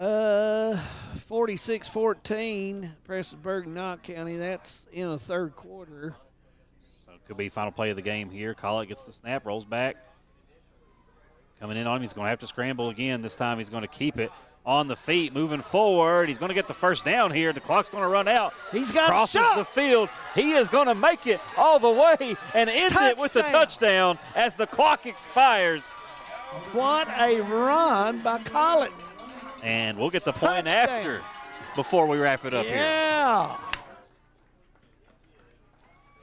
46-14, Prestonsburg, Knott County. That's in the third quarter. Could be final play of the game here. Collett gets the snap, rolls back. Coming in on him, he's going to have to scramble again. This time he's going to keep it on the feet, moving forward. He's going to get the first down here. The clock's going to run out. He's got crosses the field. He is going to make it all the way and ends it with a touchdown as the clock expires. What a run by Collett. And we'll get the point after before we wrap it up here. Yeah.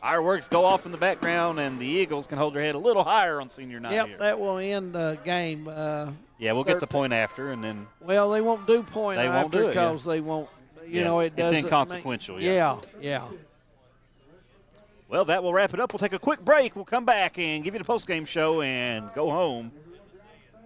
Fireworks go off in the background, and the Eagles can hold their head a little higher on senior night here. Yep, that will end the game. We'll get the point after, and then. Well, they won't do point after because they won't. It does. It's inconsequential. Yeah. Well, that will wrap it up. We'll take a quick break. We'll come back and give you the postgame show and go home.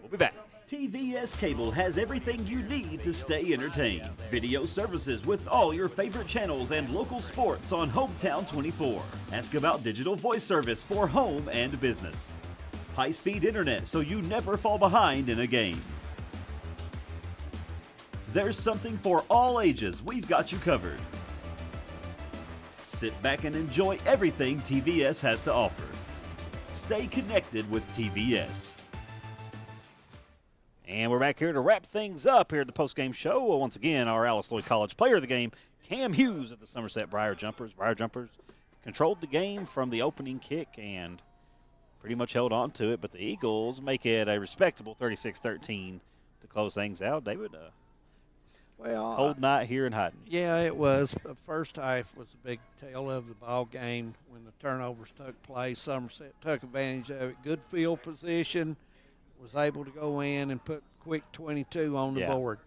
We'll be back. TVS Cable has everything you need to stay entertained. Video services with all your favorite channels and local sports on Hometown 24. Ask about digital voice service for home and business. High-speed internet so you never fall behind in a game. There's something for all ages. We've got you covered. Sit back and enjoy everything TVS has to offer. Stay connected with TVS. And we're back here to wrap things up here at the postgame show. Once again, our Alice Lloyd College player of the game, Cam Hughes of the Somerset Briar Jumpers. Briar Jumpers controlled the game from the opening kick and pretty much held on to it, but the Eagles make it a respectable 36-13 to close things out. David, cold night here in Hyden. Yeah, it was. The first half was a big tail of the ball game when the turnovers took place. Somerset took advantage of it. Good field position. Was able to go in and put quick 22 on the board,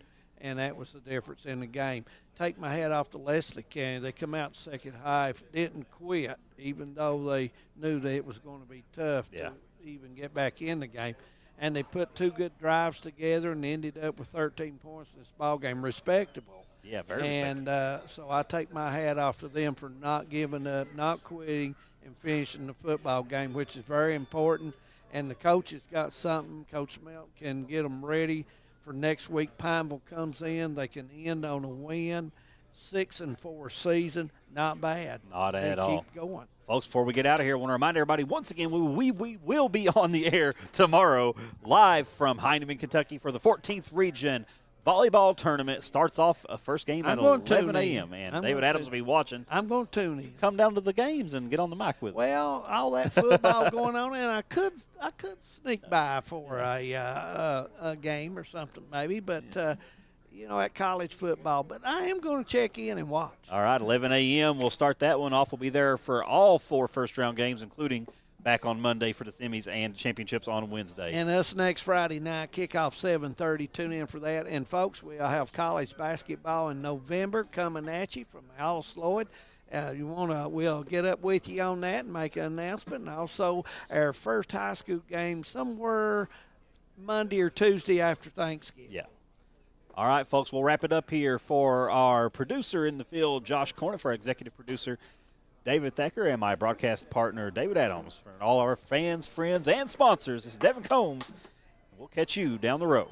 and that was the difference in the game. Take my hat off to Leslie County. They come out second half, didn't quit, even though they knew that it was going to be tough to even get back in the game. And they put two good drives together and ended up with 13 points in this ball game, respectable. Yeah, very respectable. And so I take my hat off to them for not giving up, not quitting, and finishing the football game, which is very important. And the coaches got something. Coach Melt can get them ready for next week. Pineville comes in. They can end on a win. 6-4 season. Not bad. Not at all. Keep going. Folks, before we get out of here, I want to remind everybody once again we will be on the air tomorrow live from Heinemann, Kentucky for the 14th Region Volleyball Tournament. Starts off a first game at 11 a.m. Man, David Adams will be watching. I'm going to tune in. Come down to the games and get on the mic with us. Well, all that football going on, and I could sneak by for a game or something maybe, but at college football. But I am going to check in and watch. All right, 11 a.m. We'll start that one off. We'll be there for all 4 first-round games, including back on Monday for the semis and championships on Wednesday. And us next Friday night, kickoff 7:30. Tune in for that. And, folks, we'll have college basketball in November coming at you from Alice Lloyd. We'll get up with you on that and make an announcement. And also our first high school game somewhere Monday or Tuesday after Thanksgiving. Yeah. All right, folks, we'll wrap it up here for our producer in the field, Josh Corniff, for our executive producer, David Thacker, and my broadcast partner, David Adams. For all our fans, friends, and sponsors, this is Devin Combs. We'll catch you down the road.